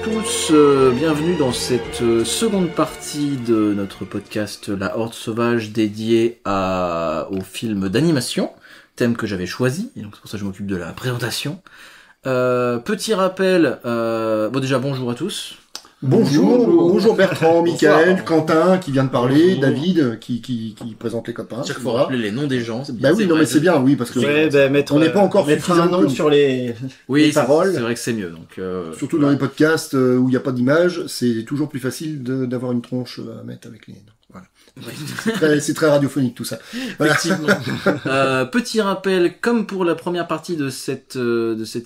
tous, bienvenue dans cette seconde partie de notre podcast La Horde Sauvage dédiée au film d'animation, thème que j'avais choisi, et donc c'est pour ça que je m'occupe de la présentation. Petit rappel, bon déjà bonjour à tous. Bonjour Bertrand, Michael, Quentin qui vient de parler, David qui présente les copains. Chaque fois rappeler les noms des gens, c'est bien. Bah oui, non mais c'est bien, oui, parce que on n'est pas encore mettre un nom sur les paroles. C'est vrai que c'est mieux. Donc surtout dans les podcasts où il n'y a pas d'image, c'est toujours plus facile d'avoir une tronche à mettre avec les noms. Voilà. C'est très radiophonique tout ça. Voilà. Effectivement. Petit rappel, comme pour la première partie de cette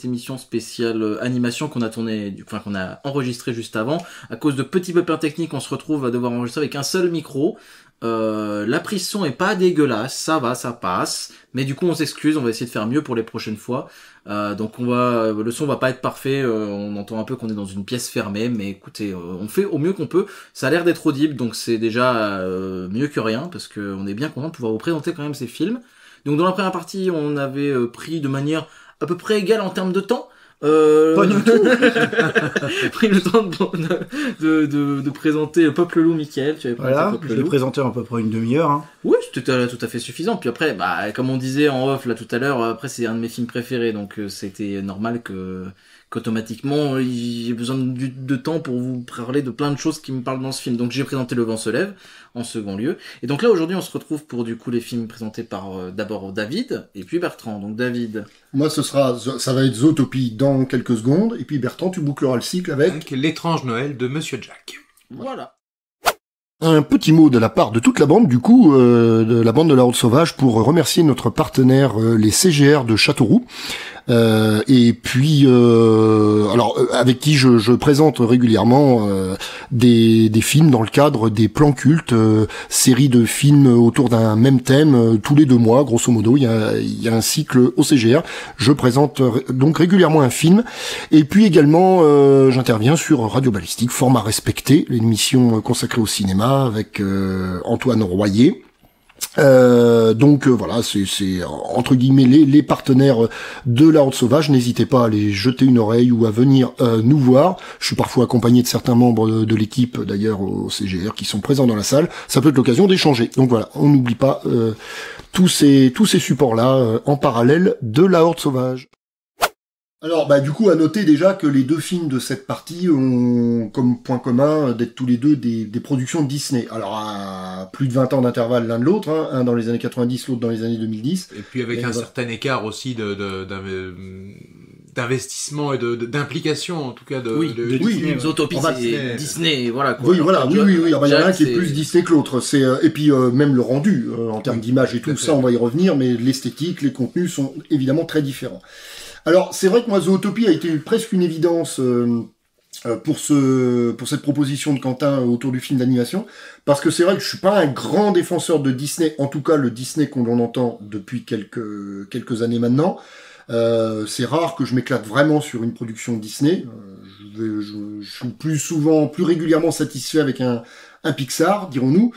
émission spéciale animation qu'on a enregistrée juste avant, à cause de petits pépins techniques, on se retrouve à devoir enregistrer avec un seul micro. La prise son est pas dégueulasse, ça va, ça passe, mais du coup on s'excuse, on va essayer de faire mieux pour les prochaines fois. Donc le son va pas être parfait, on entend un peu qu'on est dans une pièce fermée, mais écoutez, on fait au mieux qu'on peut. Ça a l'air d'être audible, donc c'est déjà mieux que rien, parce que on est bien content de pouvoir vous présenter quand même ces films. Donc dans la première partie, on avait pris de manière à peu près égale en termes de temps. Pas du tout. Pris le temps de présenter Peuple Loup, Michael. Tu avais voilà, je l'ai présenté en à peu près une demi-heure. Hein. Oui, c'était tout à fait suffisant. Puis après, comme on disait en off là tout à l'heure, après c'est un de mes films préférés, donc c'était normal qu'automatiquement j'ai besoin de temps pour vous parler de plein de choses qui me parlent dans ce film. Donc j'ai présenté Le Vent se lève en second lieu. Et donc là aujourd'hui on se retrouve pour du coup les films présentés par d'abord David et puis Bertrand. Donc David. Moi ça va être Zootopie dans quelques secondes et puis Bertrand tu boucleras le cycle avec L'étrange Noël de Monsieur Jack. Voilà. Un petit mot de la part de toute la bande, du coup, de la bande de la Horde Sauvage, pour remercier notre partenaire, les CGR de Châteauroux, et puis, avec qui je présente régulièrement des films dans le cadre des plans cultes, séries de films autour d'un même thème, tous les 2 mois, grosso modo, il y a un cycle au CGR. Je présente donc régulièrement un film, et puis également, j'interviens sur Radio Balistique, format respecté, l'émission consacrée au cinéma, avec Antoine Royer. Voilà, c'est entre guillemets les partenaires de la Horde Sauvage. N'hésitez pas à aller jeter une oreille ou à venir nous voir. Je suis parfois accompagné de certains membres de l'équipe, d'ailleurs au CGR, qui sont présents dans la salle. Ça peut être l'occasion d'échanger. Donc voilà, on n'oublie pas tous ces supports-là en parallèle de la Horde Sauvage. Alors, du coup, à noter déjà que les 2 films de cette partie ont comme point commun d'être tous les 2 des productions de Disney. Alors, à plus de 20 ans d'intervalle l'un de l'autre, hein, un dans les années 90, l'autre dans les années 2010. Et puis avec certain écart aussi d'investissement et d'implication, en tout cas, de Disney. Zootopie, c'est Disney, voilà. Quoi. Oui, voilà, oui. Il y en a un qui est plus Disney que l'autre. Et puis, même le rendu, en termes d'image et tout ça, on va y revenir, mais l'esthétique, les contenus sont évidemment très différents. Alors, c'est vrai que moi, Zootopie a été presque une évidence pour cette proposition de Quentin autour du film d'animation, parce que c'est vrai que je suis pas un grand défenseur de Disney, en tout cas le Disney qu'on entend depuis quelques années maintenant. C'est rare que je m'éclate vraiment sur une production Disney. Je suis plus régulièrement satisfait avec un Pixar, dirons-nous.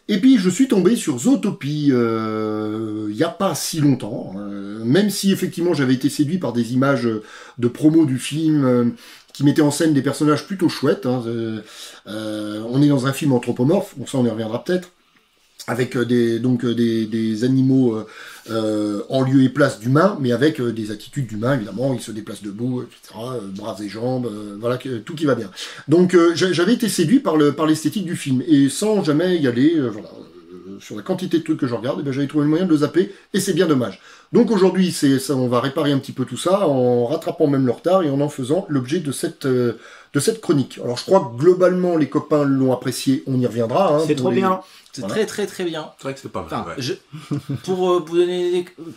Et puis je suis tombé sur Zootopie il y a pas si longtemps, même si effectivement j'avais été séduit par des images de promo du film qui mettaient en scène des personnages plutôt chouettes. Hein. On est dans un film anthropomorphe, bon ça on y reviendra peut-être, avec des animaux en lieu et place d'humains, mais avec des attitudes d'humains, évidemment, ils se déplacent debout, etc., bras et jambes, voilà, tout qui va bien. Donc j'avais été séduit par l'esthétique du film, et sans jamais y aller, sur la quantité de trucs que je regarde, j'avais trouvé le moyen de le zapper, et c'est bien dommage. Donc aujourd'hui, on va réparer un petit peu tout ça, en rattrapant même le retard, et en faisant l'objet de cette chronique. Alors je crois que globalement, les copains l'ont apprécié, on y reviendra. Hein, c'est trop bien. C'est très très très bien. C'est vrai que c'est pas mal. Pour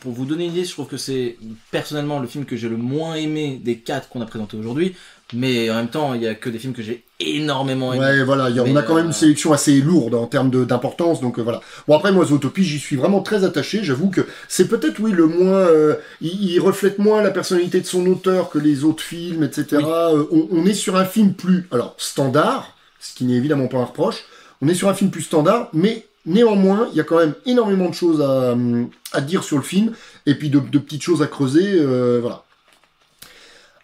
vous donner une idée, je trouve que c'est personnellement le film que j'ai le moins aimé des 4 qu'on a présentés aujourd'hui. Mais en même temps, il y a que des films que j'ai énormément aimés. Ouais, voilà, on a quand même une sélection assez lourde en termes d'importance, donc voilà. Bon après, moi, Zootopie, j'y suis vraiment très attaché. J'avoue que c'est peut-être, oui, le moins... il reflète moins la personnalité de son auteur que les autres films, etc. Oui. On est sur un film plus, standard, ce qui n'est évidemment pas un reproche. On est sur un film plus standard, mais néanmoins, il y a quand même énormément de choses à dire sur le film, et puis de petites choses à creuser, voilà.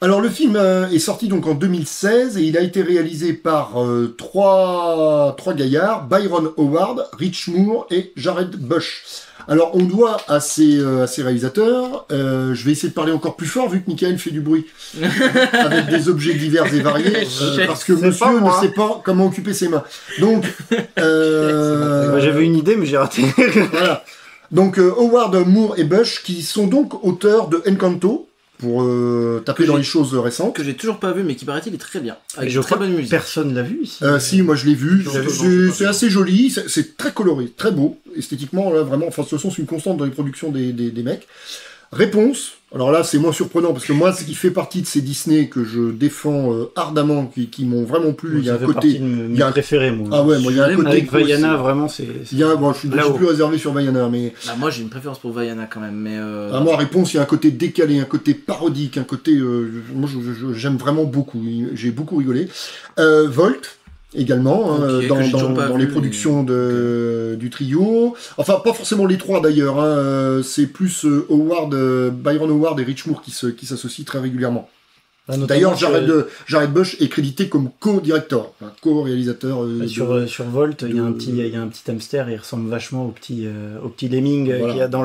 Alors le film est sorti donc en 2016 et il a été réalisé par trois gaillards, Byron Howard, Rich Moore et Jared Bush. Alors on doit à ces réalisateurs, je vais essayer de parler encore plus fort vu que Michael fait du bruit, avec des objets divers et variés, parce que monsieur ne sait pas comment occuper ses mains. Donc, j'avais une idée mais j'ai raté. Voilà. Donc Howard, Moore et Bush qui sont donc auteurs de Encanto, pour taper dans les choses récentes. Que j'ai toujours pas vu, mais qui paraît-il est très bien. Avec une très bonne musique. Personne l'a vu ici. Si, moi je l'ai vu. C'est assez joli, c'est très coloré, très beau. Esthétiquement, là, vraiment, enfin, de toute façon, c'est une constante dans les productions des mecs. Réponse. Alors là, c'est moins surprenant, parce que moi, ce qui fait partie de ces Disney que je défends ardemment, qui m'ont vraiment plu, il y a un côté... Il y a un préféré, moi. Ah ouais, moi, il y a un côté... Avec Vaiana, vraiment, c'est... Bon, je suis plus réservé sur Vaiana, mais... Ah, moi, j'ai une préférence pour Vaiana, quand même, mais... Ah, moi, Réponse, il y a un côté décalé, un côté parodique, un côté... moi, j'aime vraiment beaucoup. J'ai beaucoup rigolé. Volt... également, okay, dans les productions du trio. Enfin, pas forcément les trois d'ailleurs, c'est plus Byron Howard et Rich Moore qui s'associent très régulièrement. D'ailleurs, Jared Bush est crédité comme co-directeur, enfin, co-réalisateur. Sur Volt, il y a un petit hamster, il ressemble vachement au petit lemming qu'il y a dans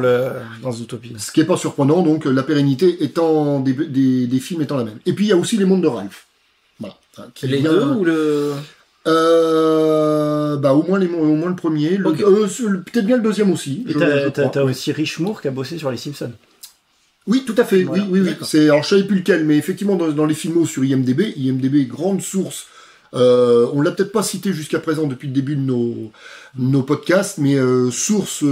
Zootopia. Ce qui est pas surprenant, donc la pérennité étant des films étant la même. Et puis il y a aussi les mondes de Ralph. Voilà. Les deux ou le... au moins le premier, okay. Peut-être bien le deuxième aussi. T'as aussi Rich Moore qui a bossé sur les Simpsons. Oui, tout à fait. Voilà. Oui. Alors je savais plus lequel, mais effectivement dans les filmos sur IMDb, grande source. On l'a peut-être pas cité jusqu'à présent depuis le début de nos podcasts, mais source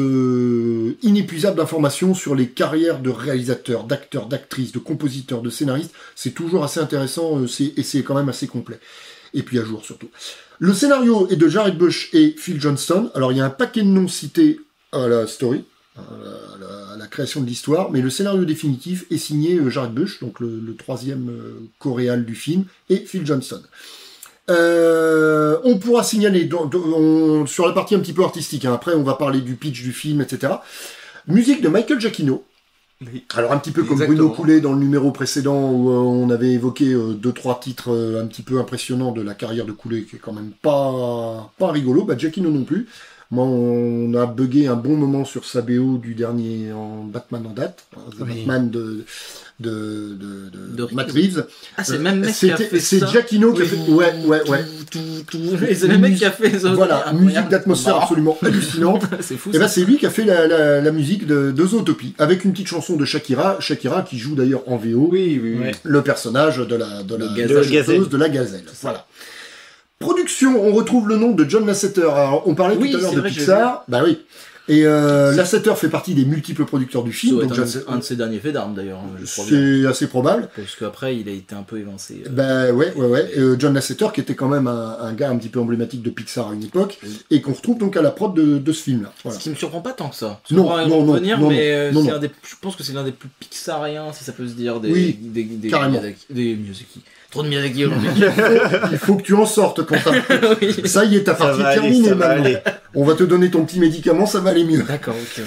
inépuisable d'informations sur les carrières de réalisateurs, d'acteurs, d'actrices, de compositeurs, de scénaristes. C'est toujours assez intéressant et c'est quand même assez complet. Et puis à jour surtout. Le scénario est de Jared Bush et Phil Johnston. Alors il y a un paquet de noms cités à la story, à la création de l'histoire, mais le scénario définitif est signé Jared Bush, donc le troisième coréal du film, et Phil Johnston. On pourra signaler sur la partie un petit peu artistique, après on va parler du pitch du film, etc. Musique de Michael Giacchino. Oui. Alors un petit peu comme Bruno Coulet dans le numéro précédent où on avait évoqué 2-3 titres un petit peu impressionnants de la carrière de Coulet qui est quand même pas rigolo, Giacchino non plus. Moi on a bugué un bon moment sur sa BO du dernier Batman en date, Batman de Matt Reeves. Ah, c'est le même mec qui a fait ça. C'est Giacchino qui a fait... Ouais. C'est le même qui a fait ça. Voilà, musique d'atmosphère absolument hallucinante. C'est fou. Et c'est lui qui a fait la musique de Zootopie, avec une petite chanson de Shakira qui joue d'ailleurs en VO le personnage de la gazelle. Voilà. Production, on retrouve le nom de John Lasseter. Alors, on parlait tout à l'heure de Pixar. Bah oui. Et Lasseter fait partie des multiples producteurs du film. Donc un de ses derniers faits d'armes d'ailleurs. C'est assez probable. Parce qu'après il a été un peu évincé. Ouais. John Lasseter qui était quand même un gars un petit peu emblématique de Pixar à une époque et qu'on retrouve donc à la prod de ce film-là. Voilà. Ce qui me surprend pas tant que ça. Non. Je pense que c'est l'un des plus pixariens, si ça peut se dire, des Miyazaki. Trop de Miyazaki aujourd'hui. Il faut que tu en sortes, Quentin. Oui. Ça y est, ta partie est terminée maintenant. On va te donner ton petit médicament, ça va aller mieux. D'accord, ok.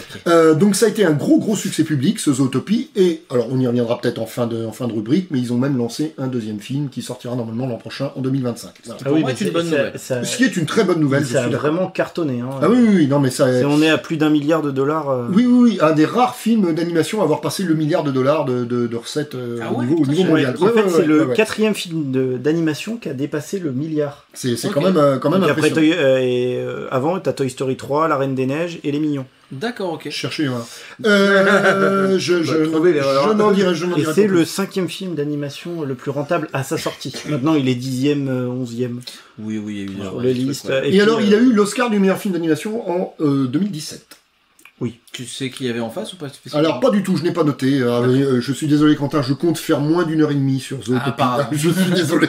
Donc ça a été un gros succès public, ce Zootopie. Et alors on y reviendra peut-être en fin de rubrique, mais ils ont même lancé un deuxième film qui sortira normalement l'an prochain, en 2025. Voilà. Ah oui, c'est une bonne nouvelle. Ce qui est une très bonne nouvelle. Ça a vraiment cartonné. Ah oui, non mais ça. On est à plus d'1 milliard de dollars. Oui, un des rares films d'animation à avoir passé le $1 milliard de recettes au niveau mondial. En fait, c'est le quatrième film d'animation qui a dépassé le $1 milliard. C'est quand même impressionnant. Avant, t'as Toy Story 3, La Reine des Neiges et Les Mignons. D'accord, ok. Cherchez, je n'en dirai et c'est le 5e film d'animation le plus rentable à sa sortie. Maintenant, il est 10e, 11e. Oui, évidemment. Sur les listes. Et alors, il a eu l'Oscar du meilleur film d'animation en 2017. Oui. Tu sais qui y avait en face ou pas spécialement? Alors, pas du tout, je n'ai pas noté. Je suis désolé, Quentin, je compte faire moins d'1h30 sur Zootopie. Je suis désolé.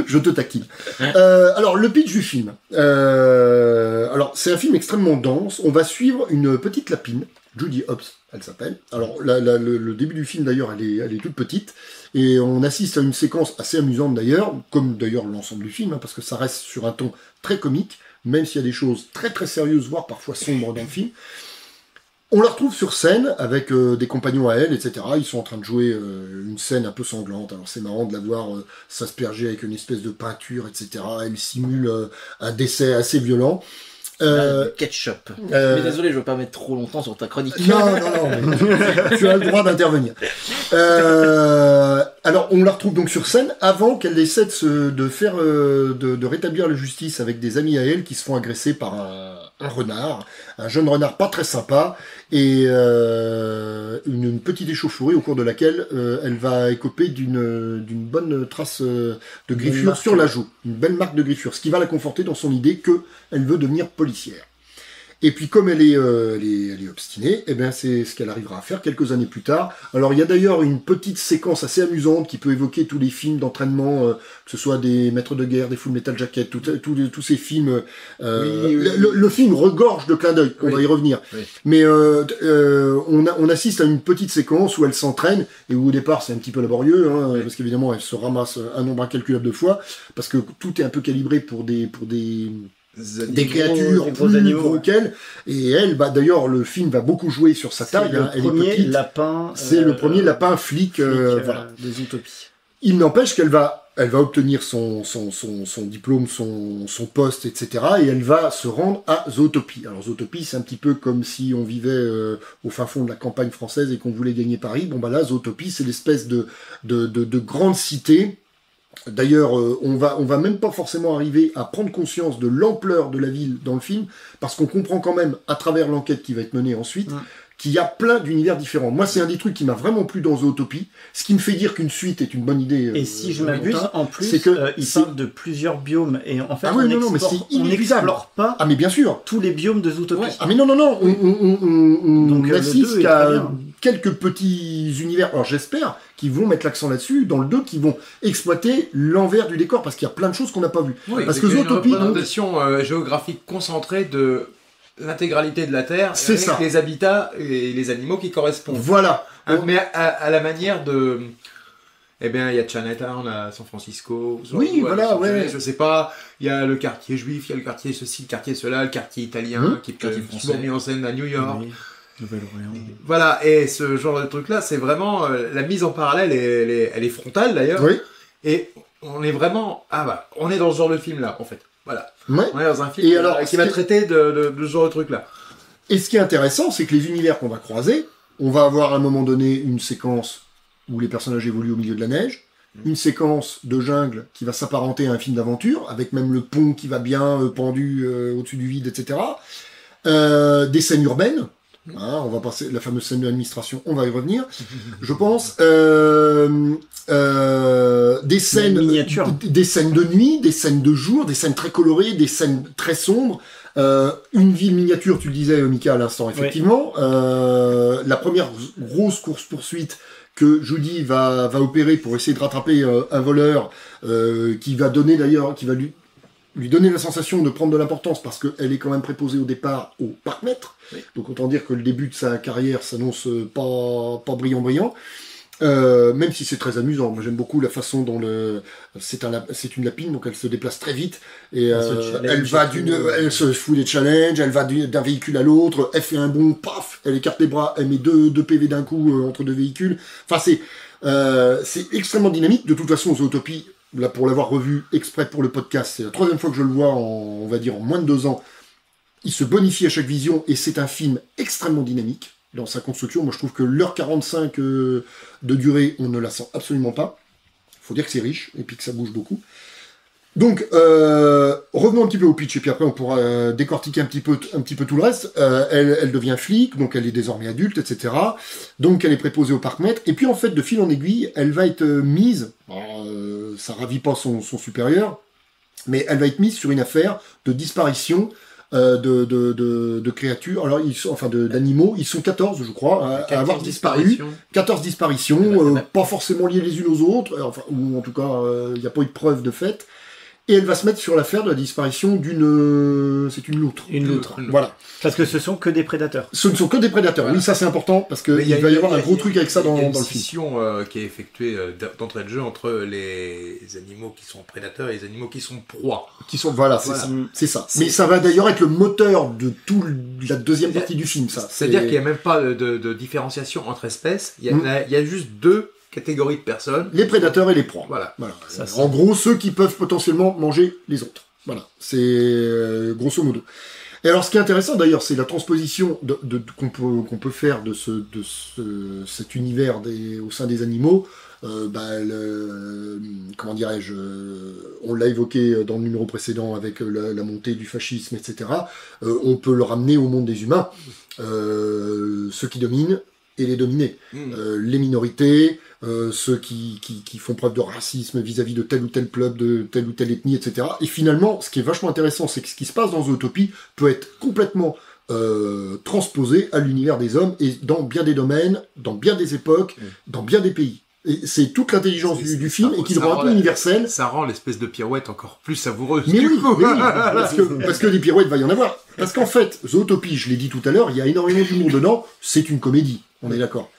Je te taquine. Alors, le pitch du film. Alors, c'est un film extrêmement dense. On va suivre une petite lapine, Judy Hopps, elle s'appelle. Alors, le début du film, d'ailleurs, elle est toute petite. Et on assiste à une séquence assez amusante, d'ailleurs, comme d'ailleurs l'ensemble du film, parce que ça reste sur un ton très comique, même s'il y a des choses très très sérieuses, voire parfois sombres dans le film. On la retrouve sur scène avec des compagnons à elle, etc. Ils sont en train de jouer une scène un peu sanglante. Alors c'est marrant de la voir s'asperger avec une espèce de peinture, etc. Elle simule un décès assez violent. Ketchup. Mais désolé, je veux pas mettre trop longtemps sur ta chronique. Non, tu as le droit d'intervenir. Alors, on la retrouve donc sur scène avant qu'elle essaie de rétablir la justice avec des amis à elle qui se font agresser par un renard, un jeune renard pas très sympa, et une petite échauffourée au cours de laquelle elle va écoper d'une bonne trace de griffure sur la joue, une belle marque de griffure, ce qui va la conforter dans son idée qu'elle veut devenir policière. Et puis comme elle est obstinée, eh ben c'est ce qu'elle arrivera à faire quelques années plus tard. Alors il y a d'ailleurs une petite séquence assez amusante qui peut évoquer tous les films d'entraînement, que ce soit des Maîtres de guerre, des Full Metal Jacket, tous ces films. Le film regorge de clins d'œil. On va y revenir. Oui. Mais on assiste à une petite séquence où elle s'entraîne et où au départ c'est un petit peu laborieux, parce qu'évidemment elle se ramasse un nombre incalculable de fois parce que tout est un peu calibré pour des créatures plus gros qu'elle, et elle, d'ailleurs le film va beaucoup jouer sur sa taille, c'est le premier lapin flic voilà. Des Utopies. Il n'empêche qu'elle va obtenir son diplôme, son poste, etc. et elle va se rendre à Zootopie. Alors Zootopie, c'est un petit peu comme si on vivait au fin fond de la campagne française et qu'on voulait gagner Paris. Bon là, Zootopie, c'est l'espèce de grande cité. D'ailleurs, on va même pas forcément arriver à prendre conscience de l'ampleur de la ville dans le film, parce qu'on comprend quand même, à travers l'enquête qui va être menée ensuite, qu'il y a plein d'univers différents. Moi, c'est un des trucs qui m'a vraiment plu dans Zootopie, ce qui me fait dire qu'une suite est une bonne idée. Et si je m'abuse, en plus, il parle de plusieurs biomes, et en fait, on n'explore pas mais bien sûr. tous les biomes de Zootopie. Ouais. Ah mais non, on assiste qu'à quelques petits univers, alors j'espère, qui vont mettre l'accent là-dessus, dans le 2, qui vont exploiter l'envers du décor, parce qu'il y a plein de choses qu'on n'a pas vues. Oui, parce que Zootopie, une représentation géographique concentrée de l'intégralité de la Terre, c'est avec les habitats et les animaux qui correspondent. Voilà. Mais à la manière de... Eh bien, il y a Chinatown à San Francisco. Je sais pas. Il y a le quartier juif, il y a le quartier ceci, le quartier cela, le quartier italien, qui est souvent mis en scène à New York. Oui. Nouvelle-Orléans. Voilà, et ce genre de truc-là, c'est vraiment... la mise en parallèle, elle est frontale, d'ailleurs. Oui. Et on est vraiment... on est dans ce genre de film-là, en fait. Voilà. Ouais. On est dans un film qui va traiter de ce genre de truc-là. Et ce qui est intéressant, c'est que les univers qu'on va croiser, on va avoir à un moment donné une séquence où les personnages évoluent au milieu de la neige, une séquence de jungle qui va s'apparenter à un film d'aventure, avec même le pont qui va bien pendu au-dessus du vide, etc. Des scènes urbaines. On va passer la fameuse scène de l'administration, on va y revenir, je pense. Des scènes miniatures, des scènes de nuit, des scènes de jour, des scènes très colorées, des scènes très sombres. Une ville miniature, tu le disais, Mika, à l'instant, effectivement. Oui. La première grosse course-poursuite que Judy va opérer pour essayer de rattraper un voleur qui va lui donner la sensation de prendre de l'importance parce qu'elle est quand même préposée au départ au parc-mètre. Oui. Donc autant dire que le début de sa carrière s'annonce pas brillant. Même si c'est très amusant. Moi j'aime beaucoup la façon dont c'est une lapine, donc elle se déplace très vite et elle se fout des challenges, elle va d'un véhicule à l'autre, elle fait un bond, paf, elle écarte les bras, elle met deux PV d'un coup entre deux véhicules. Enfin c'est extrêmement dynamique. De toute façon, Zootopie, là, pour l'avoir revu exprès pour le podcast, c'est la 3e fois que je le vois en moins de 2 ans. Il se bonifie à chaque vision et c'est un film extrêmement dynamique dans sa construction. Moi, je trouve que l'heure 45 de durée, on ne la sent absolument pas. Il faut dire que c'est riche et puis que ça bouge beaucoup. Donc, revenons un petit peu au pitch et puis après on pourra décortiquer un petit peu tout le reste. Elle devient flic, donc elle est désormais adulte, etc. Donc elle est préposée au parc-mètre. Et puis en fait, de fil en aiguille, elle va être mise, ça ravit pas son supérieur, mais elle va être mise sur une affaire de disparition de créatures, alors d'animaux. Ils sont 14, je crois, à avoir disparu. 14 disparitions, pas forcément liées les unes aux autres, ou en tout cas, il n'y a pas eu de preuve de fait. Et elle va se mettre sur l'affaire de la disparition d'une... c'est une loutre. Une loutre. Voilà. Parce que ce sont que des prédateurs. Ce ne sont que des prédateurs. Voilà. Oui, ça c'est important, parce qu'il va y avoir un gros truc avec ça dans le film. Il y a une scission qui est effectuée d'entrée de jeu entre les animaux qui sont prédateurs et les animaux qui sont proies. Voilà, c'est ça. Mais ça va d'ailleurs être le moteur de toute la deuxième partie du film, ça. C'est-à-dire qu'il n'y a même pas de différenciation entre espèces. Il y a juste deux catégories de personnes. Les prédateurs et les proies. Voilà. Ça, en gros, ceux qui peuvent potentiellement manger les autres. Voilà. C'est grosso modo. Et alors, ce qui est intéressant d'ailleurs, c'est la transposition qu'on peut faire de cet univers au sein des animaux. Comment dirais-je, on l'a évoqué dans le numéro précédent avec la montée du fascisme, etc. On peut le ramener au monde des humains. Ceux qui dominent et les dominés. Les minorités, ceux qui font preuve de racisme vis-à-vis de tel ou tel peuple, de telle ou telle ethnie, etc. Et finalement, ce qui est vachement intéressant, c'est que ce qui se passe dans Zootopie peut être complètement transposé à l'univers des hommes, et dans bien des domaines, dans bien des époques, dans bien des pays. Et c'est toute l'intelligence du film, et qui le rend un peu universel. Ça rend l'espèce de pirouette encore plus savoureuse. Mais oui, parce que des pirouettes, va y en avoir. Parce qu'en fait, Zootopie, je l'ai dit tout à l'heure, il y a énormément d'humour dedans, c'est une comédie, on est d'accord.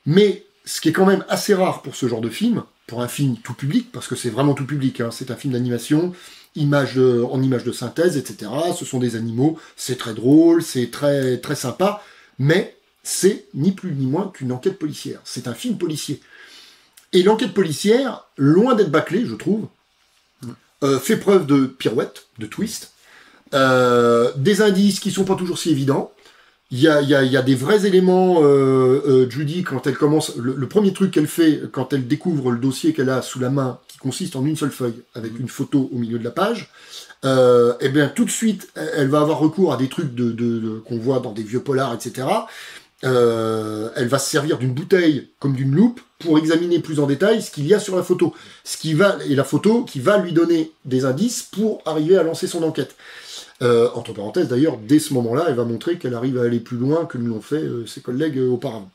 Mais ce qui est quand même assez rare pour ce genre de film, pour un film tout public, parce que c'est vraiment tout public, hein, c'est un film d'animation, en images de synthèse, etc. Ce sont des animaux, c'est très drôle, c'est très, très sympa, mais c'est ni plus ni moins qu'une enquête policière. C'est un film policier. Et l'enquête policière, loin d'être bâclée, je trouve, fait preuve de pirouette, de twist, des indices qui sont pas toujours si évidents. Il y a des vrais éléments. Judy, quand elle commence, le premier truc qu'elle fait quand elle découvre le dossier qu'elle a sous la main, qui consiste en une seule feuille avec une photo au milieu de la page, eh bien tout de suite, elle va avoir recours à des trucs qu'on voit dans des vieux polars, etc. Elle va se servir d'une bouteille comme d'une loupe pour examiner plus en détail ce qu'il y a sur la photo. Et la photo qui va lui donner des indices pour arriver à lancer son enquête. Entre parenthèses, d'ailleurs, dès ce moment-là, elle va montrer qu'elle arrive à aller plus loin que l'ont fait ses collègues auparavant.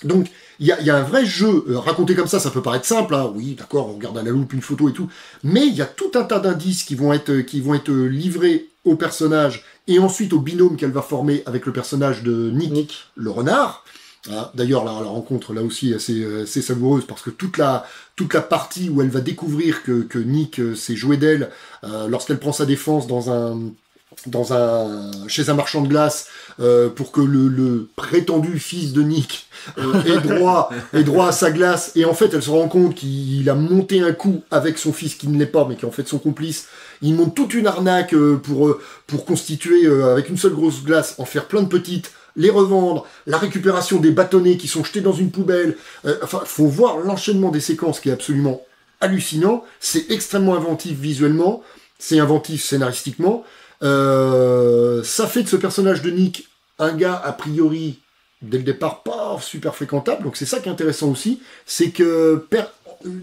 Donc, il y a un vrai jeu. Raconté comme ça peut paraître simple. Hein. Oui, d'accord, on regarde à la loupe une photo et tout. Mais il y a tout un tas d'indices qui vont être livrés au personnage et ensuite au binôme qu'elle va former avec le personnage de Nick. Le renard. Ah, d'ailleurs, la rencontre, là aussi, assez savoureuse, parce que toute la partie où elle va découvrir que Nick s'est joué d'elle, lorsqu'elle prend sa défense chez un marchand de glace, pour que le prétendu fils de Nick ait droit à sa glace, et en fait, elle se rend compte qu'il a monté un coup avec son fils qui ne l'est pas, mais qui est en fait son complice. Il monte toute une arnaque pour constituer, avec une seule grosse glace, en faire plein de petites, les revendre, la récupération des bâtonnets qui sont jetés dans une poubelle. Faut voir l'enchaînement des séquences qui est absolument hallucinant. C'est extrêmement inventif visuellement, c'est inventif scénaristiquement. Ça fait de ce personnage de Nick un gars, a priori, dès le départ, pas super fréquentable. Donc c'est ça qui est intéressant aussi, c'est que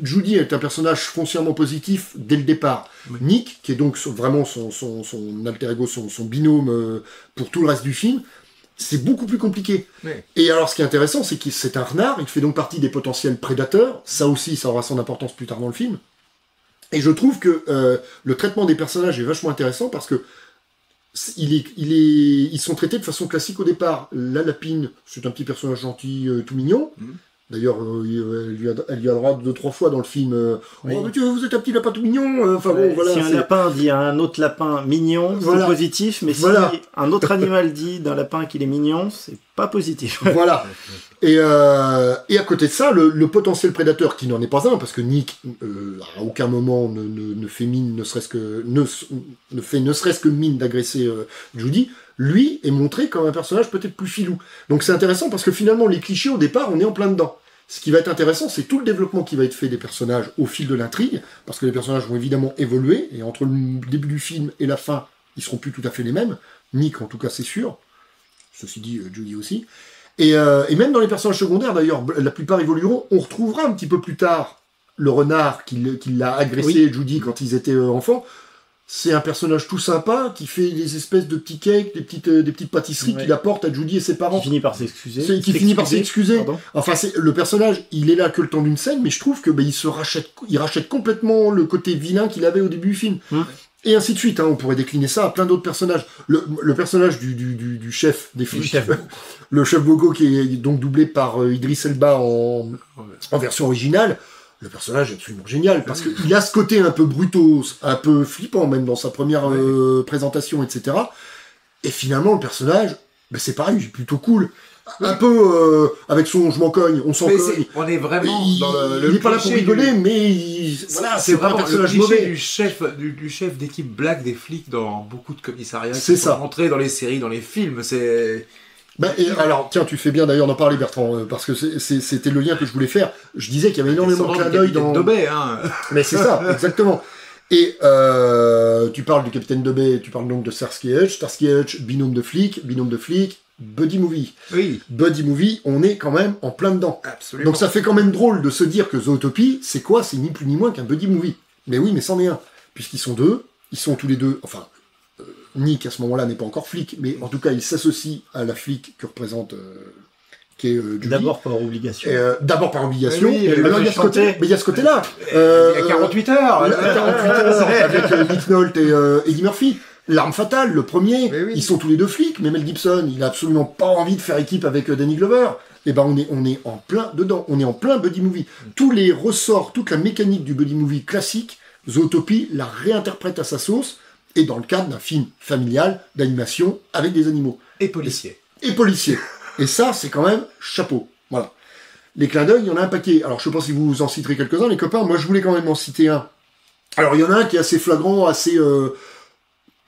Judy est un personnage foncièrement positif dès le départ. Oui. Nick, qui est donc vraiment son alter ego, son binôme pour tout le reste du film, c'est beaucoup plus compliqué. Oui. Et alors, ce qui est intéressant, c'est que c'est un renard, il fait donc partie des potentiels prédateurs. Ça aussi, ça aura son importance plus tard dans le film. Et je trouve que le traitement des personnages est vachement intéressant parce que ils sont traités de façon classique au départ. La lapine, c'est un petit personnage gentil, tout mignon. D'ailleurs, elle lui a droit 2-3 fois dans le film. Oui. Oh, mais vous êtes un petit lapin tout mignon. Enfin bon, voilà. Si un lapin dit à un autre lapin mignon, voilà. C'est positif. Mais si un autre animal dit d'un lapin qu'il est mignon, c'est pas positif. Voilà. Et à côté de ça, le potentiel prédateur, qui n'en est pas un, parce que Nick, à aucun moment ne fait mine, ne serait-ce que mine d'agresser Judy. Lui est montré comme un personnage peut-être plus filou. Donc c'est intéressant parce que finalement, les clichés, au départ, on est en plein dedans. Ce qui va être intéressant, c'est tout le développement qui va être fait des personnages au fil de l'intrigue, parce que les personnages vont évidemment évoluer, et entre le début du film et la fin, ils seront plus tout à fait les mêmes. Nick, en tout cas, c'est sûr. Ceci dit, Judy aussi. Et même dans les personnages secondaires, d'ailleurs, la plupart évolueront. On retrouvera un petit peu plus tard le renard qui l'a agressé, oui. Judy, quand ils étaient enfants. c'est un personnage tout sympa qui fait des espèces de petits cakes, des petites pâtisseries qu'il apporte à Judy et ses parents. Qui finit par s'excuser. Qui finit par s'excuser. Enfin, le personnage, il est là que le temps d'une scène, mais je trouve que il rachète complètement le côté vilain qu'il avait au début du film. Et ainsi de suite, hein, on pourrait décliner ça à plein d'autres personnages. Le personnage du chef des flics, le chef Bogo, qui est donc doublé par Idriss Elba en version originale, le personnage est absolument génial, parce qu'il a ce côté un peu brutos, un peu flippant même dans sa première présentation, etc. Et finalement, le personnage, c'est pareil, il est plutôt cool. Un peu avec son je m'en cogne, on s'en cogne. On est vraiment dans il n'est pas là pour rigoler, mais voilà, c'est vraiment un personnage mauvais. Du chef d'équipe black des flics dans beaucoup de commissariats. C'est ça. Rentrer dans les séries, dans les films, c'est. Alors, tiens, tu fais bien d'ailleurs d'en parler, Bertrand, parce que c'était le lien que je voulais faire. Je disais qu'il y avait énormément de clins d'œil dans. Hein. Mais c'est ça, exactement. Et tu parles du Capitaine Debay, tu parles donc de Starsky Hutch, binôme de flic, buddy movie. Oui. Buddy movie, on est quand même en plein dedans. Absolument. Donc ça fait quand même drôle de se dire que Zootopie, c'est quoi? C'est ni plus ni moins qu'un buddy movie. Mais oui, mais c'en est un. Puisqu'ils sont deux, ils sont tous les deux, enfin, Nick à ce moment-là n'est pas encore flic, mais en tout cas il s'associe à la flic que représente... qui est Judy. D'abord par obligation. D'abord par obligation. Oui, alors il y a ce côté, mais il y a ce côté-là. Il y a 48 heures. Il y a 48 heures avec Nick Nolte et Eddie Murphy. L'arme fatale, le premier, ils sont tous les deux flics, mais Mel Gibson, il a absolument pas envie de faire équipe avec Danny Glover. Et ben on est en plein dedans, on est en plein buddy movie. Tous les ressorts, toute la mécanique du buddy movie classique, Zootopie la réinterprète à sa sauce, et dans le cadre d'un film familial, d'animation, avec des animaux. Et policiers. Et ça, c'est quand même chapeau. Voilà. Les clins d'œil, il y en a un paquet. Alors, je sais pas si vous en citerez quelques-uns, les copains. Moi, je voulais quand même en citer un. Alors, il y en a un qui est assez flagrant, assez...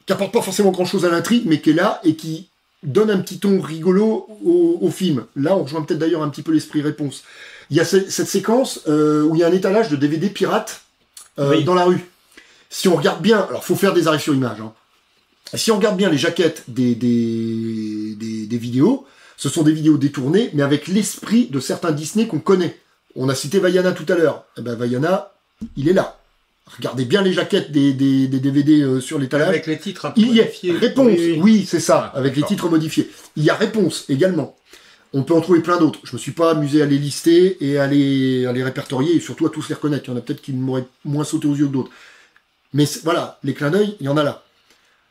qui apporte pas forcément grand-chose à l'intrigue, mais qui est là et qui donne un petit ton rigolo au film. Là, on rejoint peut-être d'ailleurs un petit peu l'esprit réponse. Il y a cette séquence où il y a un étalage de DVD pirates dans la rue. Si on regarde bien... Alors, faut faire des arrêts sur image. Hein. Si on regarde bien les jaquettes des vidéos... Ce sont des vidéos détournées, mais avec l'esprit de certains Disney qu'on connaît. On a cité Vaiana tout à l'heure. Eh ben Vaiana, il est là. Regardez bien les jaquettes des DVD sur l'étalage. Avec les titres un peu modifiés. Réponse, oui c'est ça, avec les titres modifiés. Il y a Réponse également. On peut en trouver plein d'autres. Je me suis pas amusé à les lister et à les répertorier, et surtout à tous les reconnaître. Il y en a peut-être qui m'auraient moins sauté aux yeux que d'autres. Mais voilà, les clins d'œil, il y en a là.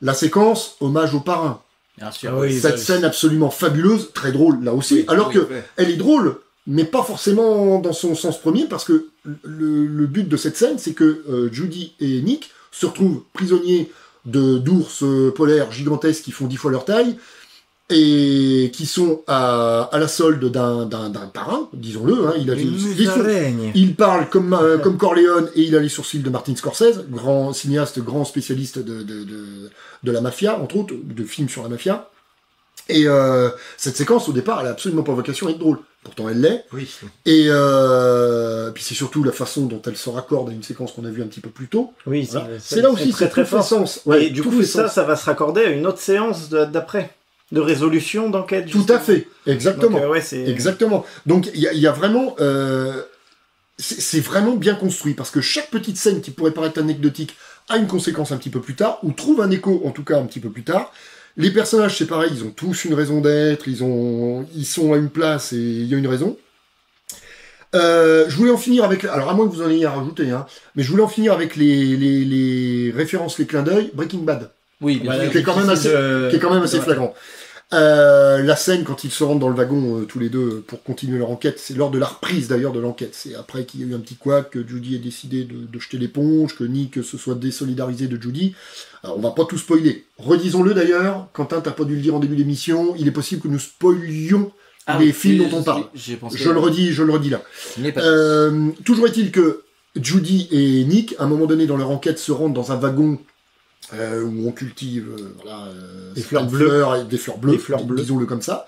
La séquence, hommage au parrain. Bien sûr, cette scène absolument fabuleuse, très drôle là aussi, alors que elle est drôle, mais pas forcément dans son sens premier, parce que le but de cette scène, c'est que Judy et Nick se retrouvent prisonniers d'ours polaires gigantesques qui font 10 fois leur taille, et qui sont à la solde d'un parrain, disons-le, hein, il parle comme Corleone, et il a les sourcils de Martin Scorsese, grand cinéaste, grand spécialiste de la mafia, entre autres, de films sur la mafia. Et cette séquence, au départ, elle a absolument pas vocation à être drôle. Pourtant, elle l'est. Oui. Et puis c'est surtout la façon dont elle se raccorde à une séquence qu'on a vue un petit peu plus tôt. Oui, voilà. C'est là aussi très fort. Sens. Ouais, et du coup, ça va se raccorder à une autre séance d'après. De résolution d'enquête. Tout à fait, exactement. Donc, exactement. Donc il y a vraiment, c'est vraiment bien construit, parce que chaque petite scène qui pourrait paraître anecdotique a une conséquence un petit peu plus tard, ou trouve un écho en tout cas un petit peu plus tard. Les personnages, c'est pareil, ils ont tous une raison d'être, ils sont à une place et il y a une raison. Je voulais en finir avec, alors à moins que vous en ayez à rajouter, hein, mais je voulais en finir avec les références, les clins d'œil, Breaking Bad. Oui, bien sûr. Qui est quand même assez flagrant. La scène quand ils se rendent dans le wagon tous les deux pour continuer leur enquête, c'est lors de la reprise d'ailleurs de l'enquête. C'est après qu'il y a eu un petit couac, que Judy ait décidé de jeter l'éponge, que Nick se soit désolidarisé de Judy. Alors, on va pas tout spoiler. Redisons-le d'ailleurs, Quentin, t'as pas dû le dire en début d'émission, il est possible que nous spoilions les films dont on parle. Je le redis là. Toujours est-il que Judy et Nick, à un moment donné dans leur enquête, se rendent dans un wagon où on cultive des fleurs bleues, disons-le comme ça.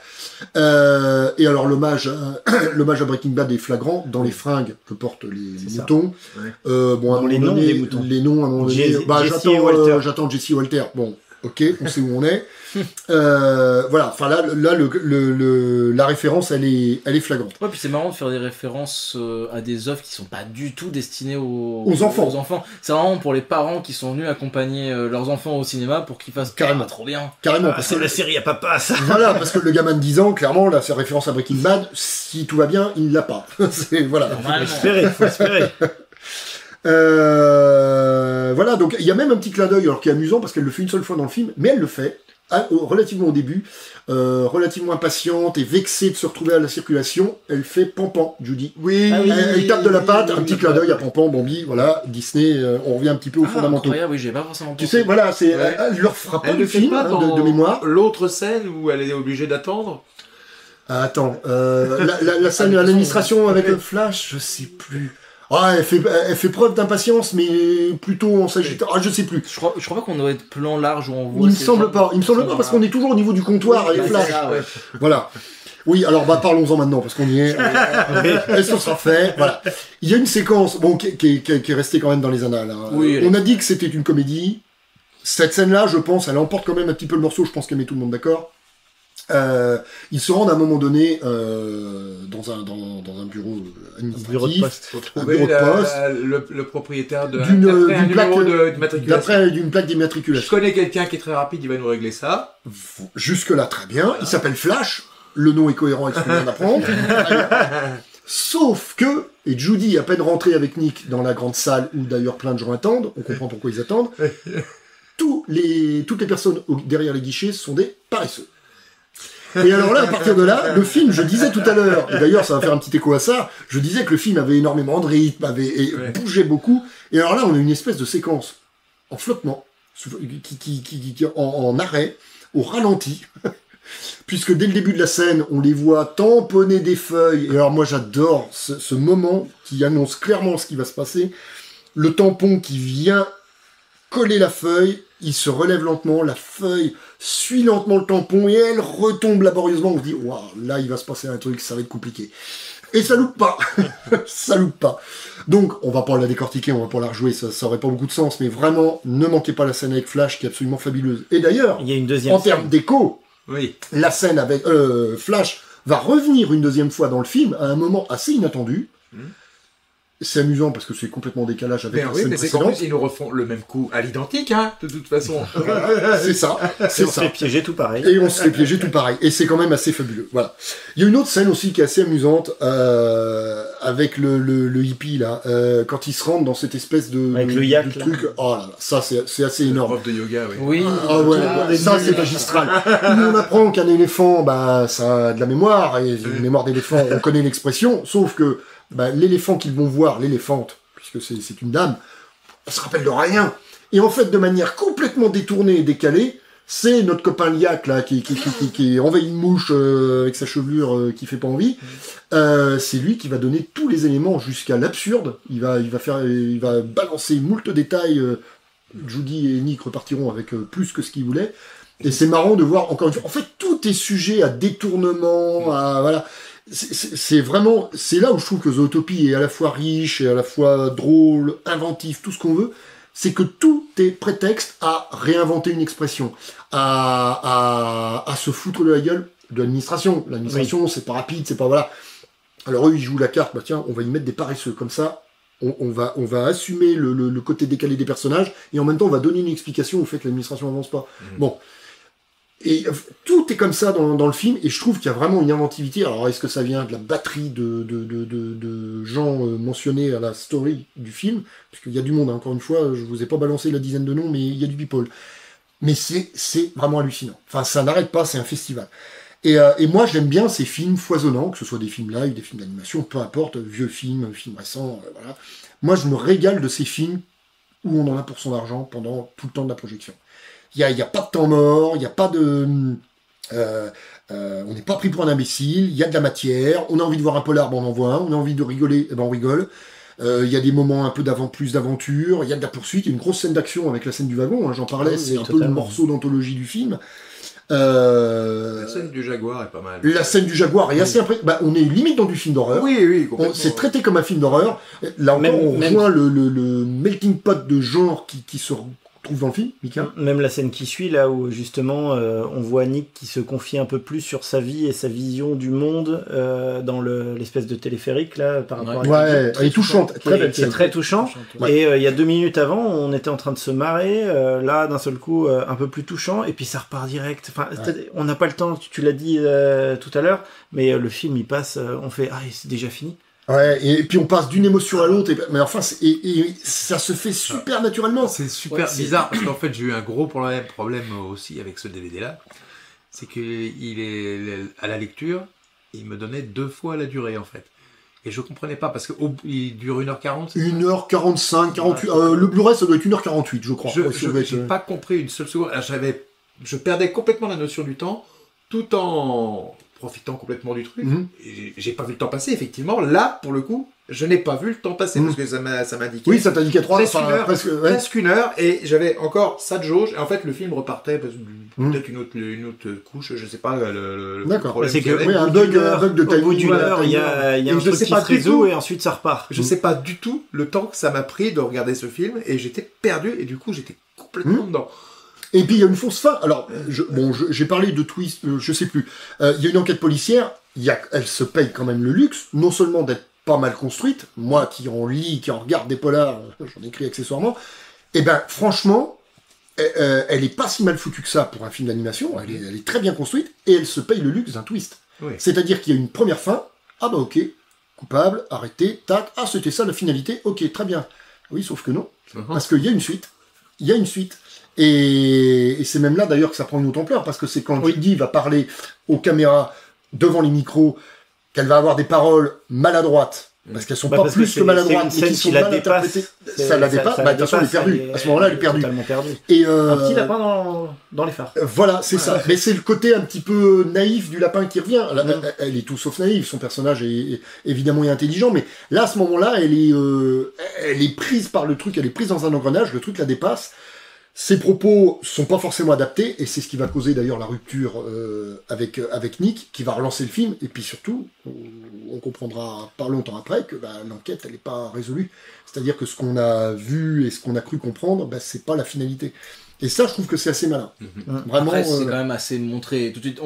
Et alors l'hommage à Breaking Bad est flagrant dans les fringues que portent les moutons. Ouais. Bon, à un moment donné, les noms à un moment donné, j'attends Jesse et Walter. Bon, ok, on sait où on est. Voilà, enfin là la référence, elle est flagrante. Ouais, puis c'est marrant de faire des références à des œuvres qui sont pas du tout destinées aux enfants. C'est vraiment pour les parents qui sont venus accompagner leurs enfants au cinéma pour qu'ils fassent carrément trop bien. Carrément. C'est la série à papa, ça. Voilà, parce que le gamin de 10 ans, clairement, là, c'est référence à Breaking Bad. Si tout va bien, il l'a pas. Voilà. Faut espérer. Voilà, donc il y a même un petit clin d'œil, alors qui est amusant parce qu'elle le fait une seule fois dans le film, mais elle le fait relativement au début, relativement impatiente et vexée de se retrouver à la circulation. Elle fait Pampan, Judy. Oui. Elle tape de la patte, un petit clin d'œil à Pampan, Bambi. Voilà, Disney. On revient un petit peu aux fondamentaux. Incroyable, oui, j'ai pas forcément pensé. Tu sais, voilà, c'est elle leur fera pas le film pas de mémoire. L'autre scène où elle est obligée d'attendre. Attends, la scène de l'administration avec le Flash, je sais plus. Ah, elle fait preuve d'impatience, mais plutôt en s'agitant. Ah, je sais plus. Je crois pas qu'on doit être plan large où on voit. Il me semble pas parce qu'on est toujours au niveau du comptoir avec Flash. Ouais. Voilà. Oui, alors parlons-en maintenant parce qu'on y est. Et ce sera fait. Voilà. Il y a une séquence, qui est restée quand même dans les annales. Hein. Oui, on a dit que c'était une comédie. Cette scène-là, je pense, elle emporte quand même un petit peu le morceau. Je pense qu'elle met tout le monde d'accord. Ils se rendent à un moment donné dans un bureau administratif, bureau de poste. Faut trouver le propriétaire d'une plaque d'immatriculation. Je connais quelqu'un qui est très rapide, il va nous régler ça. Jusque là, très bien. Il s'appelle Flash. Le nom est cohérent avec ce qu'on vient d'apprendre. Sauf que, et Judy, à peine rentrée avec Nick dans la grande salle où d'ailleurs plein de gens attendent, on comprend pourquoi ils attendent, toutes les personnes derrière les guichets sont des paresseux. Et alors là, à partir de là, le film, je disais tout à l'heure, et d'ailleurs ça va faire un petit écho à ça, je disais que le film avait énormément de rythme, bougeait beaucoup, et alors là on a une espèce de séquence en flottement, en arrêt, au ralenti, puisque dès le début de la scène, on les voit tamponner des feuilles, et alors moi j'adore ce moment qui annonce clairement ce qui va se passer, le tampon qui vient coller la feuille, il se relève lentement, la feuille suit lentement le tampon et elle retombe laborieusement. On se dit, waouh, là il va se passer un truc, ça va être compliqué. Et ça loupe pas. Ça loupe pas. Donc, on va pas la décortiquer, on va pas la rejouer, ça aurait pas beaucoup de sens, mais vraiment, ne manquez pas la scène avec Flash qui est absolument fabuleuse. Et d'ailleurs, il y a une deuxième en termes d'écho, oui. La scène avec Flash va revenir une deuxième fois dans le film à un moment assez inattendu. C'est amusant parce que c'est complètement en décalage avec la scène précédente. C'est qu'en plus, ils nous refont le même coup à l'identique, hein, de toute façon. C'est ça. On se fait piéger tout pareil. Et on se fait piéger tout pareil. Et c'est quand même assez fabuleux. Voilà. Il y a une autre scène aussi qui est assez amusante, avec le hippie, là, quand il se rentre dans cette espèce de, avec le yak, de truc. Oh là là, ça, c'est assez énorme. Prof de yoga, oui. Oui. Ah ouais, ça, c'est magistral. On apprend qu'un éléphant, ça a de la mémoire, et une mémoire d'éléphant, on connaît l'expression, sauf que, l'éléphant qu'ils vont voir, l'éléphante, puisque c'est une dame, elle se rappelle de rien. Et en fait, de manière complètement détournée et décalée, c'est notre copain Liac, là, qui envahit une mouche avec sa chevelure qui fait pas envie. C'est lui qui va donner tous les éléments jusqu'à l'absurde. Il va balancer moult détails. Judy et Nick repartiront avec plus que ce qu'ils voulaient. Et c'est marrant de voir, encore une fois, en fait, tout est sujet à détournement, voilà. C'est vraiment, c'est là où je trouve que Zootopie est à la fois riche et à la fois drôle, inventif, tout ce qu'on veut. C'est que tout est prétexte à réinventer une expression, à se foutre de la gueule de l'administration. L'administration, c'est pas rapide, c'est pas voilà. Alors eux, ils jouent la carte, tiens, on va y mettre des paresseux, comme ça, on va assumer le côté décalé des personnages, et en même temps, on va donner une explication au fait que l'administration avance pas. Bon. Et tout est comme ça dans le film, et je trouve qu'il y a vraiment une inventivité. Alors, est-ce que ça vient de la batterie de gens mentionnés à la story du film? Parce qu'il y a du monde, hein. Encore une fois, je vous ai pas balancé la dizaine de noms, mais il y a du people. Mais c'est vraiment hallucinant. Enfin, ça n'arrête pas, c'est un festival. Et moi, j'aime bien ces films foisonnants, que ce soit des films live, des films d'animation, peu importe, vieux films récents, voilà. Moi, je me régale de ces films où on en a pour son argent pendant tout le temps de la projection. Il y a pas de temps mort, il n'y a pas de... on n'est pas pris pour un imbécile, il y a de la matière, on a envie de voir un polar, on en voit un, on a envie de rigoler, on rigole. Il y a des moments un peu plus d'aventure, il y a de la poursuite, il y a une grosse scène d'action avec la scène du wagon, hein, j'en parlais, c'est un peu le morceau d'anthologie du film. La scène du jaguar est pas mal. La scène du jaguar est assez impressionnante. On est limite dans du film d'horreur. Oui, complètement. C'est traité comme un film d'horreur. Là encore, on rejoint le melting pot de genres qui se retrouve dans le film, Mika. Même la scène qui suit, là où justement on voit Nick qui se confie un peu plus sur sa vie et sa vision du monde dans l'espèce de téléphérique là par rapport à elle est touchante, très belle scène. C'est très touchant. Et il y a 2 minutes avant, on était en train de se marrer, là d'un seul coup un peu plus touchant, et puis ça repart direct. Enfin, on n'a pas le temps, tu l'as dit tout à l'heure, mais le film il passe, on fait c'est déjà fini. Ouais, et puis on passe d'une émotion à l'autre, mais enfin, et ça se fait super naturellement. C'est super bizarre, parce qu'en fait, j'ai eu un gros problème aussi avec ce DVD-là. C'est qu'il est à la lecture, il me donnait 2 fois la durée, en fait. Et je comprenais pas, parce qu'il dure 1h40. 1h45, 48. Le Blu-ray, ça doit être 1h48, je crois. Je n'ai pas compris une seule seconde. Alors, je perdais complètement la notion du temps, tout en profitant complètement du truc. Et j'ai pas vu le temps passer, effectivement. Là, pour le coup, je n'ai pas vu le temps passer, parce que ça m'indiquait. Oui, ça t'indiquait 3 heures. Presque 1 heure, et j'avais encore ça de jauge. Et en fait, le film repartait, peut-être une autre couche, je sais pas. D'accord. C'est que un bug de timing. Au bout d'une heure, il y a un truc qui se résout, et ensuite ça repart. Je sais pas du tout le temps que ça m'a pris de regarder ce film, et j'étais perdu, et du coup, j'étais complètement dedans. Et puis il y a une fausse fin. Alors, j'ai parlé de twist, je sais plus. Il y a une enquête policière. Elle se paye quand même le luxe, non seulement d'être pas mal construite. Moi, qui en lis, qui en regarde des polars, j'en écris accessoirement. Et ben, franchement, elle est pas si mal foutue que ça pour un film d'animation. Elle est très bien construite et elle se paye le luxe d'un twist. Oui. C'est-à-dire qu'il y a une première fin. Ah bah ok, coupable, arrêté, tac. Ah c'était ça la finalité. Ok, très bien. Oui, sauf que non, parce qu'il y a une suite. Il y a une suite. Et c'est même là d'ailleurs que ça prend une autre ampleur, parce que c'est quand Judy va parler aux caméras devant les micros qu'elle va avoir des paroles maladroites, parce qu'elles sont pas plus que maladroites, mais qui sont mal interprétées. Ça la dépasse, bah de toute façon elle est perdue. À ce moment-là, elle est perdue. Totalement perdue. Et un petit lapin dans les phares. Voilà, c'est ça. Mais c'est le côté un petit peu naïf du lapin qui revient. Là, elle est tout sauf naïve. Son personnage est évidemment intelligent, mais là, à ce moment-là, elle est prise par le truc, elle est prise dans un engrenage, le truc la dépasse. Ses propos sont pas forcément adaptés, et c'est ce qui va causer d'ailleurs la rupture avec Nick, qui va relancer le film, et puis surtout, on comprendra pas longtemps après que l'enquête elle est pas résolue. C'est-à-dire que ce qu'on a vu et ce qu'on a cru comprendre, c'est pas la finalité. Et ça, je trouve que c'est assez malin. Vraiment. Après, c'est quand même assez montré. Tout de suite,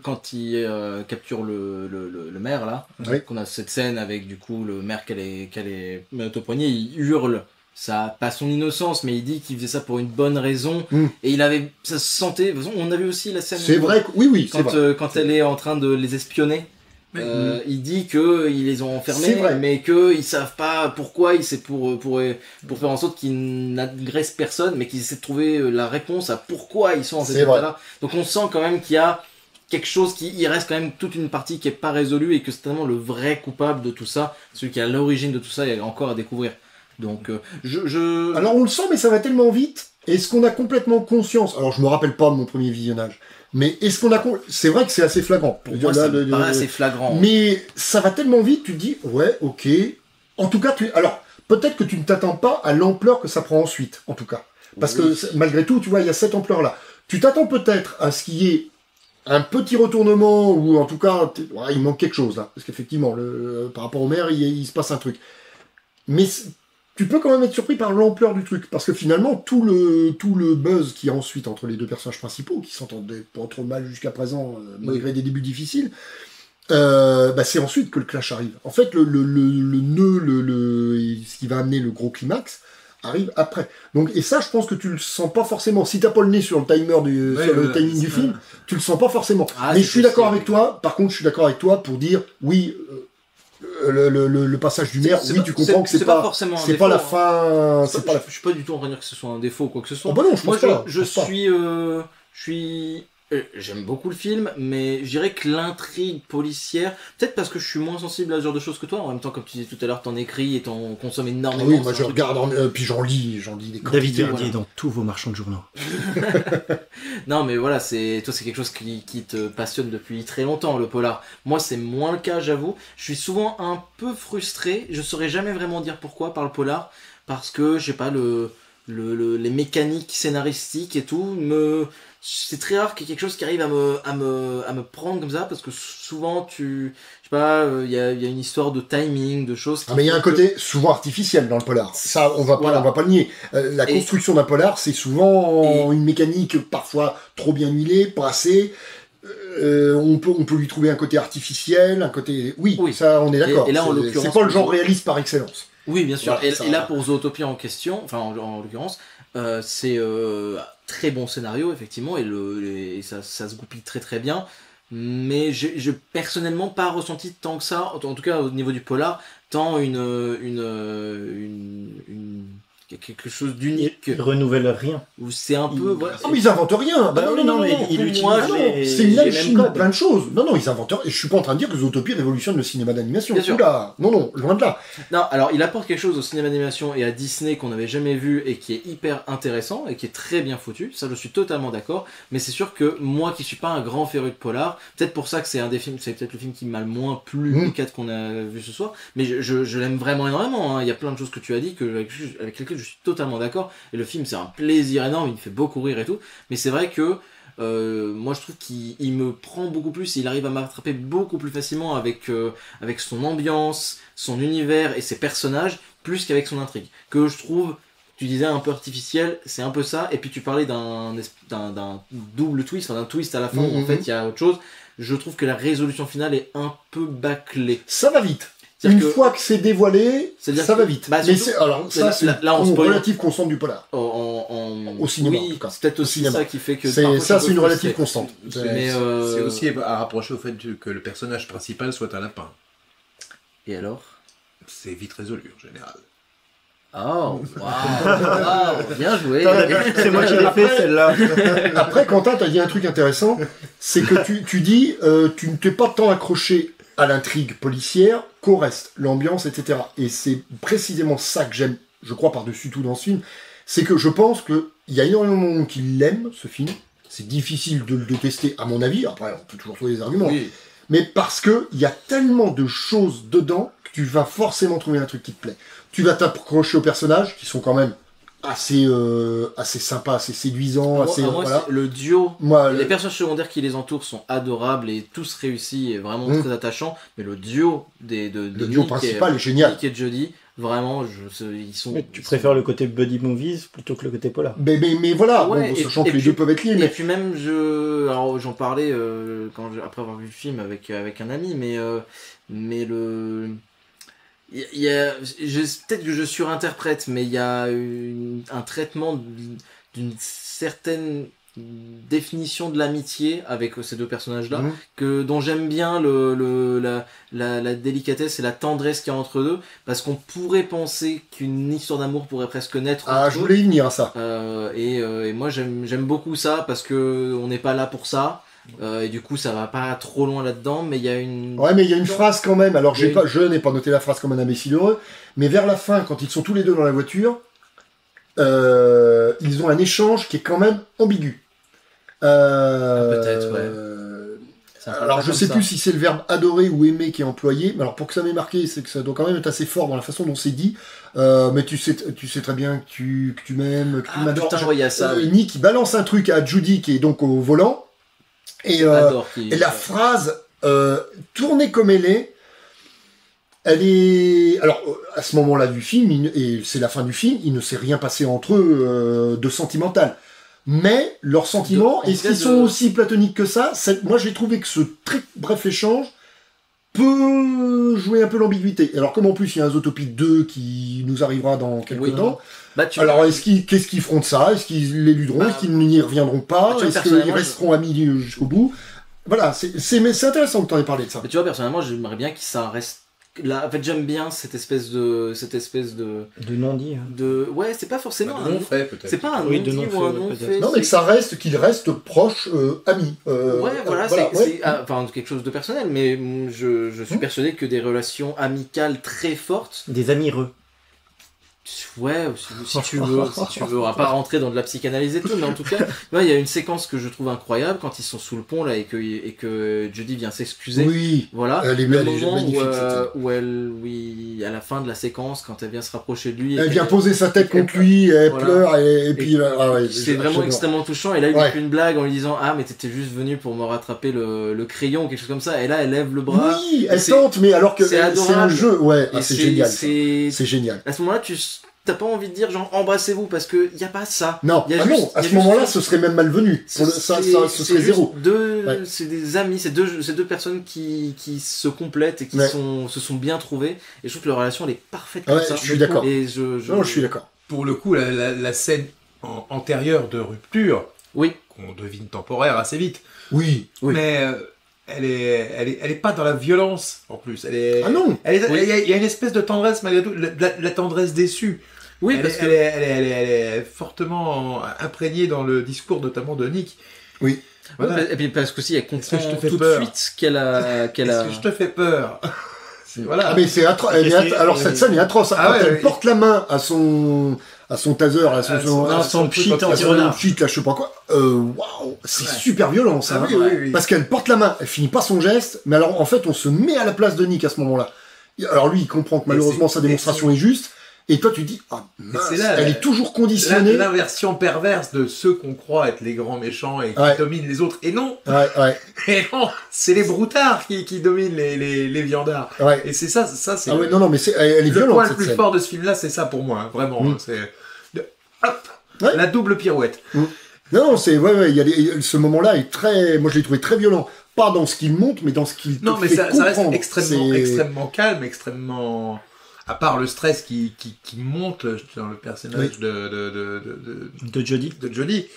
quand il capture le maire là, qu'on a cette scène avec du coup le maire qu'elle est au poignet, il hurle. Ça pas son innocence, mais il dit qu'il faisait ça pour une bonne raison, et ça se sentait. On a vu aussi la scène. C'est vrai, oui, quand elle est en train de les espionner, il dit que ils les ont enfermés, mais que ils savent pas pourquoi. C'est pour faire en sorte qu'ils n'agressent personne, mais qu'ils essaient de trouver la réponse à pourquoi ils sont dans cet état-là. Donc on sent quand même qu'il y a quelque chose il reste quand même toute une partie qui est pas résolue, et que c'est tellement le vrai coupable de tout ça, celui qui est à l'origine de tout ça, il y a encore à découvrir. Donc, Alors on le sent, mais ça va tellement vite. Est-ce qu'on a complètement conscience? Alors je me rappelle pas de mon premier visionnage, mais est-ce qu'on a c'est vrai que c'est assez flagrant. Pour moi, ça me paraît assez flagrant. Mais ça va tellement vite, tu te dis ouais, ok. En tout cas, alors peut-être que tu ne t'attends pas à l'ampleur que ça prend ensuite. En tout cas, parce que malgré tout, tu vois, il y a cette ampleur-là. Tu t'attends peut-être à ce qu'il y ait un petit retournement, ou en tout cas, il manque quelque chose là, parce qu'effectivement, par rapport au maire, il se passe un truc. Mais tu peux quand même être surpris par l'ampleur du truc, parce que finalement, tout le buzz qu'il y a ensuite entre les deux personnages principaux, qui s'entendaient pas trop mal jusqu'à présent, malgré des débuts difficiles, c'est ensuite que le clash arrive. En fait, le nœud, ce qui va amener le gros climax, arrive après. Donc, et ça, je pense que tu le sens pas forcément. Si t'as pas le nez sur le le timing du film, tu le sens pas forcément. Mais je suis d'accord avec toi. Par contre, je suis d'accord avec toi pour dire, oui, le passage du maire, tu comprends que c'est pas forcément c'est pas la fin. Je suis pas du tout en train de dire que ce soit un défaut ou quoi que ce soit. Oh bah non, je suis j'aime beaucoup le film, mais je dirais que l'intrigue policière, peut-être parce que je suis moins sensible à ce genre de choses que toi, en même temps, comme tu disais tout à l'heure, t'en écris et t'en consommes énormément. Oui, moi je regarde, puis j'en lis des David Verdier dans tous vos marchands de journaux. Non, mais voilà, c'est quelque chose qui te passionne depuis très longtemps, le polar. Moi, c'est moins le cas, j'avoue. Je suis souvent un peu frustré, je saurais jamais vraiment dire pourquoi par le polar, parce que, je sais pas, les mécaniques scénaristiques et tout c'est très rare qu'il y ait quelque chose qui arrive à me prendre comme ça, parce que souvent je sais pas, il y a une histoire de timing, de choses. Mais il y a un côté souvent artificiel dans le polar. Ça, on va pas le nier. La construction d'un polar, c'est souvent une mécanique parfois trop bien huilée, pas assez. On peut lui trouver un côté artificiel, un côté. Oui. Ça, on est d'accord. Et là, en l'occurrence, c'est pas le genre réaliste par excellence. Oui, bien sûr. Voilà, et là, pour Zootopia en question, enfin en l'occurrence, c'est très bon scénario effectivement, et ça se goupille très très bien. Mais j'ai personnellement pas ressenti tant que ça, en tout cas au niveau du polar, tant quelque chose d'unique. Ils renouvellent rien. C'est un peu. Mais ils inventent rien. C'est une alchimie de plein de choses. Non, ils inventent rien. Et je suis pas en train de dire que Zootopia révolutionne le cinéma d'animation. Oula, non, loin de là. Non, alors il apporte quelque chose au cinéma d'animation et à Disney qu'on n'avait jamais vu et qui est hyper intéressant et qui est très bien foutu. Ça, je suis totalement d'accord. Mais c'est sûr que moi, qui suis pas un grand féru de polar, peut-être pour ça que c'est un des films, c'est peut-être le film qui m'a le moins plu des 4 qu'on a vu ce soir. Mais je l'aime vraiment énormément. Hein. Il y a plein de choses que tu as dit avec lesquelles je suis totalement d'accord, et le film c'est un plaisir énorme, il me fait beaucoup rire et tout, mais c'est vrai que moi je trouve qu'il me prend beaucoup plus, il arrive à m'attraper beaucoup plus facilement avec son ambiance, son univers et ses personnages, plus qu'avec son intrigue, que je trouve, tu disais un peu artificiel, c'est un peu ça, et puis tu parlais d'un double twist, d'un twist à la fin où en fait il y a autre chose. Je trouve que la résolution finale est un peu bâclée. Ça va vite. Fois que c'est dévoilé, ça va vite. Mais c'est une relative constante du polar. Au cinéma, en tout cas. C'est peut-être aussi ça qui fait que... c'est une relative constante. C'est aussi à rapprocher au fait que le personnage principal soit un lapin. Et alors ? C'est vite résolu, en général. Oh, wow, bien joué. C'est moi qui l'ai fait, celle-là. Après, Quentin, t'as dit un truc intéressant, c'est que tu dis, tu ne t'es pas tant accroché à l'intrigue policière qu'au reste, l'ambiance, etc. Et c'est précisément ça que j'aime, je crois, par-dessus tout dans ce film, c'est que je pense qu'il y a énormément de monde qui l'aime, ce film. C'est difficile de le détester, à mon avis. Après, on peut toujours trouver des arguments. Oui. Mais parce qu'il y a tellement de choses dedans que tu vas forcément trouver un truc qui te plaît. Tu vas t'accrocher aux personnages, qui sont quand même assez sympas, assez séduisants. Moi, le duo, les personnages secondaires qui les entourent sont adorables et tous réussis et vraiment très attachants. Mais le duo le duo principal est génial. Nick et Jodie, vraiment, ils sont. Mais tu préfères le côté buddy movies plutôt que le côté polar. Mais voilà, sachant que les deux peuvent être liés. Et puis même, alors j'en parlais après avoir vu le film avec un ami, mais le. Peut-être que je surinterprète, mais il y a un traitement d'une certaine définition de l'amitié avec ces deux personnages-là, dont j'aime bien la délicatesse et la tendresse qu'il y a entre eux, parce qu'on pourrait penser qu'une histoire d'amour pourrait presque naître. Je voulais y venir à ça. Et moi j'aime beaucoup ça, parce que on n'est pas là pour ça. Et du coup ça va pas trop loin là-dedans, mais il y a une... Ouais, mais il y a une phrase quand même, alors je n'ai pas noté la phrase comme un imbécile heureux, mais vers la fin, quand ils sont tous les deux dans la voiture, ils ont un échange qui est quand même ambigu. Peut-être, ouais. Alors je sais plus si c'est le verbe adorer ou aimer qui est employé, mais alors pour que ça m'ait marqué, c'est que ça doit quand même être assez fort dans la façon dont c'est dit. Mais tu sais très bien que tu m'aimes, que tu m'adores. Putain, il y a ça. Nick, il balance un truc à Judy qui est donc au volant. Et la phrase tournée comme elle est... Alors, à ce moment-là du film, et c'est la fin du film, il ne s'est rien passé entre eux de sentimental. Mais leurs sentiments, est-ce qu'ils sont aussi platoniques que ça ? Moi, j'ai trouvé que ce très bref échange peut jouer un peu l'ambiguïté. Alors, comme en plus, il y a un Zootopie 2 qui nous arrivera dans quelques temps... Alors, qu'est-ce qu'ils feront de ça ? Est-ce qu'ils l'éluderont ? Est-ce qu'ils n'y reviendront pas ? Est-ce qu'ils resteront amis jusqu'au bout ? Voilà, c'est intéressant que tu en aies parlé de ça. Mais tu vois, personnellement, j'aimerais bien que ça reste là. En fait, j'aime bien cette espèce de non-dit. Ouais, c'est pas forcément un non-fait, peut-être. C'est pas un non-dit ou un non-fait. Non, mais que qu'il reste proche, amis. Enfin, quelque chose de personnel, mais je suis persuadé que des relations amicales très fortes... Des amis heureux. Ouais, si tu veux, on va pas rentrer dans de la psychanalyse et tout, mais en tout cas, il y a une séquence que je trouve incroyable quand ils sont sous le pont là et que Jodie vient s'excuser. Oui. Voilà. Elle est le moment magnifique, à la fin de la séquence, quand elle vient se rapprocher de lui, elle vient poser sa tête contre lui, elle pleure et puis c'est vraiment extrêmement touchant. Et là, il lui fait une blague en lui disant mais t'étais juste venu pour me rattraper le crayon ou quelque chose comme ça. Et là, elle lève le bras. Oui, elle tente, mais alors que c'est un jeu, c'est génial. C'est génial. À ce moment-là, t'as pas envie de dire genre embrassez-vous parce que y a pas ça. Non, à ce moment-là, ce serait même malvenu. Ce serait zéro. C'est des amis, c'est deux personnes qui se complètent et qui se sont bien trouvées. Et je trouve que leur relation elle est parfaite comme ça. Je suis d'accord. Je suis d'accord. Pour le coup, la scène antérieure de rupture, qu'on devine temporaire assez vite. Oui. Mais elle est pas dans la violence en plus. Il y a une espèce de tendresse malgré tout, la tendresse déçue. Oui, elle est fortement imprégnée dans le discours notamment de Nick. Oui. Voilà. Et puis parce qu'aussi elle comprend tout de suite qu'elle a. Est-ce que je te fais peur? Voilà. Ah mais c'est atroce. Alors cette scène est atroce. Quand elle porte la main à son taser, à son pchit là, je sais pas quoi. Waouh, c'est super violent ça. Oui. Parce qu'elle porte la main, elle finit pas son geste, mais alors en fait on se met à la place de Nick à ce moment-là. Alors lui il comprend que malheureusement sa démonstration est juste. Et toi, tu dis, mince, elle est toujours conditionnée. L'inversion perverse de ceux qu'on croit être les grands méchants et qui dominent les autres. Et non. Et non, c'est les broutards qui dominent les viandards. Et c'est ça, c'est. Ah ouais, non, mais elle est violente. Le point le plus fort de ce film-là, c'est ça pour moi, hein, vraiment. C'est la double pirouette. Non, c'est il y a ce moment-là est très. Moi, je l'ai trouvé très violent. Pas dans ce qu'il montre, mais dans ce qu'il non, mais fait ça comprendre. reste extrêmement calme, extrêmement. À part le stress qui monte dans le personnage de Jodie.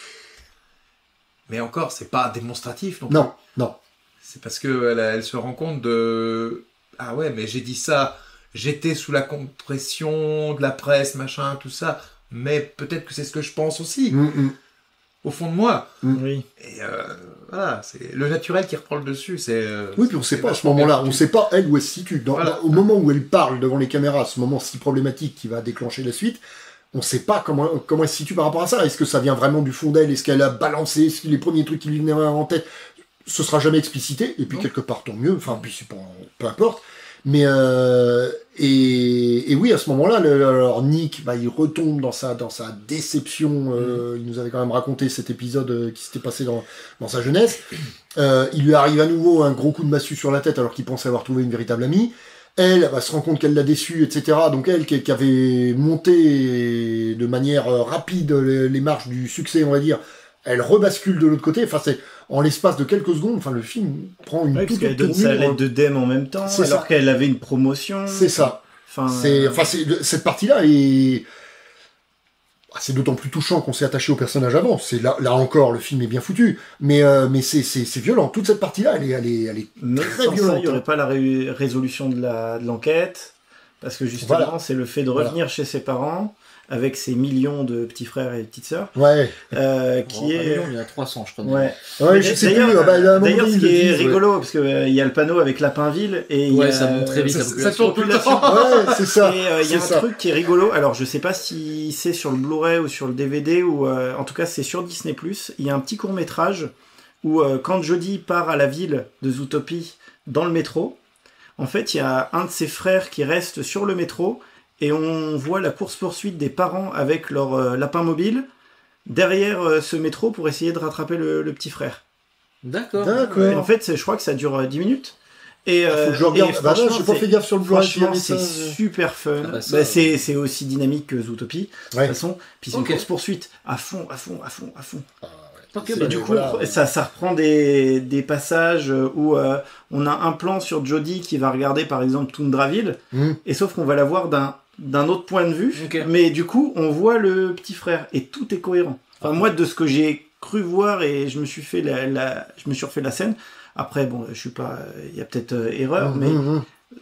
Mais encore, c'est pas démonstratif non plus. Non. C'est parce que elle se rend compte de mais j'ai dit ça, j'étais sous la compression de la presse, machin, tout ça, mais peut-être que c'est ce que je pense aussi. Au fond de moi. Oui. Et voilà, c'est le naturel qui reprend le dessus. Oui, puis on sait pas à ce moment-là, on sait pas elle où elle se situe. Au moment où elle parle devant les caméras, ce moment si problématique qui va déclencher la suite, on sait pas comment elle se situe par rapport à ça. Est-ce que ça vient vraiment du fond d'elle? Est-ce qu'elle a balancé les premiers trucs qui lui venaient en tête? Ce sera jamais explicité, et puis quelque part tant mieux, enfin, puis c'est pas, peu importe. Mais et oui, à ce moment-là, alors Nick, il retombe dans sa déception. Il nous avait quand même raconté cet épisode qui s'était passé dans sa jeunesse. Il lui arrive à nouveau un gros coup de massue sur la tête alors qu'il pensait avoir trouvé une véritable amie. Elle se rend compte qu'elle l'a déçu, etc. Donc elle, qui avait monté de manière rapide les marches du succès, on va dire, elle rebascule de l'autre côté. Enfin, c'est en l'espace de quelques secondes. Enfin, le film prend une toute autre tournure. Elle donne sa lettre de Dem en même temps, alors qu'elle avait une promotion. C'est ça. Cette partie-là est... C'est d'autant plus touchant qu'on s'est attaché au personnage avant. C'est là encore, le film est bien foutu. Mais c'est violent. Toute cette partie-là, elle est très violente. Il n'y aurait pas la résolution de l'enquête. Parce que justement, c'est le fait de revenir chez ses parents avec ses millions de petits frères et petites sœurs. Qui est... Il y a 300, je crois. Je sais plus. D'ailleurs, ce qui est rigolo, parce qu'il y a le panneau avec Lapinville et ça monte très vite. Ça tourne tout le temps. C'est ça. Et il y a un truc qui est rigolo. Alors, je sais pas si c'est sur le Blu-ray ou sur le DVD ou en tout cas, c'est sur Disney+. Il y a un petit court-métrage où quand Jodie part à la ville de Zootopie dans le métro, en fait, il y a un de ses frères qui reste sur le métro. Et on voit la course-poursuite des parents avec leur lapin mobile derrière ce métro pour essayer de rattraper le petit frère. D'accord. Et en fait, je crois que ça dure 10 minutes. Et, faut que je regarde. J'ai pas fait gaffe sur le Blu-ray. Franchement, c'est super fun. C'est aussi dynamique que Zootopie, de toute façon. Puis c'est une course-poursuite à fond. Du coup, ça reprend des passages où on a un plan sur Jodie qui va regarder par exemple Toundraville, et sauf qu'on va la voir d'un autre point de vue, mais du coup on voit le petit frère et tout est cohérent. Enfin, moi, de ce que j'ai cru voir, et je me suis fait refait la scène. Après, bon, je suis pas, il y a peut-être erreur, mais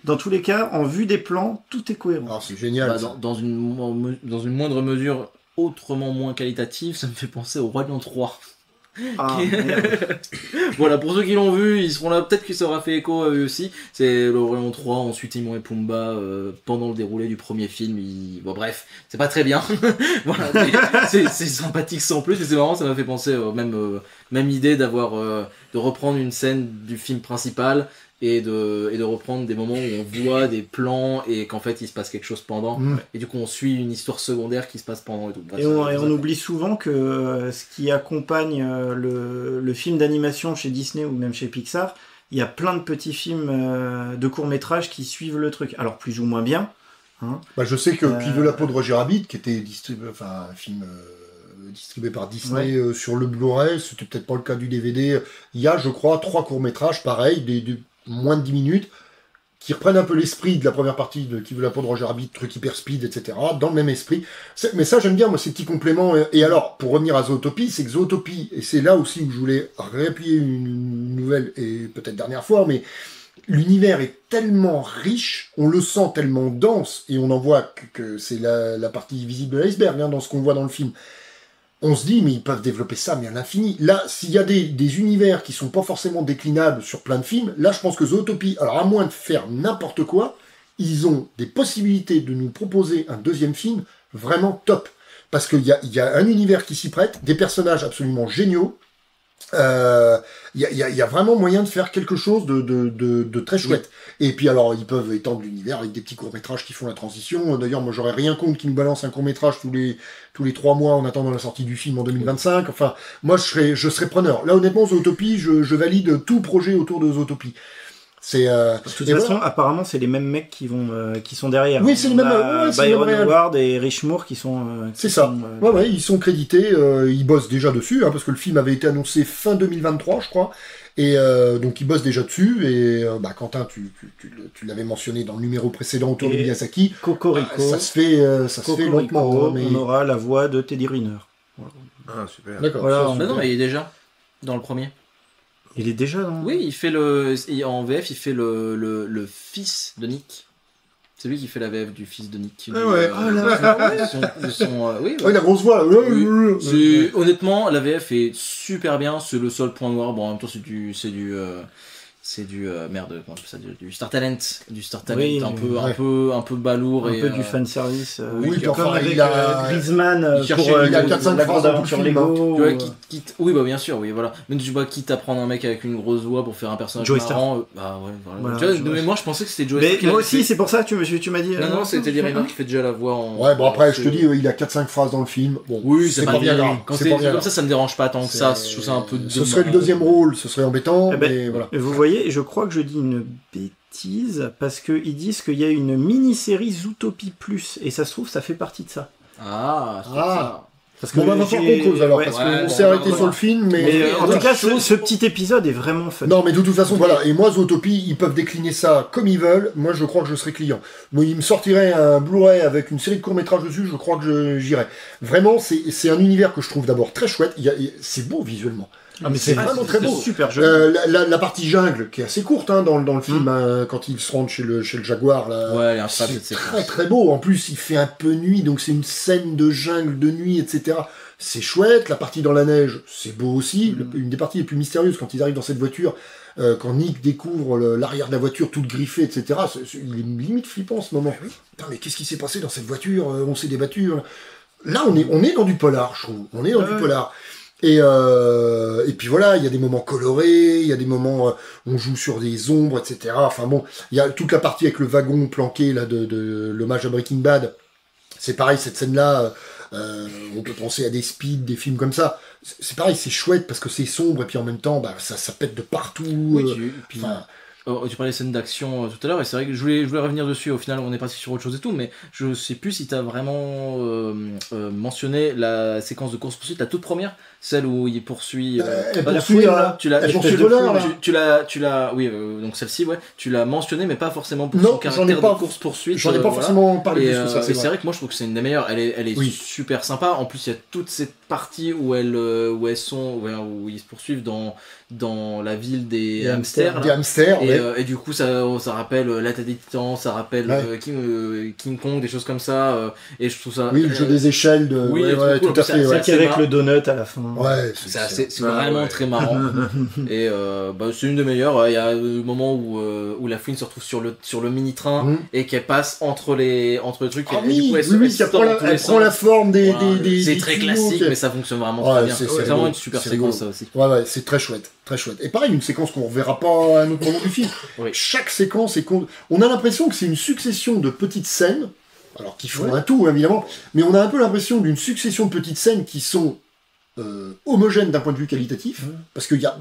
dans tous les cas, en vue des plans, tout est cohérent. C'est génial. Dans une moindre mesure, autrement moins qualitative, ça me fait penser au Roi Lion 3. Ah, voilà, pour ceux qui l'ont vu, ils seront là, peut-être que ça aura fait écho à eux aussi. C'est Le Roi Lion 3, ensuite Timon et Pumba, pendant le déroulé du premier film. Bon, bref, c'est pas très bien. Voilà, c'est sympathique sans plus, mais c'est marrant, ça m'a fait penser même idée de reprendre une scène du film principal et de reprendre des moments où on voit des plans et qu'en fait il se passe quelque chose pendant. Et du coup, on suit une histoire secondaire qui se passe pendant et tout. Bref, on oublie souvent que ce qui accompagne le film d'animation chez Disney ou même chez Pixar, il y a plein de petits films de courts-métrages qui suivent le truc. Alors, plus ou moins bien. Hein. Je sais que Qui veut la peau de Roger Rabbit, qui était un film distribué par Disney sur le Blu-ray, c'était peut-être pas le cas du DVD. Il y a, je crois, 3 courts-métrages, pareil, des moins de 10 minutes, qui reprennent un peu l'esprit de la première partie de Qui veut la peau de Roger Rabbit, truc hyper speed, etc., dans le même esprit. Mais ça, j'aime bien, moi, ces petits compléments. Et alors, pour revenir à Zootopie, c'est que Zootopie, et c'est là aussi où je voulais réappuyer une nouvelle, et peut-être dernière fois, mais l'univers est tellement riche, on le sent tellement dense, et on en voit que c'est la partie visible de l'iceberg, dans ce qu'on voit dans le film. On se dit, mais ils peuvent développer ça, mais à l'infini. Là, s'il y a des univers qui sont pas forcément déclinables sur plein de films, là, je pense que Zootopie, alors à moins de faire n'importe quoi, ils ont des possibilités de nous proposer un deuxième film vraiment top. Parce qu'il y a un univers qui s'y prête, des personnages absolument géniaux. Il y a vraiment moyen de faire quelque chose de très chouette. Et puis alors, ils peuvent étendre l'univers avec des petits courts-métrages qui font la transition. D'ailleurs, moi, j'aurais rien contre qu'ils nous balancent un court-métrage tous les 3 mois en attendant la sortie du film en 2025. Enfin, moi, je serais preneur. Là, honnêtement, Zootopie, je valide tout projet autour de Zootopie. De toute façon, apparemment, c'est les mêmes mecs qui sont derrière. Oui, c'est les mêmes. Byron Howard et Rich Moore qui sont. C'est ça. Ils sont crédités. Ils bossent déjà dessus, parce que le film avait été annoncé fin 2023, je crois. Et donc ils bossent déjà dessus. Et Quentin, tu l'avais mentionné dans le numéro précédent autour de Miyazaki. Cocorico. Ça se fait lentement. Mais... On aura la voix de Teddy Riner. Voilà. Ah super. D'accord. Voilà, non, mais il est déjà dans le premier. Il est déjà dans... Oui, en VF, il fait le fils de Nick. C'est lui qui fait la VF du fils de Nick. La grosse voix. Honnêtement, la VF est super bien. C'est le seul point noir. Bon, en même temps, c'est du merde, comment ça, du Star Talent, oui, un peu balourd, un peu du fan service. Comme avec Griezmann il a 4-5 phrases dans sur le Lego. Oui, bien sûr, oui, voilà. Mais tu vois, quitte à prendre un mec avec une grosse voix pour faire un personnage marrant, voilà. Tu vois, de mémoire, je pensais que c'était Joey Star. Moi aussi, c'est pour ça tu m'as dit. Non, c'était Teddy Riner qui fait déjà la voix en. Ouais, bon après, je te dis, il a 4-5 phrases dans le film. Bon, oui, c'est pas bien grave. Quand c'est comme ça me dérange pas tant que ça. Je trouve ça un peu. Ce serait le deuxième rôle, ce serait embêtant, mais voilà. Vous voyez, je crois que je dis une bêtise parce qu'ils disent qu'il y a une mini-série Zootopie Plus et ça se trouve ça fait partie de ça. Parce que va falloir qu'on cause alors, parce qu'on s'est arrêté sur le film, mais en tout cas, ce petit épisode est vraiment fun. Non, mais de toute façon, voilà. Et moi, Zootopie, ils peuvent décliner ça comme ils veulent. Moi, je crois que je serais client. Moi, ils me sortiraient un Blu-ray avec une série de courts-métrages dessus, je crois que j'irais. Vraiment, c'est un univers que je trouve d'abord très chouette. C'est beau visuellement. Mais c'est vraiment très beau. Super joli. La partie jungle, qui est assez courte dans le film, quand ils se rendent chez le jaguar, là, c'est très très beau. En plus, il fait un peu nuit, donc c'est une scène de jungle, de nuit, etc. C'est chouette. La partie dans la neige, c'est beau aussi. Une des parties les plus mystérieuses, quand ils arrivent dans cette voiture, quand Nick découvre l'arrière de la voiture toute griffée, etc. Il est limite flippant en ce moment. Putain, mais qu'est-ce qui s'est passé dans cette voiture? On s'est débattu. Là, on est dans du polar, je trouve. On est dans du polar. Et puis voilà, il y a des moments colorés, il y a des moments où on joue sur des ombres, etc. Enfin bon, il y a toute la partie avec le wagon planqué là de l'hommage à Breaking Bad. C'est pareil, cette scène-là, on peut penser à des Speed, des films comme ça. C'est pareil, c'est chouette parce que c'est sombre et puis en même temps, ça pète de partout. Oui, tu parlais des scènes d'action tout à l'heure et c'est vrai que je voulais revenir dessus. Au final, on est parti sur autre chose et tout, mais je sais plus si t'as vraiment mentionné la séquence de course-poursuite, la toute première, celle où il poursuit. Donc celle-ci, ouais, tu l'as mentionné, mais pas forcément pour son caractère de course-poursuite. J'en ai pas forcément parlé de ça. C'est vrai que moi je trouve que c'est une des meilleures. Elle est super sympa. En plus, il y a toute cette partie où où ils se poursuivent dans la ville des hamsters. Des hamsters, et du coup, ça rappelle l'Attaque des Titans, ça rappelle King Kong, des choses comme ça. Et je trouve ça. Oui, le jeu des échelles de. Oui, tout à fait. C'est avec le donut à la fin. Ouais, c'est vraiment très marrant. Et c'est une des meilleures. Il y a le moment où la fouine se retrouve sur le mini train et qu'elle passe entre les trucs. Ah oui, elle prend la forme des. C'est très classique, mais ça fonctionne vraiment très bien. C'est vraiment une super séquence, ça aussi. Ouais, c'est très chouette. Très chouette. Et pareil, une séquence qu'on ne reverra pas à un autre moment du film. Oui. Chaque séquence est... On a l'impression que c'est une succession de petites scènes, alors qui font un tout, évidemment, mais on a un peu l'impression d'une succession de petites scènes qui sont homogènes d'un point de vue qualitatif, parce qu'il y a...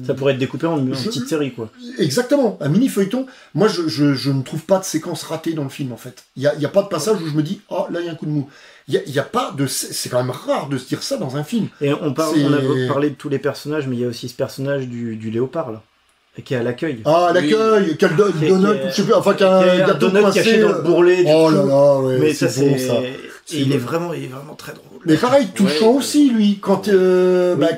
Ça pourrait être découpé en petite série, quoi. Exactement, un mini-feuilleton. Moi, je ne trouve pas de séquence ratée dans le film, en fait. Il y a pas de passage où je me dis, oh, là, il y a un coup de mou. Il y a pas de... C'est quand même rare de se dire ça dans un film. Et on a parlé de tous les personnages, mais il y a aussi ce personnage du léopard, là, qui est à l'accueil. Ah, l'accueil, quel donut, je sais plus, enfin, qu'un donut caché dans le bourrelet, du coup. Là là, ouais, mais ça, c'est bon, ça. Et il est vraiment très drôle. Mais pareil, touchant aussi, lui. Quand,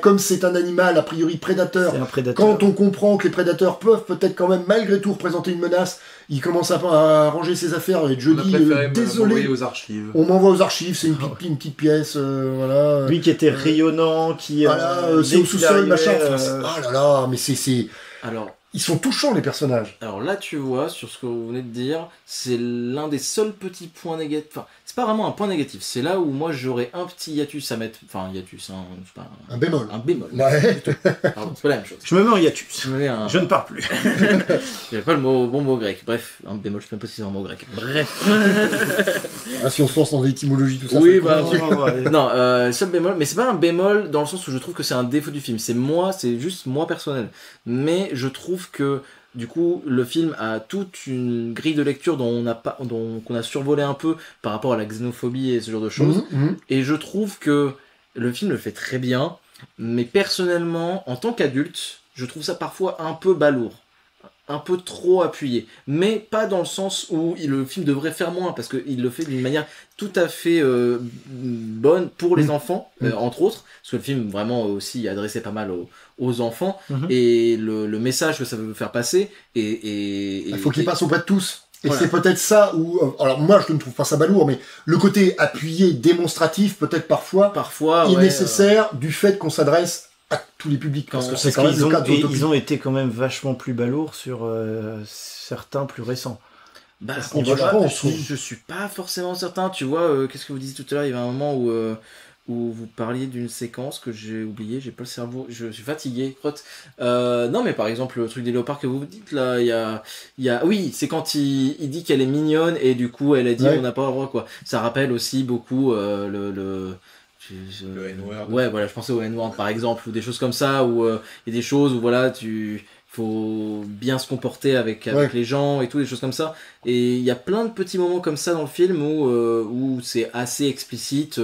comme c'est un animal, a priori prédateur, quand on comprend que les prédateurs peuvent peut-être quand même, malgré tout, représenter une menace, il commence à ranger ses affaires et je dis, désolé, aux archives. On m'envoie aux archives, c'est une petite pièce, voilà. Lui qui était rayonnant, qui... Voilà, c'est au sous-sol, machin. Ah là là, mais c'est... Alors... Ils sont touchants, les personnages. Alors là, tu vois, sur ce que vous venez de dire, c'est l'un des seuls petits points négatifs. Enfin, c'est pas vraiment un point négatif. C'est là où moi, j'aurais un petit hiatus à mettre. Enfin, hiatus, un bémol. Un bémol. Ouais. Pardon, c'est pas la même chose. Je me mets en hiatus. Je ne pars plus. J'ai pas le bon mot grec. Bref, un bémol, je sais même pas si c'est un mot grec. Bref. Si on se lance dans l'étymologie, tout ça. Oui, non, seul bémol, mais c'est pas un bémol dans le sens où je trouve que c'est un défaut du film. C'est juste moi personnel. Mais je trouve que du coup le film a toute une grille de lecture qu'on a survolé un peu par rapport à la xénophobie et ce genre de choses. Et je trouve que le film le fait très bien, mais personnellement, en tant qu'adulte, je trouve ça parfois un peu balourd, un peu trop appuyé, mais pas dans le sens où le film devrait faire moins, parce qu'il le fait d'une manière tout à fait bonne pour les enfants, entre autres, parce que le film vraiment aussi adressé pas mal aux enfants, et le message que ça veut faire passer, il faut qu'il passe auprès de tous. Et voilà. C'est peut-être ça où... alors moi, je ne trouve pas ça balourd, mais le côté appuyé, démonstratif, peut-être parfois est nécessaire du fait qu'on s'adresse à tous les publics. Parce que c'est quand même le cas de ils ont été quand même vachement plus balourds sur certains plus récents. Bah, je suis pas forcément certain. Tu vois, qu'est-ce que vous disiez tout à l'heure? Il y avait un moment où vous parliez d'une séquence que j'ai oubliée, j'ai pas le cerveau, je suis fatigué, crotte. Non, mais par exemple, le truc des léopards que vous dites là, oui, c'est quand il dit qu'elle est mignonne et du coup elle a dit on n'a pas le droit, quoi. Ça rappelle aussi beaucoup le N-word. Ouais, voilà, je pensais au N-word par exemple, ou des choses comme ça, où il y a des choses où voilà, faut bien se comporter avec les gens et tout, des choses comme ça. Et il y a plein de petits moments comme ça dans le film où c'est assez explicite,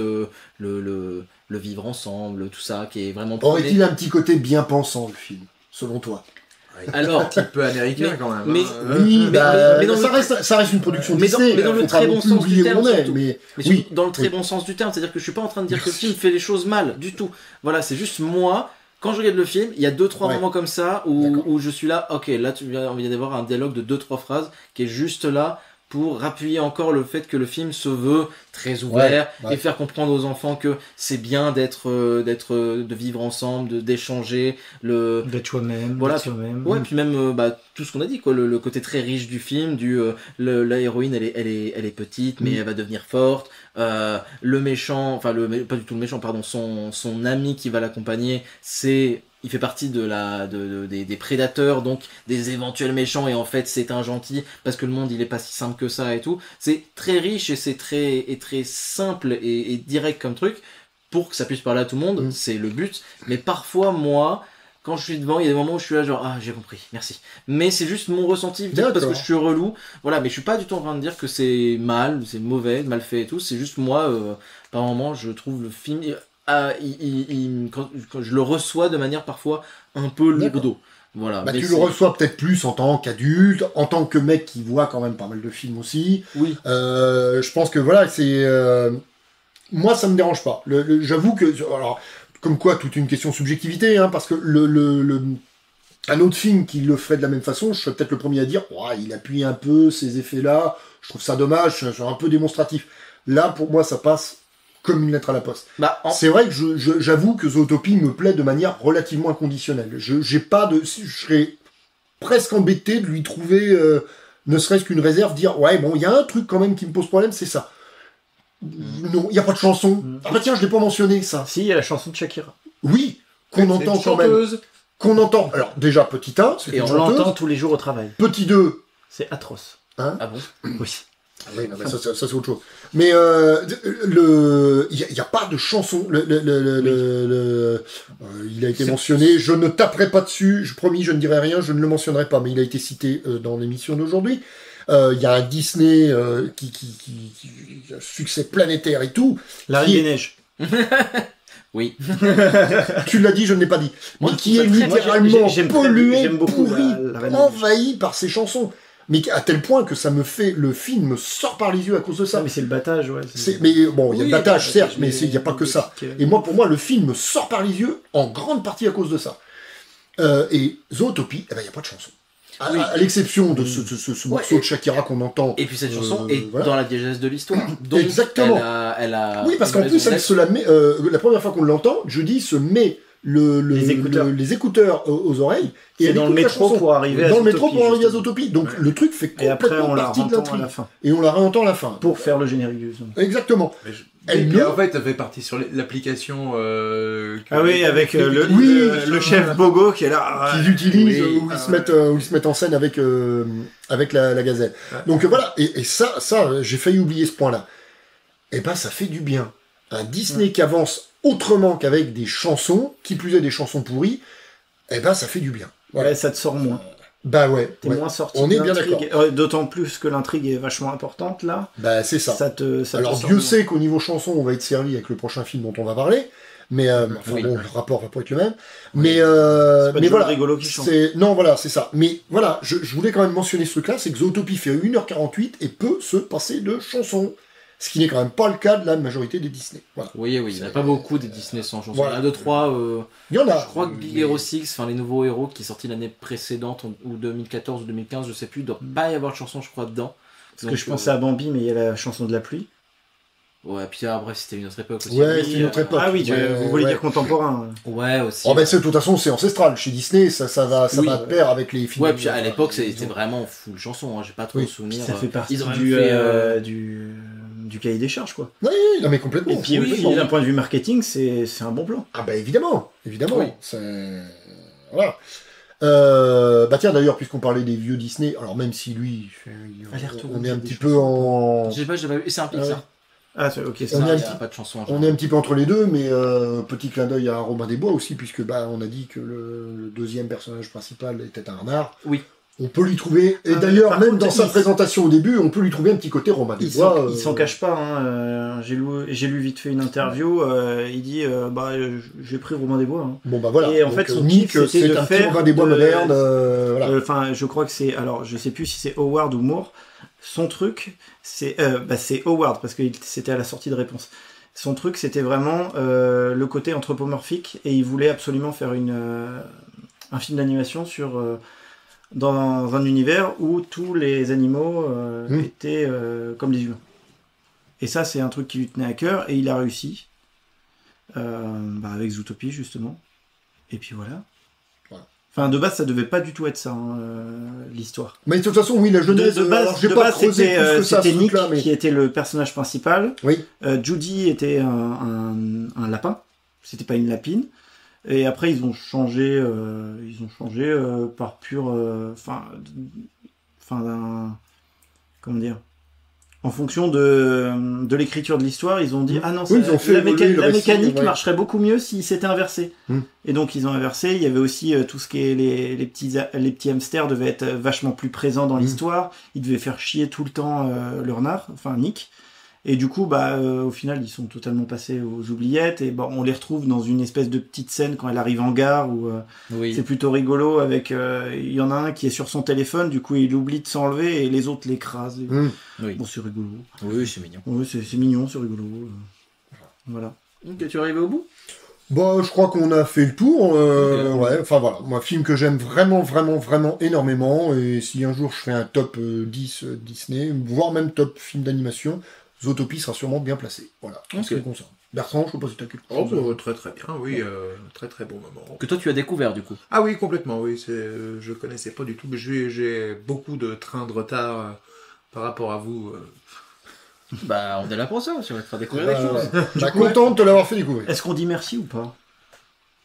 le vivre ensemble, tout ça, qui est vraiment... Aurait-il un petit côté bien pensant, le film, selon toi? Alors, un petit peu américain quand même. Mais ça reste une production Disney. Mais dans le très bon sens du terme. Dans le très bon sens du terme, c'est-à-dire que je suis pas en train de dire que le film fait les choses mal du tout. Voilà, c'est juste moi. Quand je regarde le film, il y a 2-3 moments comme ça où je suis là, ok, là on vient d'avoir un dialogue de 2-3 phrases qui est juste là pour appuyer encore le fait que le film se veut très ouvert et faire comprendre aux enfants que c'est bien de vivre ensemble, d'échanger, d'être soi-même, voilà, puis même tout ce qu'on a dit, quoi, le côté très riche du film, la héroïne elle est petite mais elle va devenir forte, le méchant, pas du tout le méchant, pardon, son ami qui va l'accompagner, il fait partie des prédateurs, donc des éventuels méchants, et en fait c'est un gentil parce que le monde il est pas si simple que ça et tout. C'est très riche et c'est très simple et direct comme truc pour que ça puisse parler à tout le monde, c'est le but. Mais parfois moi, quand je suis devant, il y a des moments où je suis là genre j'ai compris, merci. Mais c'est juste mon ressenti, peut-être parce que je suis relou, voilà, mais je suis pas du tout en train de dire que c'est mal, c'est mauvais, mal fait et tout, c'est juste moi, par moment je trouve le film... quand je le reçois de manière parfois un peu lourdeau. Voilà. Tu le reçois peut-être plus en tant qu'adulte, en tant que mec qui voit quand même pas mal de films aussi. Oui. Je pense que voilà, c'est moi, ça me dérange pas. J'avoue que, alors, comme quoi, toute une question de subjectivité, hein, parce que un autre film qui le ferait de la même façon, je serais peut-être le premier à dire, il appuie un peu ces effets-là, je trouve ça dommage, c'est un peu démonstratif. Là, pour moi, ça passe comme une lettre à la poste. C'est vrai que j'avoue que Zootopie me plaît de manière relativement inconditionnelle. Je serais presque embêté de lui trouver, ne serait-ce qu'une réserve, dire, ouais, bon, il y a un truc quand même qui me pose problème, c'est ça. Non, il n'y a pas de chanson. Ah bah tiens, je l'ai pas mentionné, ça. Si, il y a la chanson de Shakira. Oui, qu'on entend quand même. Qu'on entend. Alors, déjà, petit 1, c'est et on l'entend tous les jours au travail. Petit 2. C'est atroce. Hein? Ah bon? Oui. Oui, non, mais ça c'est autre chose. Mais il y a pas de chanson. Il a été mentionné. Je ne taperai pas dessus. Je promis, je ne dirai rien. Je ne le mentionnerai pas. Mais il a été cité dans l'émission d'aujourd'hui. Il y a un Disney qui a un succès planétaire et tout. La Reine des Neiges. Oui. Tu l'as dit, je ne l'ai pas dit. Mais qui est littéralement pollué, pourri, envahi par ses chansons. Mais à tel point que ça me fait... Le film me sort par les yeux à cause de ça. Mais c'est le battage, ouais. Mais bon, il y a le battage, certes, mais il n'y a pas que ça. Et pour moi, le film me sort par les yeux en grande partie à cause de ça. Et Zootopie, il n'y a pas de chanson. À l'exception de ce morceau de Shakira qu'on entend. Et puis cette chanson est dans la diégèse de l'histoire. Donc exactement. Elle a oui, parce qu'en plus, elle se la met... la première fois qu'on l'entend, Judy se met... les écouteurs aux oreilles et dans le métro pour arriver à Zootopie. Donc le truc fait complètement partie de l'intrigue. Et on la réentend à la fin. Pour faire le générique du son. Exactement. Et puis en fait, ça fait partie sur l'application. Avec le chef Bogo qui est là. Qu'ils utilisent où ils se mettent en scène avec la gazelle. Ouais. Donc voilà. Et ça, j'ai failli oublier ce point-là. Et ben, ça fait du bien. Un Disney qui avance autrement qu'avec des chansons, qui plus est des chansons pourries, eh ben ça fait du bien. Voilà. Ouais, ça te sort moins. Bah ouais. T'es moins sorti. On est bien d'accord. D'autant plus que l'intrigue est vachement importante là. Bah c'est ça. Alors Dieu sait qu'au niveau chanson, on va être servi avec le prochain film dont on va parler. Mais bon, le rapport va pas être le même. Mais voilà. Rigolo qui chante. Non, voilà, c'est ça. Mais voilà, je voulais quand même mentionner ce truc-là, c'est que Zootopie fait 1h48 et peut se passer de chansons. Ce qui n'est quand même pas le cas de la majorité des Disney. Voilà. Oui, il n'y en a pas beaucoup des Disney sans chansons. Voilà. Il y en a 2-3. Il y en a. Je crois que Big Hero 6, les nouveaux héros qui est sorti l'année précédente, ou 2014 ou 2015, je sais plus, il ne doit pas y avoir de chanson, je crois, dedans. Parce que je pensais à Bambi, mais il y a la chanson de la pluie. Ouais, puis bref, c'était une autre époque aussi. Ouais, c'était une autre époque. Ah oui, vous voulez dire contemporain. Ouais, aussi. Oh, ben, de toute façon, c'est ancestral. Chez Disney, ça va de pair avec les films. Ouais, puis à l'époque, c'était vraiment full chanson. J'ai pas trop de souvenirs. Ça fait partie du cahier des charges, quoi. Oui, non mais complètement. Et puis d'un point de vue marketing, c'est un bon plan. Ah bah évidemment. Oui. Voilà. Tiens, d'ailleurs, puisqu'on parlait des vieux Disney, alors même si lui, on est un petit peu en... Je sais pas, c'est un Pixar. Ah, ok, ça, il n'y a pas de chanson. On est un petit peu entre les deux, mais petit clin d'œil à Robin des Bois aussi, puisque on a dit que le deuxième personnage principal était un renard. Oui. On peut lui trouver, et d'ailleurs, même dans sa présentation au début, on peut lui trouver un petit côté Robin des Bois. Il s'en cache pas, hein. J'ai lu vite fait une interview, il dit, j'ai pris Robin des Bois. Hein. Bon, bah voilà. Et en fait, son kiff, c'était de faire Robin des Bois moderne, voilà. Enfin, je crois que c'est, alors, je sais plus si c'est Howard ou Moore. Son truc, c'est Howard, parce que c'était à la sortie de Réponse. Son truc, c'était vraiment le côté anthropomorphique, et il voulait absolument faire un film d'animation dans un univers où tous les animaux étaient comme des humains. Et ça, c'est un truc qui lui tenait à cœur, et il a réussi. Avec Zootopie, justement. Et puis voilà. Enfin, de base, ça devait pas du tout être ça, l'histoire. Mais de toute façon, oui, la jeunesse... De base, c'était Nick qui était le personnage principal. Oui. Judy était un lapin. C'était pas une lapine. Et après, ils ont changé par pure... comment dire, en fonction de l'écriture de l'histoire, ils ont dit la mécanique marcherait beaucoup mieux si c'était inversé. Et donc ils ont inversé. Il y avait aussi tout ce qui est les petits hamsters devaient être vachement plus présents dans l'histoire. Ils devaient faire chier tout le temps le renard, enfin Nick. Et du coup, au final, ils sont totalement passés aux oubliettes. Et on les retrouve dans une espèce de petite scène quand elle arrive en gare où c'est plutôt rigolo. Avec, il y en a un qui est sur son téléphone, du coup, il oublie de s'enlever et les autres l'écrasent. Oui. Bon, c'est rigolo. Oui, c'est mignon. Oui, c'est mignon, c'est rigolo. Voilà. Ok, tu es arrivé au bout? Bah, je crois qu'on a fait le tour. Ouais, enfin voilà, moi, film que j'aime vraiment, vraiment, vraiment énormément. Et si un jour je fais un top 10 Disney, voire même top film d'animation, Zootopie sera sûrement bien placé. Voilà, en ce qui me concerne. Bertrand, je sais pas si tu as quelque chose. Très très bien, oui, très très bon moment. Que toi tu as découvert du coup. Ah oui, complètement, oui, je connaissais pas du tout, mais j'ai beaucoup de trains de retard par rapport à vous. Bah, on est là pour ça, on va te faire découvrir des choses. Bah, content de te l'avoir fait découvrir. Est-ce qu'on dit merci ou pas?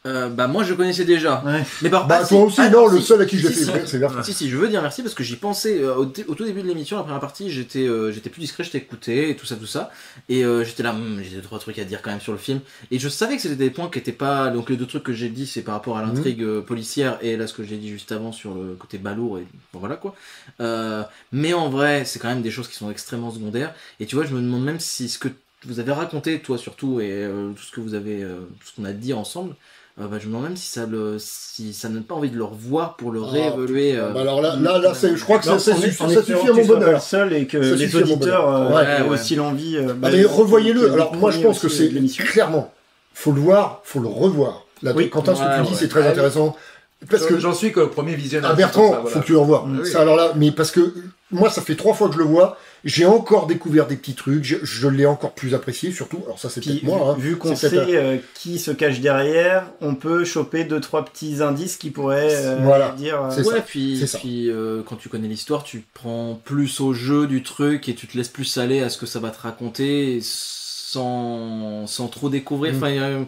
Bah moi je connaissais déjà. Ouais. Mais par Bah, toi aussi, non, le seul à qui je l'ai si, fait, c'est Bertrand. Si, je veux dire merci parce que j'y pensais au tout début de l'émission, la première partie, j'étais plus discret, je t'écoutais et tout ça. Et j'étais là, j'ai 2-3 trucs à dire quand même sur le film. Et je savais que c'était des points qui étaient pas. Donc les 2 trucs que j'ai dit, c'est par rapport à l'intrigue policière et là ce que j'ai dit juste avant sur le côté balourd et bon, voilà quoi. Mais en vrai, c'est quand même des choses qui sont extrêmement secondaires. Et tu vois, je me demande même si ce que vous avez raconté, toi surtout, et tout ce que vous avez, tout ce qu'on a dit ensemble. Bah, je me demande même si ça n'a pas envie de le revoir pour le réévaluer. Bah alors là, je crois que ça suffit à mon bonheur. bonheur. Seul et que les auditeurs aient aussi l'envie. Allez, revoyez-le. Alors moi, je pense que c'est clairement, faut le voir, faut le revoir. Là, Quentin, ce que tu dis, c'est très intéressant. Parce que j'en suis qu'au premier visionnage. Bertrand, faut que tu le revoies. Ça, alors là, mais parce que moi, ça fait 3 fois que je le vois. J'ai encore découvert des petits trucs. Je l'ai encore plus apprécié, surtout. Alors ça, c'est peut-être moi. Vu qu'on sait qui se cache derrière, on peut choper 2-3 petits indices qui pourraient dire. Puis quand tu connais l'histoire, tu prends plus au jeu du truc et tu te laisses plus aller à ce que ça va te raconter sans trop découvrir. Enfin,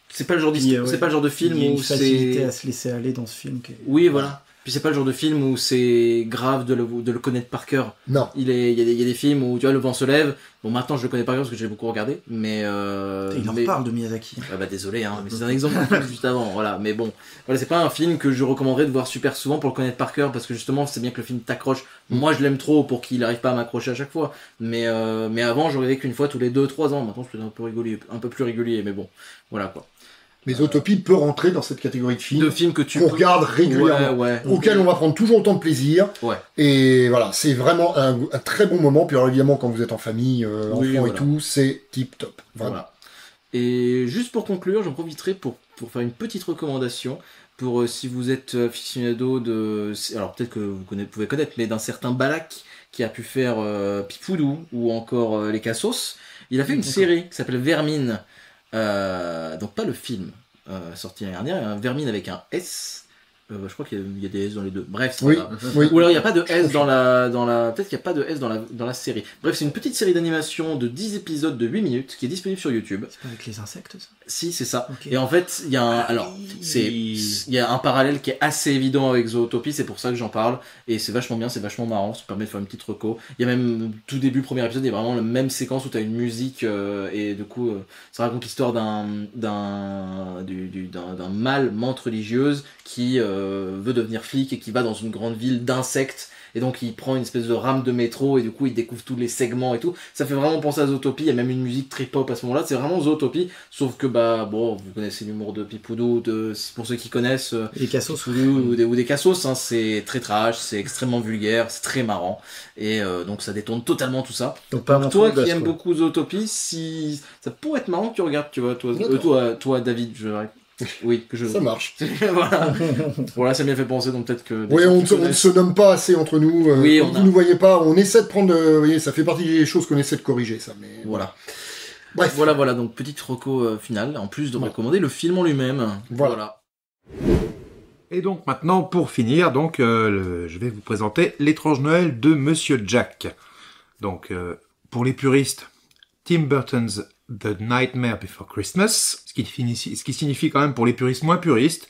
c'est pas le genre c'est pas le genre de film où c'est facilité à se laisser aller dans ce film. Oui, voilà. Puis c'est pas le genre de film où c'est grave de le connaître par cœur. Non. Il y a des films où tu vois le vent se lève. Bon, maintenant je le connais par cœur parce que j'ai beaucoup regardé, mais il en parle de Miyazaki. Bah désolé, hein, mais c'est un exemple juste avant. Voilà, mais bon, voilà, c'est pas un film que je recommanderais de voir super souvent pour le connaître par cœur parce que justement c'est bien que le film t'accroche. Moi je l'aime trop pour qu'il arrive pas à m'accrocher à chaque fois. Mais avant je regardais qu'une fois tous les 2-3 ans. Maintenant je suis un peu plus régulier, mais bon, voilà quoi. Mais Zootopie peut rentrer dans cette catégorie de films que tu regardes régulièrement, auquel on va prendre toujours autant de plaisir. Ouais. Et voilà, c'est vraiment un très bon moment. Puis alors, évidemment, quand vous êtes en famille, enfants et tout, c'est tip top. Voilà. Et juste pour conclure, j'en profiterai pour faire une petite recommandation pour si vous êtes aficionado de, alors peut-être que vous pouvez connaître, mais d'un certain Balak qui a pu faire Pipoudou ou encore Les Cassos. Il a fait une série qui s'appelle Vermine. Donc pas le film sorti l'année dernière, un Vermine avec un S. Je crois qu'il y a des S dans les deux. Bref, c'est pas grave. Ou alors il n'y a pas de S dans la peut-être qu'il n'y a pas de S dans la série. Bref, c'est une petite série d'animation de 10 épisodes de 8 minutes qui est disponible sur YouTube. C'est pas avec les insectes ça? Si, c'est ça. Okay. Et en fait, il y a il y a un parallèle qui est assez évident avec Zootopie, c'est pour ça que j'en parle. Et c'est vachement bien, c'est vachement marrant, ça permet de faire une petite reco. Il y a même, tout début, premier épisode, il y a vraiment la même séquence où tu as une musique, et du coup, ça raconte l'histoire d'un mâle menthe religieuse qui veut devenir flic et qui va dans une grande ville d'insectes. Et donc il prend une espèce de rame de métro et du coup il découvre tous les segments et tout. Ça fait vraiment penser à Zootopie, il y a même une musique trip-hop à ce moment-là, c'est vraiment Zootopie, sauf que vous connaissez l'humour de Pipoudou, pour ceux qui connaissent les Cassos ou des Cassos, hein, c'est très trash, c'est extrêmement vulgaire, c'est très marrant et donc ça détourne totalement tout ça. Donc toi qui aimes beaucoup Zootopie, si ça pourrait être marrant que tu regardes, tu vois, toi David, oui, ça marche. Voilà, ça m'y a fait penser, donc peut-être que... Oui, on ne se nomme pas assez entre nous. Vous ne nous voyez pas, on essaie de prendre... vous voyez, ça fait partie des choses qu'on essaie de corriger, ça. Mais voilà. Bref. Voilà, donc petite reco finale, en plus de recommander le film en lui-même. Voilà. Et donc maintenant, pour finir, je vais vous présenter L'étrange Noël de Monsieur Jack. Donc, pour les puristes, Tim Burton's The Nightmare Before Christmas, ce qui signifie quand même pour les puristes moins puristes,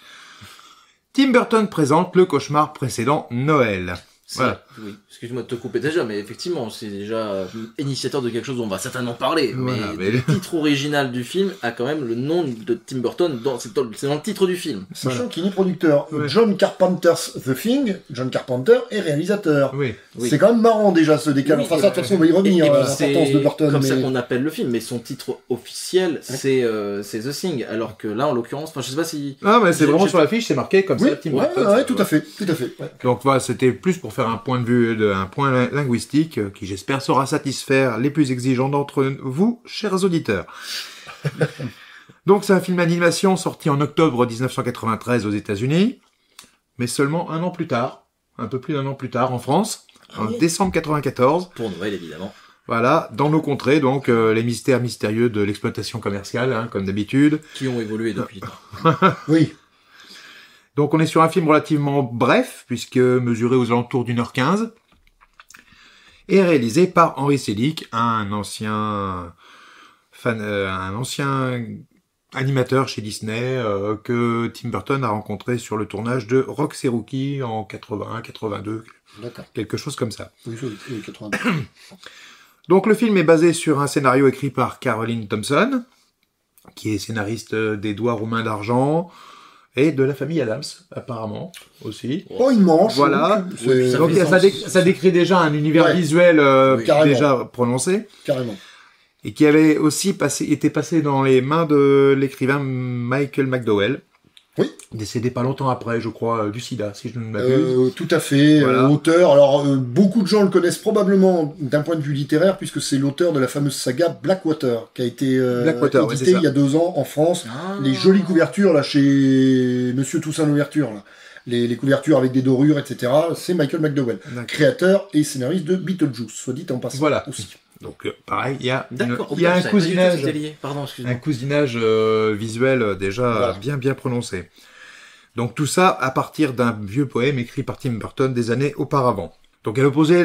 Tim Burton présente le cauchemar précédent Noël. Voilà. Oui, excuse-moi de te couper déjà, mais effectivement, c'est déjà initiateur de quelque chose dont on va certainement parler. Voilà, mais le titre original du film a quand même le nom de Tim Burton, c'est dans le titre du film. Sachant qu'il est producteur. John Carpenter's The Thing, John Carpenter est réalisateur. Oui. C'est quand même marrant déjà ce décalage. Enfin, ça, de toute façon, on va y revenir, l'importance de Burton. Comme ça qu'on appelle le film, mais son titre officiel, c'est The Thing. Alors que là, en l'occurrence, je sais pas si... Ah, mais c'est vraiment sur l'affiche, c'est marqué comme ça, Tim Burton. Ouais, tout à fait. Donc voilà, c'était plus pour faire un point linguistique qui, j'espère, saura satisfaire les plus exigeants d'entre vous, chers auditeurs. Donc, c'est un film d'animation sorti en octobre 1993 aux États-Unis, mais seulement un an plus tard, un peu plus d'un an plus tard en France, en décembre 94. Pour Noël, évidemment. Voilà, dans nos contrées, donc, les mystères mystérieux de l'exploitation commerciale, hein, comme d'habitude. Qui ont évolué depuis. Oui. Donc, on est sur un film relativement bref, puisque mesuré aux alentours d'1h15, et réalisé par Henry Selick, un ancien animateur chez Disney, que Tim Burton a rencontré sur le tournage de Rox et Rookie en 81, 82. D'accord. Quelque chose comme ça. Oui, 82. Donc le film est basé sur un scénario écrit par Caroline Thompson, qui est scénariste d'Édouard aux mains d'argent, et de la famille Adams, apparemment, aussi. Oh, il mange. Voilà. Donc ça décrit déjà un univers visuel déjà prononcé. Carrément. Et qui avait aussi été passé dans les mains de l'écrivain Michael McDowell. Oui. Décédé pas longtemps après, je crois, du sida, si je ne m'abuse. Tout à fait. Voilà. Auteur. Alors, beaucoup de gens le connaissent probablement d'un point de vue littéraire, puisque c'est l'auteur de la fameuse saga Blackwater, qui a été édité il y a 2 ans en France. Les jolies couvertures, là, chez Monsieur Toussaint l'Ouverture, là. Les couvertures avec des dorures, etc. C'est Michael McDowell, créateur et scénariste de Beetlejuice, soit dit en passant. Voilà. Aussi. Donc, pareil, il y a un cousinage. Pardon, excuse-moi. Un cousinage visuel déjà bien prononcé. Donc tout ça à partir d'un vieux poème écrit par Tim Burton des années auparavant. Donc à l'opposé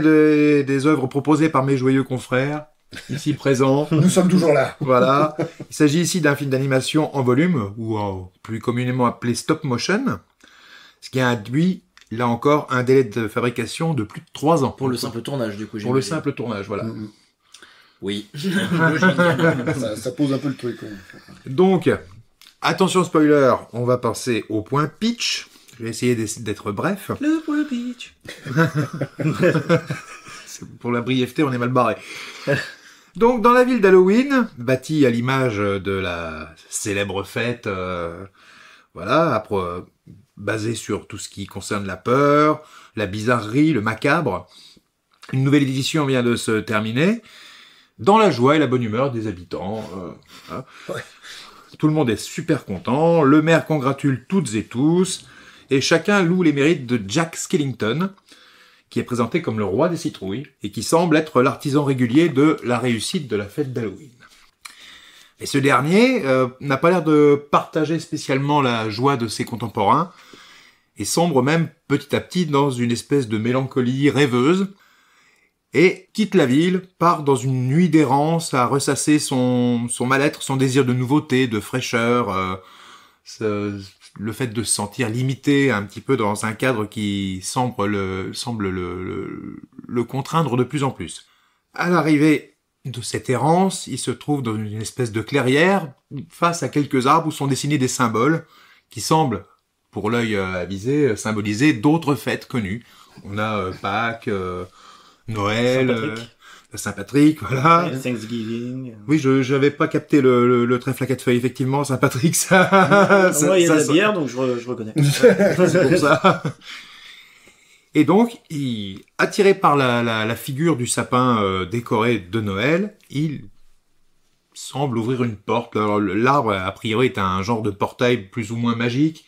des œuvres proposées par mes joyeux confrères, ici présents. Nous sommes toujours là. Voilà. Il s'agit ici d'un film d'animation en volume, ou plus communément appelé stop motion, ce qui a induit, là encore, un délai de fabrication de plus de 3 ans. Pour le simple tournage, du coup. Pour le simple tournage, voilà. Oui. ça pose un peu le truc. Donc, attention spoiler, on va passer au point pitch. Je vais essayer d'être bref. Le point pitch. Pour la brièveté, on est mal barré. Donc, dans la ville d'Halloween, bâtie à l'image de la célèbre fête, basée sur tout ce qui concerne la peur, la bizarrerie, le macabre, une nouvelle édition vient de se terminer. Dans la joie et la bonne humeur des habitants. Tout le monde est super content, le maire congratule toutes et tous, et chacun loue les mérites de Jack Skellington, qui est présenté comme le roi des citrouilles, et qui semble être l'artisan régulier de la réussite de la fête d'Halloween. Et ce dernier n'a pas l'air de partager spécialement la joie de ses contemporains, et sombre même petit à petit dans une espèce de mélancolie rêveuse, et quitte la ville, part dans une nuit d'errance à ressasser son mal-être, son désir de nouveauté, de fraîcheur, le fait de se sentir limité un petit peu dans un cadre qui semble le contraindre de plus en plus. À l'arrivée de cette errance, il se trouve dans une espèce de clairière, face à quelques arbres où sont dessinés des symboles qui semblent, pour l'œil avisé, symboliser d'autres fêtes connues. On a Pâques, Noël, Saint-Patrick, voilà. Thanksgiving. Oui, je n'avais pas capté le trèfle à 4 feuilles, effectivement, Saint-Patrick, ça... Moi, il y a de la bière, donc je reconnais. C'est pour ça. Et donc, attiré par la figure du sapin décoré de Noël, il semble ouvrir une porte. Alors, l'arbre, a priori, est un genre de portail plus ou moins magique.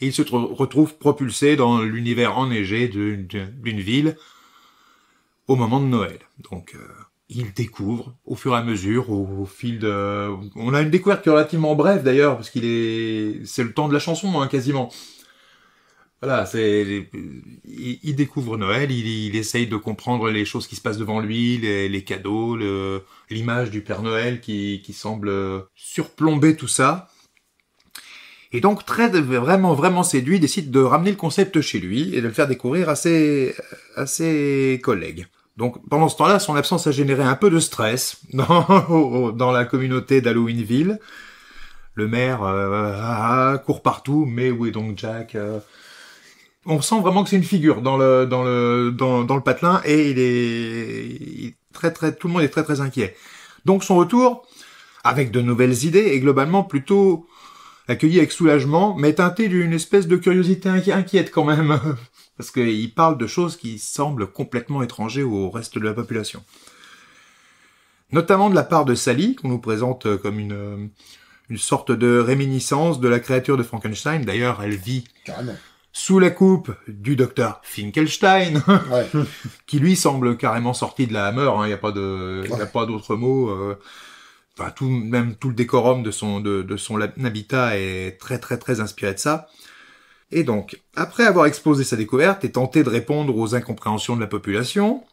Et il se retrouve propulsé dans l'univers enneigé d'une ville, au moment de Noël. Donc, il découvre au fur et à mesure, au fil de... On a une découverte qui est relativement brève d'ailleurs, parce c'est le temps de la chanson, hein, quasiment. Voilà, il découvre Noël, il essaye de comprendre les choses qui se passent devant lui, les cadeaux, l'image du Père Noël qui semble surplomber tout ça. Et donc, vraiment séduit, décide de ramener le concept chez lui et de le faire découvrir à ses collègues. Donc, pendant ce temps-là, son absence a généré un peu de stress dans la communauté d'Halloweenville. Le maire court partout, mais où est donc Jack On sent vraiment que c'est une figure dans le patelin et il est tout le monde est très inquiet. Donc, son retour, avec de nouvelles idées, est globalement plutôt accueilli avec soulagement, mais teinté d'une espèce de curiosité inquiète quand même. parce qu'il parle de choses qui semblent complètement étrangères au reste de la population. Notamment de la part de Sally, qu'on nous présente comme une sorte de réminiscence de la créature de Frankenstein. D'ailleurs, elle vit sous la coupe du docteur Finkelstein, qui lui semble carrément sorti de la Hammer. Il n'y a pas d'autre mot. Enfin, même tout le décorum de son habitat est très très très inspiré de ça. Et donc, après avoir exposé sa découverte et tenté de répondre aux incompréhensions de la population,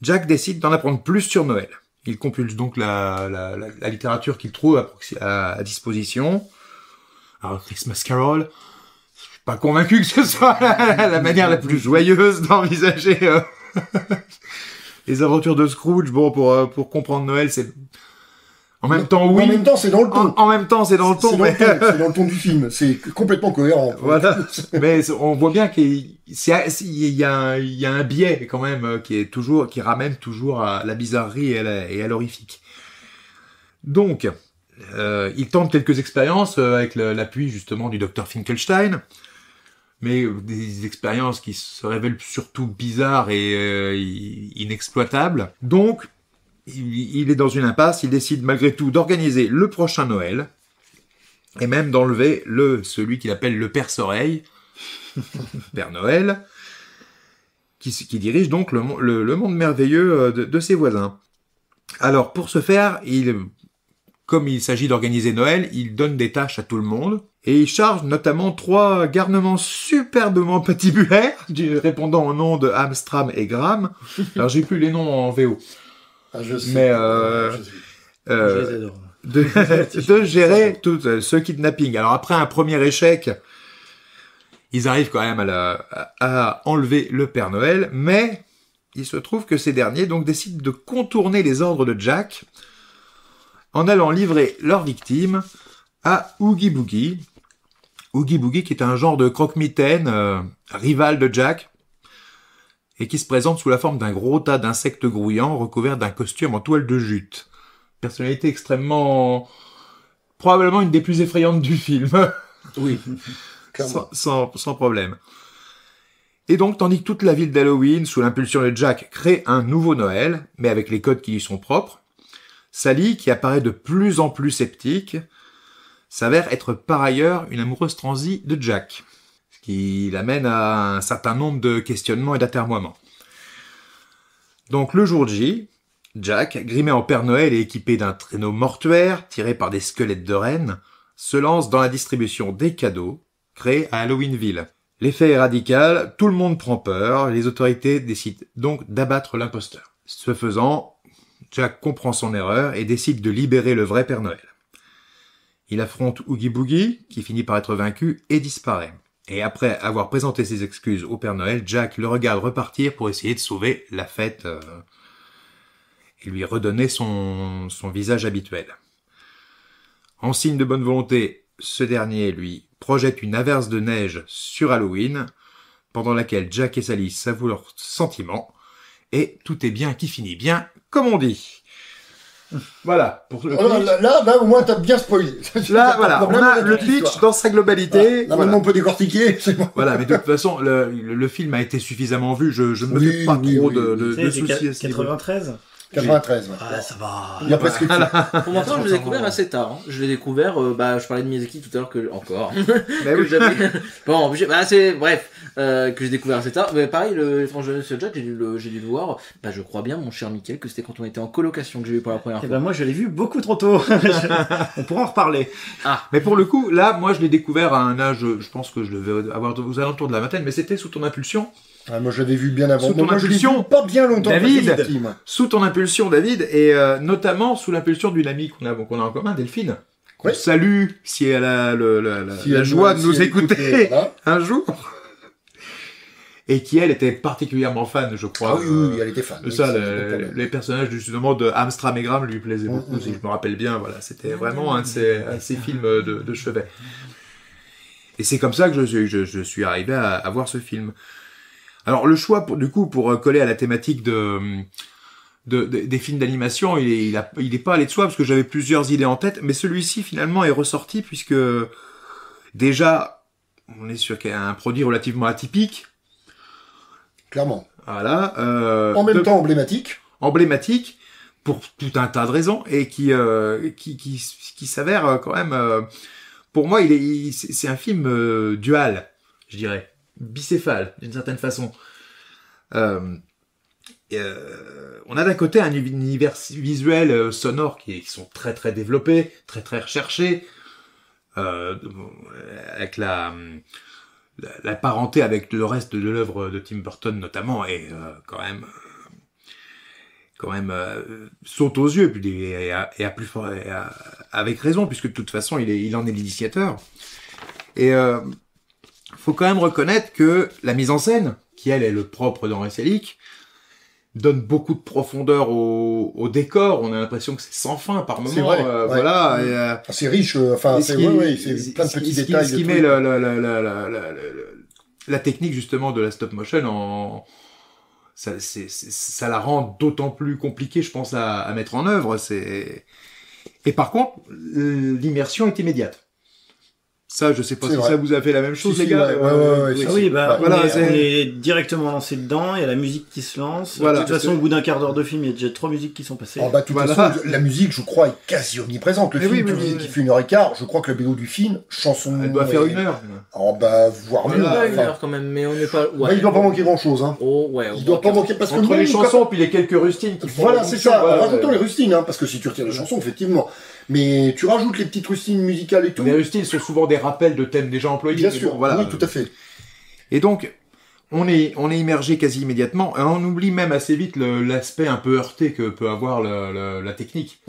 Jack décide d'en apprendre plus sur Noël. Il compulse donc la littérature qu'il trouve à disposition. Alors, Christmas Carol, je suis pas convaincu que ce soit la manière la plus joyeuse d'envisager les aventures de Scrooge. Bon, pour comprendre Noël, c'est... En même temps, oui. En même temps, c'est dans le ton. En même temps, c'est dans le ton. C'est dans le ton du film. C'est complètement cohérent. Voilà. Mais on voit bien qu'il y a un biais, quand même, qui ramène toujours à la bizarrerie et à l'horrifique. Donc, il tente quelques expériences avec l'appui, justement, du docteur Finkelstein. Mais des expériences qui se révèlent surtout bizarres et inexploitables. Donc, il est dans une impasse, il décide malgré tout d'organiser le prochain Noël, et même d'enlever celui qu'il appelle le Père Soreille, Père Noël, qui dirige donc le monde merveilleux de ses voisins. Alors, pour ce faire, comme il s'agit d'organiser Noël, il donne des tâches à tout le monde, et il charge notamment 3 garnements superbement patibulaires, répondant au nom de Amstram et Gram. Alors, j'ai plus les noms en VO. Je sais. Mais je les adore. De gérer tout ce kidnapping. Alors après un premier échec, ils arrivent quand même à enlever le Père Noël, mais il se trouve que ces derniers donc décident de contourner les ordres de Jack en allant livrer leur victime à Oogie Boogie. Oogie Boogie qui est un genre de croque-mitaine rival de Jack, et qui se présente sous la forme d'un gros tas d'insectes grouillants recouverts d'un costume en toile de jute. Personnalité extrêmement... probablement une des plus effrayantes du film. Oui. sans problème. Et donc, tandis que toute la ville d'Halloween, sous l'impulsion de Jack, crée un nouveau Noël, mais avec les codes qui lui sont propres, Sally, qui apparaît de plus en plus sceptique, s'avère être par ailleurs une amoureuse transie de Jack, qui l'amène à un certain nombre de questionnements et d'atermoiements. Donc le jour J, Jack, grimé en Père Noël et équipé d'un traîneau mortuaire tiré par des squelettes de rennes, se lance dans la distribution des cadeaux créés à Halloweenville. L'effet est radical, tout le monde prend peur, les autorités décident donc d'abattre l'imposteur. Ce faisant, Jack comprend son erreur et décide de libérer le vrai Père Noël. Il affronte Oogie Boogie, qui finit par être vaincu et disparaît. Et après avoir présenté ses excuses au Père Noël, Jack le regarde repartir pour essayer de sauver la fête et lui redonner son visage habituel. En signe de bonne volonté, ce dernier, lui, projette une averse de neige sur Halloween, pendant laquelle Jack et Sally s'avouent leurs sentiments, et tout est bien qui finit bien, comme on dit. Voilà. Pour le là, au moins, t'as bien spoilé. Là, voilà, on a le pitch dans sa globalité. Là, maintenant, on peut décortiquer. Voilà, mais de toute façon, le film a été suffisamment vu, je ne me fais pas trop de soucis à ce niveau. 93 93, ouais. Ah, ça va. Il y a presque tout. Pour ma part, je l'ai découvert assez tard. Hein. Je l'ai découvert, je parlais de Miyazaki tout à l'heure encore. Mais oui. Bon, bref, que j'ai découvert assez tard. Mais pareil, l'étrange jeunesse de Jack, j'ai dû le voir. Je crois bien, mon cher Mickaël, que c'était quand on était en colocation que j'ai vu pour la première fois. Moi, je l'ai vu beaucoup trop tôt. On pourra en reparler. Ah. Mais pour le coup, là, moi, je l'ai découvert à un âge, je pense que je devais avoir aux alentours de la vingtaine, mais c'était sous ton impulsion. Ah, moi, je l'avais vu bien avant. Sous ton impulsion, pas bien longtemps. David, sous ton impulsion, David, et notamment sous l'impulsion d'une amie qu'on a en commun, Delphine. Ouais. Salut, si elle a la joie de nous écouter un jour. Et qui, elle, était particulièrement fan, je crois. Ah oui, elle était fan. De ça, les personnages, justement, de Amstram et Gram lui plaisaient beaucoup, si je me rappelle bien. Voilà, c'était vraiment un de ces films de chevet. Et c'est comme ça que je suis arrivé à voir ce film. Alors le choix pour coller à la thématique des films d'animation, il est pas allé de soi parce que j'avais plusieurs idées en tête, mais celui-ci finalement est ressorti puisque déjà on est sur un produit relativement atypique. Clairement. Voilà. En même temps emblématique. Emblématique pour tout un tas de raisons et qui s'avère quand même. Pour moi, c'est un film dual, je dirais, bicéphale d'une certaine façon. On a d'un côté un univers visuel, sonore qui sont très très développés, très très recherchés, avec la parenté avec le reste de l'œuvre de Tim Burton notamment est quand même saute aux yeux et à plus fort avec raison puisque de toute façon il en est l'initiateur. Et faut quand même reconnaître que la mise en scène, qui elle est le propre d'Henri Selick, donne beaucoup de profondeur au décor. On a l'impression que c'est sans fin par moment. C'est vrai, voilà. C'est riche. C'est plein de petits détails. Ce qui met la technique justement de la stop motion ça la rend d'autant plus compliquée, je pense, à mettre en œuvre. Et par contre, l'immersion est immédiate. Ça, je sais pas si ça vous a fait la même chose, les gars. On est directement lancé dedans. Il y a la musique qui se lance. Voilà, de toute façon, au bout d'un quart d'heure de film, il y a déjà 3 musiques qui sont passées. De toute façon, la musique, je crois, est quasi omniprésente. Le film, tu disais qu'il fait 1h15. Je crois que la BO du film, chanson. Elle doit faire 1 heure. Voire mieux. 1 heure quand même, mais on n'est pas. Il doit pas manquer grand chose, hein. Il doit pas manquer parce que entre les chansons puis les quelques rustines qui font. Voilà, c'est ça. Rajoutons les rustines, hein, parce que si tu retires les chansons, effectivement. Mais tu rajoutes les petites rustines musicales et tout. Les rustines sont souvent des rappels de thèmes déjà employés. Bien sûr, voilà. Oui, tout à fait. Et donc, on est immergé quasi immédiatement, et on oublie même assez vite l'aspect un peu heurté que peut avoir la technique.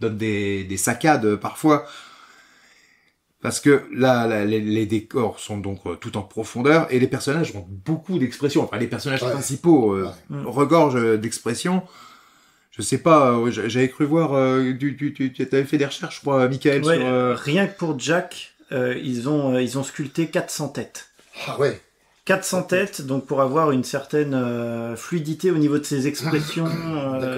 Donne des saccades parfois. Parce que là, les décors sont donc tout en profondeur, et les personnages ont beaucoup d'expressions. Enfin, les personnages principaux regorgent d'expressions. Je sais pas, j'avais cru voir, tu avais fait des recherches, je crois, Michael, sur... Rien que pour Jack, ils ont sculpté 400 têtes. Ah ouais. 400 têtes, donc pour avoir une certaine fluidité au niveau de ses expressions.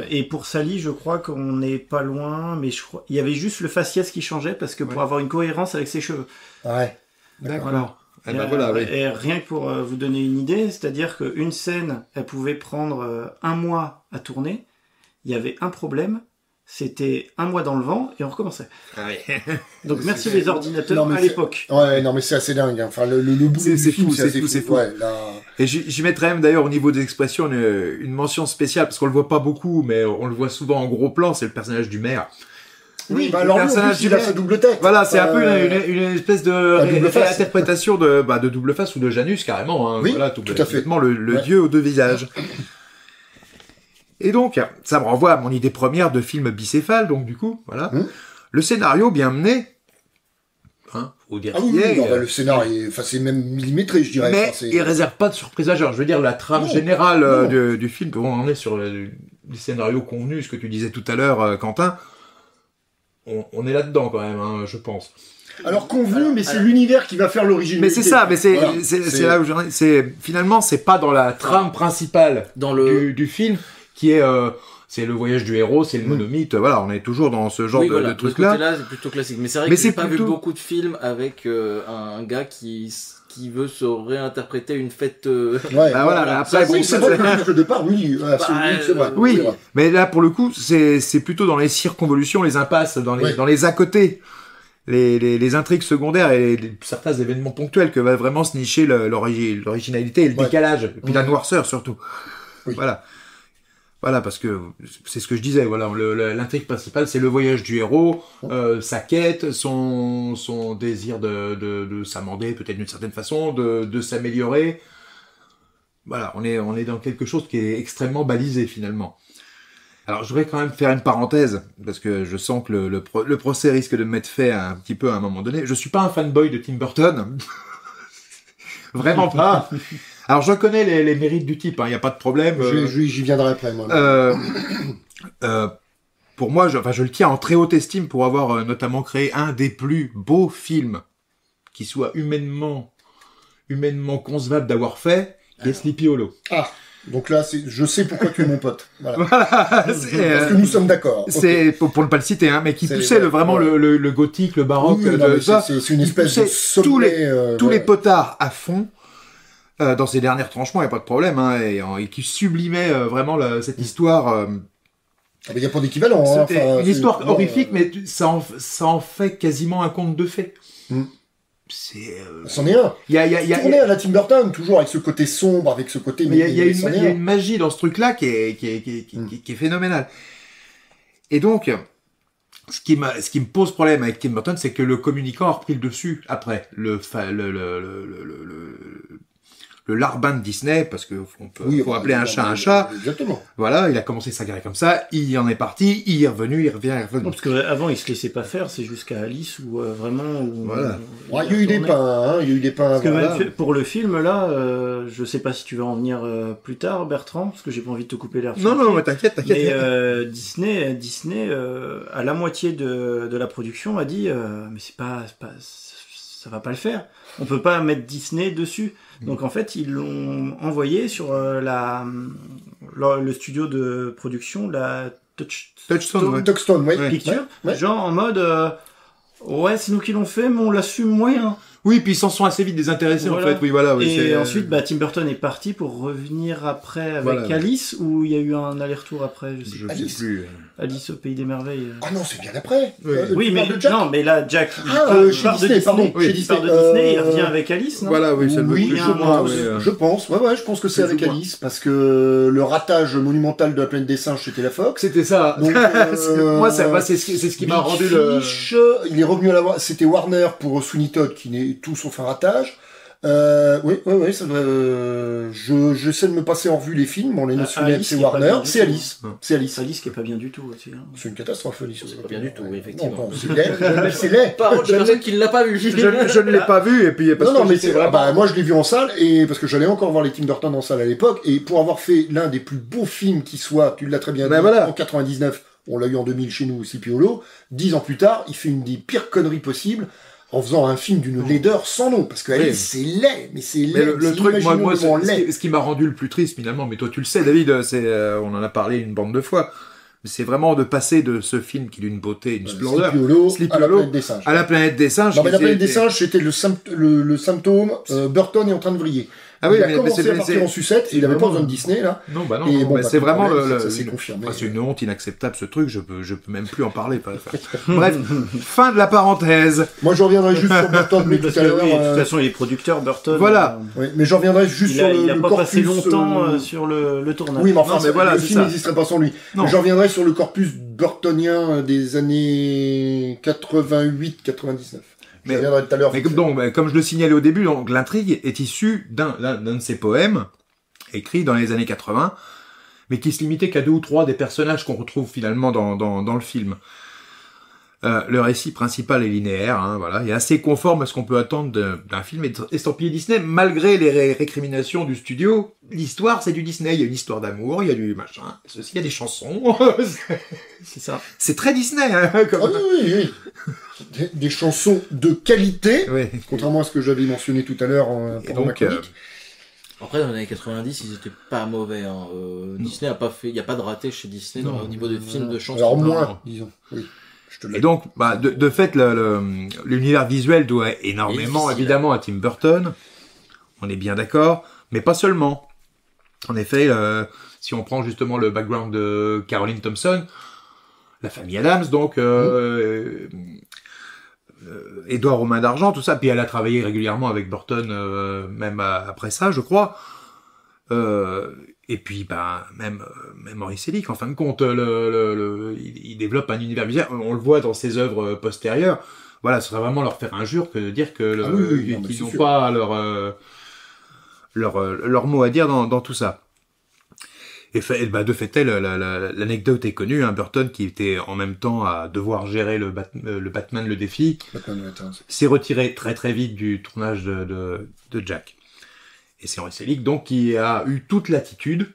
Et pour Sally, je crois qu'on n'est pas loin, mais je crois il y avait juste le faciès qui changeait parce que pour avoir une cohérence avec ses cheveux. Ouais. D'accord. Voilà. Et rien que pour vous donner une idée, c'est-à-dire qu'une scène, elle pouvait prendre 1 mois à tourner. Il y avait un problème, c'était 1 mois dans le vent et on recommençait. Ah oui. Donc merci les ordinateurs à l'époque. Ouais, non mais c'est assez dingue. Enfin, le bout du film, c'est fou. Ouais, là... Et j'y mettrais même d'ailleurs au niveau des expressions une mention spéciale, parce qu'on le voit pas beaucoup, mais on le voit souvent en gros plan, c'est le personnage du maire. Oui, alors lui, il a sa double tête. Voilà, c'est un peu une espèce de réinterprétation de double face ou de Janus carrément. Hein. Oui, voilà, tout à fait. Le dieu aux 2 visages. Et donc, ça me renvoie à mon idée première de film bicéphale, donc du coup, voilà. Le scénario bien mené, faut dire le scénario, c'est même millimétré, je dirais. Mais il réserve pas de surprise majeure. Je veux dire, la trame générale du film, on en est sur les scénarios convenus, ce que tu disais tout à l'heure, Quentin, on est là-dedans quand même, hein, je pense. Alors convenu, mais c'est l'univers qui va faire l'originalité. Mais c'est ça, c'est là où finalement, c'est pas dans la trame principale du film, qui est c'est le voyage du héros, c'est le monomythe, voilà, on est toujours dans ce genre de truc-là. Ce côté-là, c'est plutôt classique. Mais c'est vrai que j'ai pas vu beaucoup de films avec un gars qui veut se réinterpréter une fête. Après, c'est vrai que le départ, c'est vrai. Oui, mais là, pour le coup, c'est plutôt dans les circonvolutions, les impasses, dans les à-côté, les intrigues secondaires et certains événements ponctuels que va vraiment se nicher l'originalité et le décalage, et puis la noirceur surtout. Oui. Voilà, parce que c'est ce que je disais, voilà, l'intrigue principale, c'est le voyage du héros, sa quête, son désir de s'amender, peut-être d'une certaine façon, de s'améliorer. Voilà, on est dans quelque chose qui est extrêmement balisé, finalement. Alors, je voudrais quand même faire une parenthèse, parce que je sens que le procès risque de m'être fait un petit peu à un moment donné. Je suis pas un fanboy de Tim Burton. Vraiment pas. Alors, je connais les mérites du type, il n'y a pas de problème. J'y viendrai après, moi. Pour moi, je le tiens en très haute estime pour avoir notamment créé un des plus beaux films qui soit humainement concevable d'avoir fait, qui est Sleepy Hollow. Donc là, je sais pourquoi tu es mon pote. Voilà. Parce que nous sommes d'accord. C'est pour ne pas le citer, hein, mais qui poussait vraiment le gothique, le baroque, c'est une espèce de sommet. Tous les potards à fond. Dans ses derniers tranchements, il n'y a pas de problème, hein, et qui sublimait vraiment cette histoire. Il n'y a pas d'équivalent. C'était une histoire horrifique, mais ça en fait quasiment un conte de fées. C'en est un. Il y a tourné à la Tim Burton, toujours avec ce côté sombre, avec ce côté. Mais il y a une magie dans ce truc-là qui est phénoménale. Et donc, ce qui me pose problème avec Tim Burton, c'est que le communicant a repris le dessus après le larbin de Disney, parce que faut appeler un chat un chat. Exactement. Voilà, il a commencé sa carrière comme ça, il en est parti, il est revenu, il revient. Non, parce qu'avant, il se laissait pas faire, c'est jusqu'à Alice où vraiment... Voilà. Il y a eu des pains, il y a eu des pains. Parce que même pour le film, là, je sais pas si tu vas en venir plus tard, Bertrand, parce que j'ai pas envie de te couper l'air. Non, t'inquiète. Mais Disney, à la moitié de la production, a dit mais c'est pas, ça va pas le faire. On peut pas mettre Disney dessus. Donc en fait, ils l'ont envoyé sur le studio de production, la Touchstone Pictures, genre en mode ouais, c'est nous qui l'ont fait, mais on l'assume moyen. Oui, puis ils s'en sont assez vite désintéressés en fait. Oui, voilà. Oui, et ensuite, Tim Burton est parti pour revenir après avec Alice, où il y a eu un aller-retour après. Je sais plus. Alice au pays des merveilles. Ah non, c'est bien après. Oui, mais non, mais là, Jack. Chez Disney, pardon. Chez Disney, il revient avec Alice. Non voilà, oui, je pense. Ouais, je pense que c'est avec Alice, parce que le ratage monumental de La Planète des Singes, c'était la Fox. C'était ça. Donc, moi, c'est ce qui m'a rendu le. Il est revenu à la. C'était Warner pour Sweeney Todd, qui n'est tout sauf un ratage. Oui, ça doit. J'essaie de me passer en revue les films. On les note c'est Warner, c'est Alice. C'est Alice. Alice qui est pas bien du tout aussi. Hein. C'est une catastrophe, Alice. C'est pas bien du tout, effectivement. Non, c'est laid. C'est laid. Parole de personne qui ne l'a pas vu. Je ne l'ai pas vu, et puis parce non, mais c'est vraiment. Moi, je l'ai vu en salle, et parce que j'allais encore voir les Tim Burton en salle à l'époque, et pour avoir fait l'un des plus beaux films qui soit, tu l'as très bien dit, en 99, on l'a eu en 2000 chez nous aussi, Piolo. 10 ans plus tard, il fait une des pires conneries possibles. En faisant un film d'une laideur sans nom, parce que Alice, c'est laid, mais c'est laid. Le truc, moi ce qui m'a rendu le plus triste finalement, mais toi tu le sais, David, on en a parlé une bande de fois, c'est vraiment de passer de ce film qui est d'une beauté, une splendeur, à La Planète des Singes. À La Planète des Singes. Non, mais La Planète des Singes, c'était le symptôme, Burton est en train de vriller. Ah oui, il a commencé à partir en sucette, il avait pas besoin de Disney, là. Non, bah non, et bon, c'est vraiment ça s'est confirmé. C'est une honte inacceptable, ce truc, je peux même plus en parler. Bref, fin de la parenthèse. Moi, je reviendrai juste sur Burton, mais tout à l'heure. De toute façon, il est producteur, Burton. Voilà. Oui, mais je reviendrai juste sur le corpus. Il a pas passé longtemps sur le tournage. Oui, mais enfin, le film n'existerait pas sans lui. Je reviendrai sur le corpus burtonien des années 88-99. Mais comme je le signalais au début, donc l'intrigue est issue d'un de ses poèmes écrits dans les années 80, mais qui se limitait qu'à 2 ou 3 des personnages qu'on retrouve finalement dans le film. Le récit principal est linéaire, hein, voilà, et assez conforme à ce qu'on peut attendre d'un film estampillé Disney, malgré les récriminations du studio. L'histoire, c'est du Disney. Il y a une histoire d'amour, il y a du machin, il y a des chansons. C'est ça. C'est très Disney, hein, comme... Oui. Des chansons de qualité, contrairement à ce que j'avais mentionné tout à l'heure pendant ma chronique. Après, dans les années 90, ils étaient pas mauvais. Hein. Disney a pas fait, il y a pas de raté chez Disney au niveau des films de chansons. Alors moins, disons. Oui. Et donc, de fait, l'univers visuel doit énormément, évidemment, à Tim Burton. On est bien d'accord, mais pas seulement. En effet, si on prend justement le background de Caroline Thompson, la famille Adams, donc Édouard Romain d'Argent, tout ça. Puis elle a travaillé régulièrement avec Burton, même après ça, je crois. Et puis, même Maurice Selick, en fin de compte, il développe un univers visuel. On le voit dans ses œuvres postérieures. Voilà, ce serait vraiment leur faire injure que de dire que qu'ils n'ont pas leur mot à dire dans tout ça. Et de fait, l'anecdote est connue, hein, Burton, qui était en même temps à devoir gérer le Batman le défi, s'est retiré très très vite du tournage de Jack. Et c'est Henry Selick, donc, qui a eu toute l'attitude,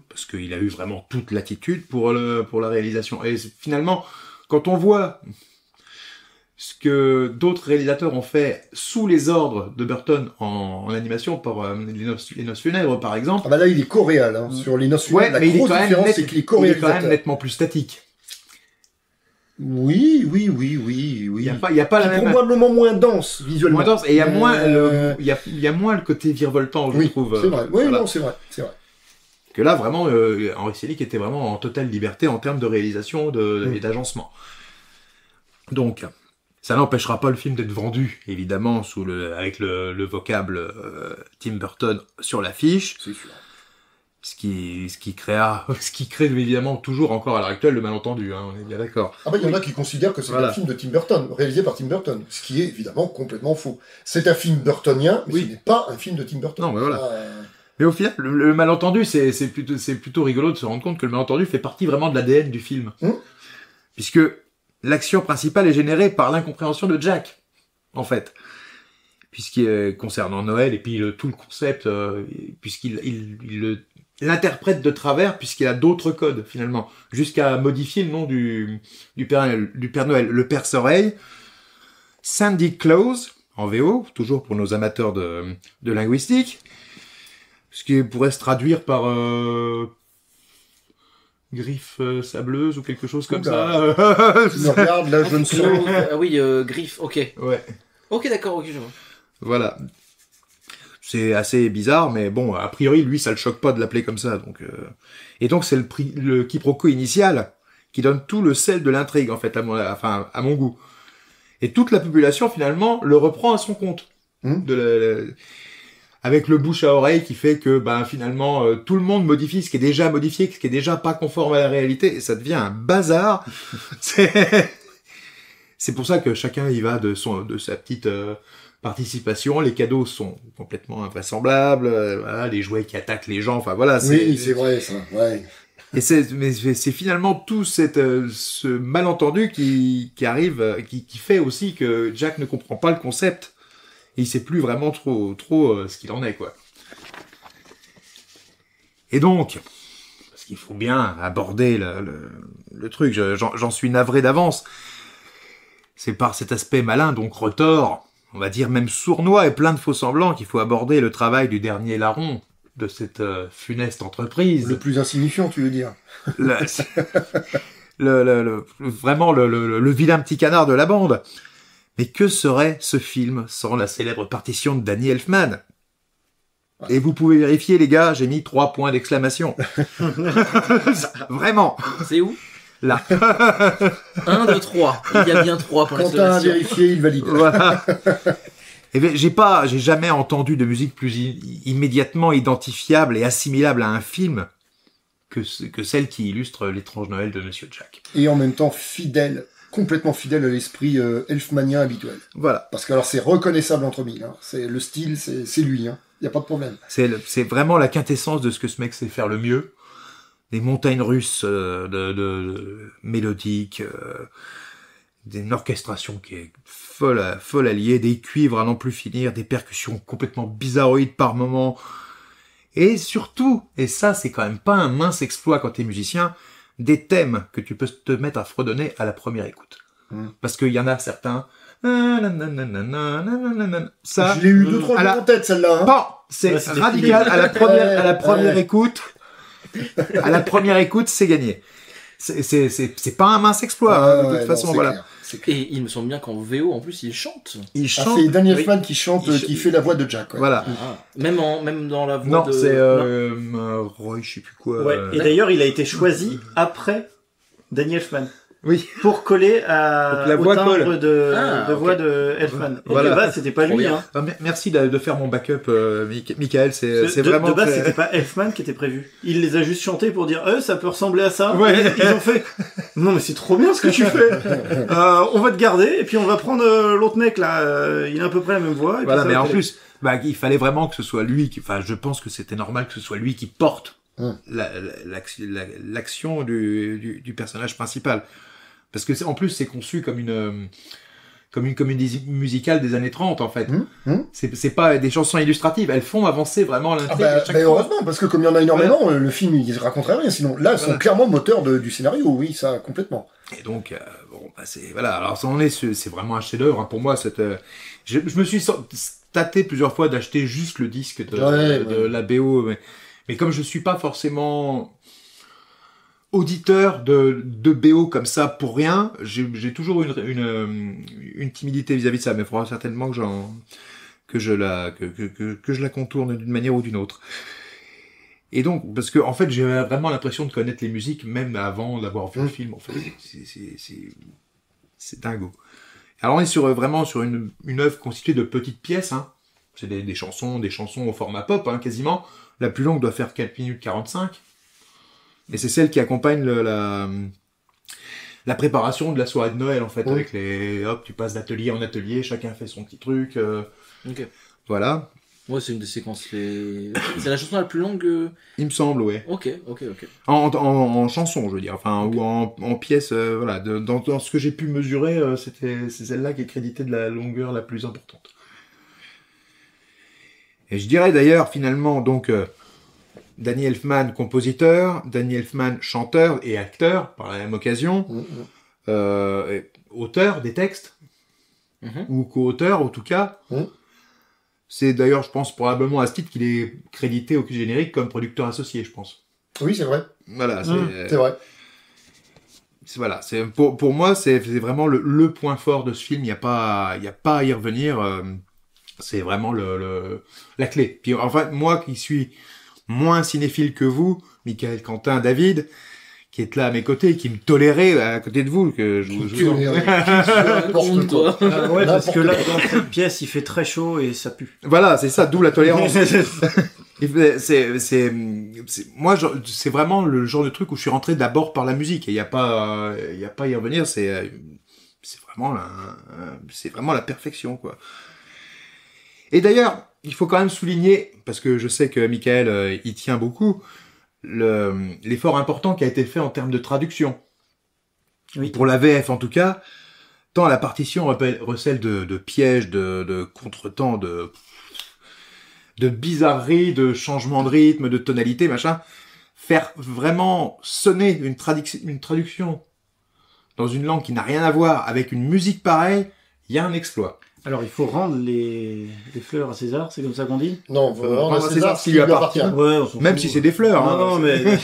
parce qu'il a eu vraiment toute l'attitude pour la réalisation. Et finalement, quand on voit ce que d'autres réalisateurs ont fait sous les ordres de Burton en animation, par les Noces funèbres, par exemple. Ah bah là, il est coréal, hein. Sur les Noces funèbres, la grosse différence, c'est qu'il est coréalisateur. Il est quand même nettement plus statique. Oui. Il y a pas la même... probablement moins dense, visuellement. Moins dense, et il y a moins il y a moins le côté virevoltant, je trouve. C'est vrai. Oui, voilà. non, c'est vrai. Que là, vraiment, Henri Selick était vraiment en totale liberté en termes de réalisation et d'agencement. Donc, ça n'empêchera pas le film d'être vendu, évidemment, avec le vocable Tim Burton sur l'affiche. C'est sûr. Ce qui crée évidemment toujours encore à l'heure actuelle le malentendu, hein, on est bien d'accord. Ah bah il y en a qui considèrent que c'est un film de Tim Burton, réalisé par Tim Burton, ce qui est évidemment complètement faux. C'est un film burtonien, mais ce n'est pas un film de Tim Burton. Non, mais voilà. Mais au final, le malentendu, c'est plutôt rigolo de se rendre compte que le malentendu fait partie vraiment de l'ADN du film. Puisque l'action principale est générée par l'incompréhension de Jack, en fait. Concernant Noël, et puis tout le concept, puisqu'il l'interprète de travers, puisqu'il a d'autres codes, finalement. Jusqu'à modifier le nom du Père Noël. Le Père Soreille, Sandy Claus, en VO, toujours pour nos amateurs de linguistique. Ce qui pourrait se traduire par griffe sableuse ou quelque chose comme ça. Tu me regardes, là, je ne sais pas. Ah oui, griffe, ok. Ouais. Ok, d'accord, ok, je vois. Voilà. C'est assez bizarre, mais bon, a priori, lui, ça le choque pas de l'appeler comme ça. Donc, Et donc, c'est le quiproquo initial qui donne tout le sel de l'intrigue, en fait, à mon goût. Et toute la population, finalement, le reprend à son compte. Avec le bouche à oreille qui fait que finalement tout le monde modifie ce qui est déjà modifié, ce qui est déjà pas conforme à la réalité, et ça devient un bazar. C'est pour ça que chacun y va de sa petite participation. Les cadeaux sont complètement invraisemblables, voilà, les jouets qui attaquent les gens, enfin voilà. Oui, c'est vrai ça. Ouais. Et c'est finalement tout ce malentendu qui arrive, qui fait aussi que Jack ne comprend pas le concept. Et il sait plus vraiment trop ce qu'il en est, quoi. Et donc, parce qu'il faut bien aborder le truc, j'en suis navré d'avance, c'est par cet aspect malin, donc retors, on va dire même sournois et plein de faux-semblants, qu'il faut aborder le travail du dernier larron de cette funeste entreprise. Le plus insignifiant, tu veux dire. Vraiment le vilain petit canard de la bande. Mais que serait ce film sans la célèbre partition de Danny Elfman? Et vous pouvez vérifier, les gars, j'ai mis 3 points d'exclamation. Vraiment. C'est où? Là. 1, 2, 3. Il y a bien 3 pour l'exclamation. Quand t'as à vérifier, il valide. Voilà. Et bien, j'ai jamais entendu de musique plus immédiatement identifiable et assimilable à un film que celle qui illustre l'étrange Noël de Monsieur Jack. Et en même temps complètement fidèle à l'esprit elfmanien habituel. Voilà. Parce que alors c'est reconnaissable entre mille. Hein. C'est le style, c'est lui. Il y a pas de problème. C'est vraiment la quintessence de ce que ce mec sait faire le mieux. Des montagnes russes de mélodiques, une orchestration qui est folle à lier, des cuivres à n'en plus finir, des percussions complètement bizarroïdes par moments. Et surtout, et ça c'est quand même pas un mince exploit quand t'es musicien, des thèmes que tu peux te mettre à fredonner à la première écoute. Parce qu'il y en a certains... Ça, je l'ai eu 2-3 fois en tête, celle-là. Hein. Bon, c'est radical. À la première écoute, à la première écoute, c'est gagné. C'est pas un mince exploit, de toute façon, voilà. Clair. Et il me semble bien qu'en VO, en plus, il chante. C'est Danny Elfman qui chante, qui fait la voix de Jack. Ouais. Voilà. Même dans la voix de... c'est Roy, je sais plus quoi. Ouais. Et d'ailleurs, il a été choisi après Danny Elfman. Oui. Pour coller au timbre de voix de Elfman. Et voilà. de base, c'était pas lui. Hein. Merci de faire mon backup, Michael. C'est vraiment... De base, c'était pas Elfman qui était prévu. Il les a juste chantés pour dire ça peut ressembler à ça. Ouais. Ils ont fait non, mais c'est trop bien ce que tu fais. On va te garder, et puis on va prendre l'autre mec, là. Il a à peu près la même voix. Et voilà, mais en plus, il fallait vraiment que ce soit lui qui... Enfin, je pense que c'était normal que ce soit lui qui porte l'action du personnage principal. Parce que en plus c'est conçu comme comme une comédie musicale des années 30, en fait. C'est pas des chansons illustratives, elles font avancer vraiment l'intrigue à chaque fois. Heureusement, parce que comme il y en a énormément, le film, il raconterait rien, sinon. Là, ils sont clairement moteurs du scénario, oui, ça, complètement. Et donc, bon, bah, voilà, alors, c'est vraiment un chef-d'œuvre, hein, pour moi, je me suis tâté plusieurs fois d'acheter juste le disque de la BO, mais comme je suis pas forcément auditeur de BO comme ça pour rien, j'ai toujours une timidité vis-à-vis de ça, mais il faudra certainement que je la contourne d'une manière ou d'une autre. Et donc, parce que en fait, j'ai vraiment l'impression de connaître les musiques même avant d'avoir vu le film. En fait, c'est dingo. Alors on est vraiment sur une œuvre constituée de petites pièces. Hein. C'est des chansons au format pop, hein, quasiment. La plus longue doit faire 4 minutes 45. Et c'est celle qui accompagne la préparation de la soirée de Noël, en fait, avec tu passes d'atelier en atelier, chacun fait son petit truc. Voilà. Ouais, c'est une des séquences. C'est la chanson la plus longue. Il me semble, ouais. Ok. En chanson, je veux dire, enfin, ou en pièce, voilà. Dans ce que j'ai pu mesurer, c'est celle-là qui est créditée de la longueur la plus importante. Et je dirais d'ailleurs, finalement, donc, Danny Elfman, compositeur, Danny Elfman, chanteur et acteur, par la même occasion, auteur des textes, ou co-auteur, en tout cas. C'est d'ailleurs, je pense, probablement à ce titre qu'il est crédité au générique comme producteur associé, je pense. Oui, c'est vrai. Voilà, c'est vrai. Voilà, pour moi, c'est vraiment le point fort de ce film. Il n'y a pas à y revenir. C'est vraiment la clé. Puis, enfin, moi qui suis moins cinéphile que vous, Michael, Quentin, David, qui est là à mes côtés, qui me tolérait à côté de vous, que je vous ouais, parce que là, dans cette pièce, il fait très chaud et ça pue. Voilà, c'est ça, d'où la tolérance. Moi, c'est vraiment le genre de truc où je suis rentré d'abord par la musique, et il y a pas à y revenir, c'est vraiment la perfection, quoi. Et d'ailleurs, il faut quand même souligner, parce que je sais que Michael y tient beaucoup, l'effort important qui a été fait en termes de traduction. Oui. Pour la VF, en tout cas, tant la partition recèle de pièges, de contretemps, de bizarreries, de changements de rythme, de tonalité, machin. Faire vraiment sonner une traduction dans une langue qui n'a rien à voir avec une musique pareille, il y a un exploit. Alors, il faut rendre les fleurs à César, c'est comme ça qu'on dit ? Non, il faut rendre à César ce qui lui appartient. Ouais, même si c'est des fleurs. Non, mais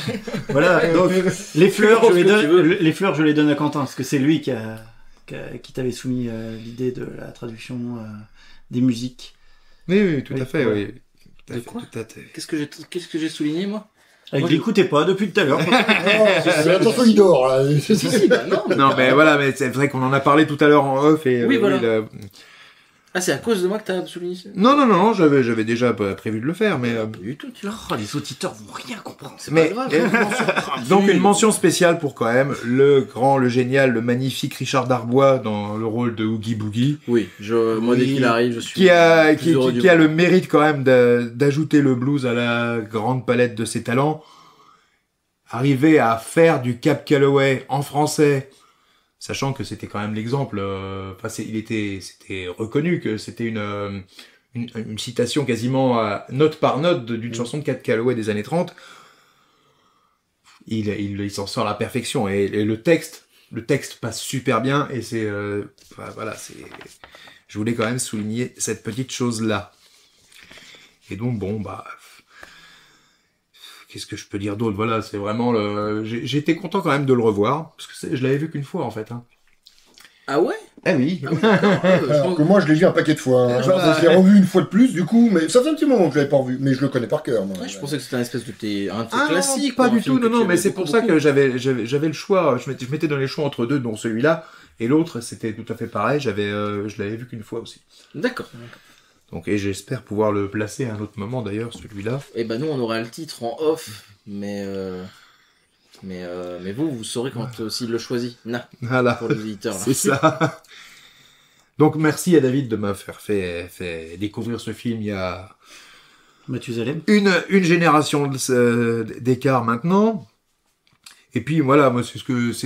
voilà. Donc, les fleurs, je les donne à Quentin, parce que c'est lui qui t'avait soumis l'idée de la traduction des musiques. Oui, tout à fait, oui. De quoi ? Qu'est-ce que j'ai souligné, moi ? Moi, je l'écoutais pas depuis tout à l'heure. Attention, il dort, là. Non, mais voilà, mais c'est vrai qu'on en a parlé tout à l'heure en off et. Oui, voilà. Ah, c'est à cause de moi que t'as souligné ça ? Non, j'avais déjà prévu de le faire, mais... Pas du tout, tu vois. Oh, les auditeurs vont rien comprendre, c'est mais, pas grave. Donc une mention spéciale pour quand même le grand, le génial, le magnifique Richard Darbois dans le rôle de Oogie Boogie. Oui, moi dès qu'il arrive, je suis... Qui a le mérite quand même d'ajouter le blues à la grande palette de ses talents. Arriver à faire du Cab Calloway en français... Sachant que c'était quand même l'exemple, c'était reconnu que c'était une citation quasiment note par note d'une chanson de Cab Calloway des années 30. Il s'en sort à la perfection et le texte passe super bien et je voulais quand même souligner cette petite chose-là. Et donc qu'est-ce que je peux dire d'autre ? Voilà, c'est vraiment j'étais content quand même de le revoir, parce que je l'avais vu qu'une fois, en fait. Hein. Ah ouais ? Ah oui. Alors que moi, je l'ai vu un paquet de fois. Hein. Je l'ai revu une fois de plus, du coup, mais ça fait un petit moment que je l'avais pas revu, mais je le connais par cœur. Moi. Ouais, je pensais que c'était un espèce de classique. Pas du tout, non, mais c'est pour ça que j'avais le choix, je m'étais donné le choix entre deux, dont celui-là, et l'autre, c'était tout à fait pareil, je l'avais vu qu'une fois aussi. D'accord. Donc, et j'espère pouvoir le placer à un autre moment d'ailleurs, celui-là. Et nous on aura le titre en off, mais vous saurez quand s'il le choisit. Voilà. Pour les auditeurs. C'est ça. Donc merci à David de m'avoir fait découvrir ce film il y a Mathusalem. Une génération d'écart maintenant. Et puis voilà, moi c'est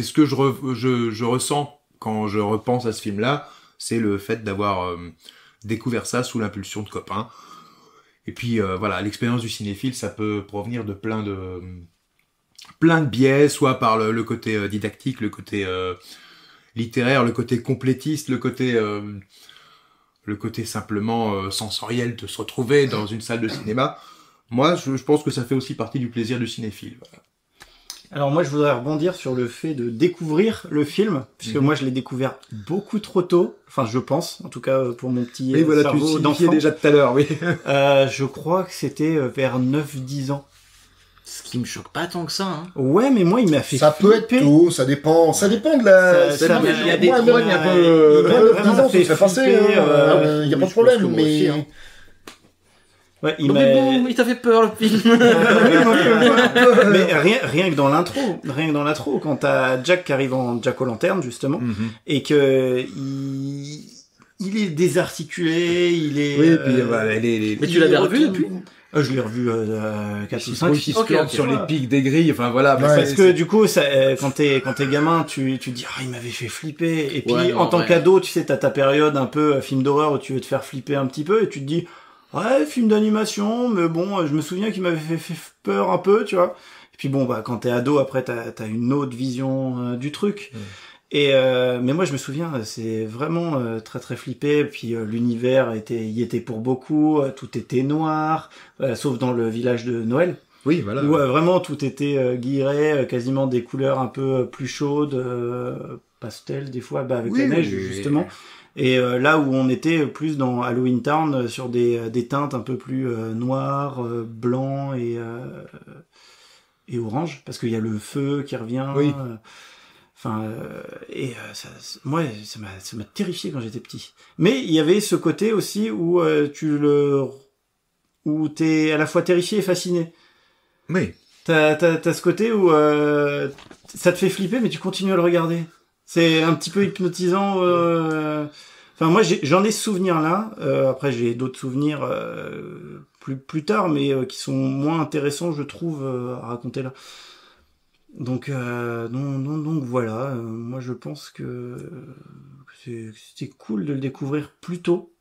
ce que je ressens quand je repense à ce film-là. c'est le fait d'avoir découvert ça sous l'impulsion de copains. Et puis voilà, l'expérience du cinéphile, ça peut provenir de plein de biais, soit par le côté didactique, le côté littéraire, le côté complétiste, le côté simplement sensoriel de se retrouver dans une salle de cinéma. Moi, je pense que ça fait aussi partie du plaisir du cinéphile. Voilà. Alors moi, je voudrais rebondir sur le fait de découvrir le film, puisque moi, je l'ai découvert beaucoup trop tôt. Enfin, je pense, en tout cas pour mon petit cerveau d'enfant. Déjà tout à l'heure, oui. Je crois que c'était vers 9-10 ans. Ce qui me choque pas tant que ça, hein. Ouais, mais moi, il m'a fait ça peut être tôt, ça dépend de la... Il y a des trucs un peu... vraiment ça fait passer, il y a pas de problème, mais... Aussi, Ouais, il t'a fait peur, le film. Mais rien que dans l'intro, quand t'as Jack qui arrive en Jack O'Lantern, justement, et que il est désarticulé, il est... Oui, puis voilà, Mais tu l'avais revu depuis? Je l'ai revu 4 ou 5. Il se plante sur les pics des grilles, enfin voilà. Ouais, parce que du coup, quand t'es gamin, tu te dis, il m'avait fait flipper. Et puis, en tant qu'ado, tu sais, t'as ta période un peu film d'horreur où tu veux te faire flipper un petit peu, et tu te dis, ouais, film d'animation, mais bon, je me souviens qu'il m'avait fait peur un peu, tu vois. Et puis bon, quand t'es ado, après, t'as une autre vision du truc. Et mais moi je me souviens, c'est vraiment très très flippé. Puis l'univers y était pour beaucoup, tout était noir, sauf dans le village de Noël. Oui, voilà. Où vraiment tout était guiré, quasiment des couleurs un peu plus chaudes, pastel des fois, avec la neige justement. Et là où on était plus dans Halloween Town, sur des teintes un peu plus noires, blancs et orange, parce qu'il y a le feu qui revient. Oui. Moi, ça m'a terrifié quand j'étais petit. Mais il y avait ce côté aussi où où t'es à la fois terrifié et fasciné. Oui. T'as ce côté où ça te fait flipper, mais tu continues à le regarder. C'est un petit peu hypnotisant. Enfin, moi, j'en ai ce souvenir là. Après, j'ai d'autres souvenirs plus tard, mais qui sont moins intéressants, je trouve, à raconter là. Donc voilà, moi je pense que c'était cool de le découvrir plus tôt.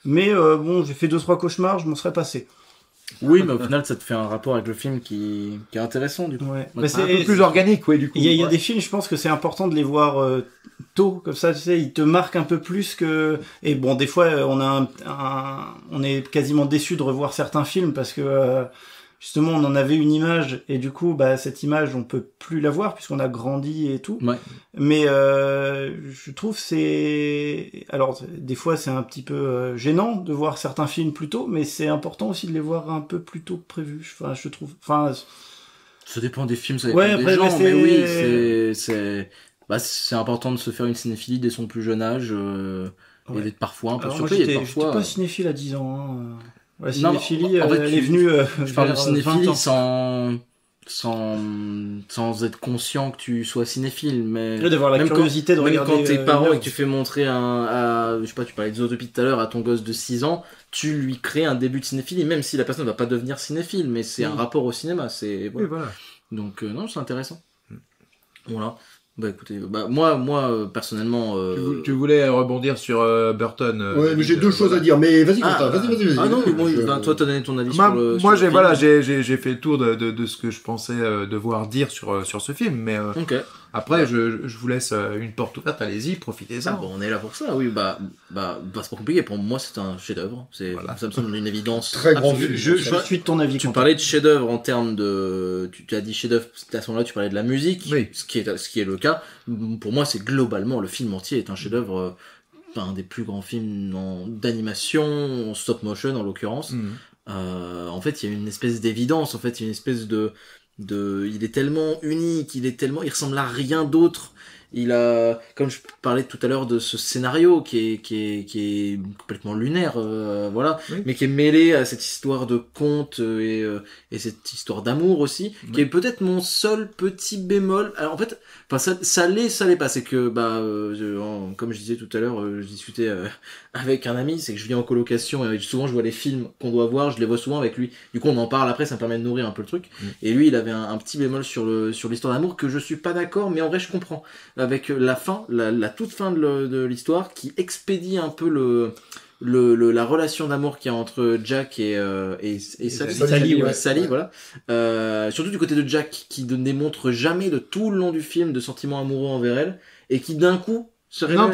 Mais bon, j'ai fait 2-3 cauchemars, je m'en serais passé. Oui, mais au final, ça te fait un rapport avec le film qui est intéressant, du coup. Ouais. C'est un peu plus organique, du coup. Il y a des films, je pense que c'est important de les voir tôt, comme ça, tu sais, ils te marquent un peu plus que... Et bon, des fois, on est quasiment déçu de revoir certains films parce que... justement, on en avait une image, et du coup, cette image, on peut plus la voir, puisqu'on a grandi et tout. Ouais. Mais je trouve alors, des fois, c'est un petit peu gênant de voir certains films plus tôt, mais c'est important aussi de les voir un peu plus tôt que prévu, je trouve. Enfin... Ça dépend des films, ça dépend des gens, mais oui, c'est important de se faire une cinéphilie dès son plus jeune âge, et d'être parfois un peu surpris. J'étais pas cinéphile à 10 ans, hein. La cinéphilie, elle est venue... je parle de cinéphilie sans être conscient que tu sois cinéphile, mais... D'avoir la curiosité de regarder... Même quand t'es parent et que tu fais montrer je sais pas, tu parlais de Zootopie tout à l'heure, à ton gosse de 6 ans, tu lui crées un début de cinéphilie, même si la personne ne va pas devenir cinéphile, mais c'est un rapport au cinéma, voilà. Oui, voilà. Donc, non, c'est intéressant. Voilà. Écoutez, moi personnellement... Tu voulais rebondir sur Burton. Ouais, mais j'ai deux choses à dire, mais vas-y, Quentin, vas-y. Ah non, mais bon, toi t'as donné ton avis sur le moi, film. j'ai fait le tour de ce que je pensais devoir dire sur ce film, mais okay. Après, je vous laisse une porte ouverte, allez-y, profitez-en. On est là pour ça, oui, c'est pas compliqué, pour moi c'est un chef-d'œuvre, ça me semble une évidence. Très grand film. Je suis de ton avis. Tu parlais de chef-d'œuvre en termes de, tu as dit chef-d'œuvre, à ce moment-là tu parlais de la musique, oui. ce qui est le cas. Pour moi, c'est globalement, le film entier est un chef-d'œuvre, un des plus grands films d'animation, en stop motion en l'occurrence. En fait, il y a une espèce d'évidence, il y a une espèce il est tellement unique, il ressemble à rien d'autre. Il a, comme je parlais tout à l'heure de ce scénario qui est complètement lunaire, oui. Mais qui est mêlé à cette histoire de conte et cette histoire d'amour aussi, oui. Qui est peut-être mon seul petit bémol. Alors en fait, ça l'est pas. C'est que comme je disais tout à l'heure, je discutais avec un ami, c'est que je viens en colocation et souvent je vois les films qu'on doit voir, je les vois souvent avec lui. Du coup, on en parle après, ça me permet de nourrir un peu le truc. Et lui, il avait un petit bémol sur l'histoire d'amour que je suis pas d'accord, mais en vrai, je comprends. avec la fin, la toute fin de l'histoire, qui expédie un peu la relation d'amour qu'il y a entre Jack et Sally, voilà. Surtout du côté de Jack, qui ne démontre jamais de tout le long du film de sentiments amoureux envers elle, et qui d'un coup se révèle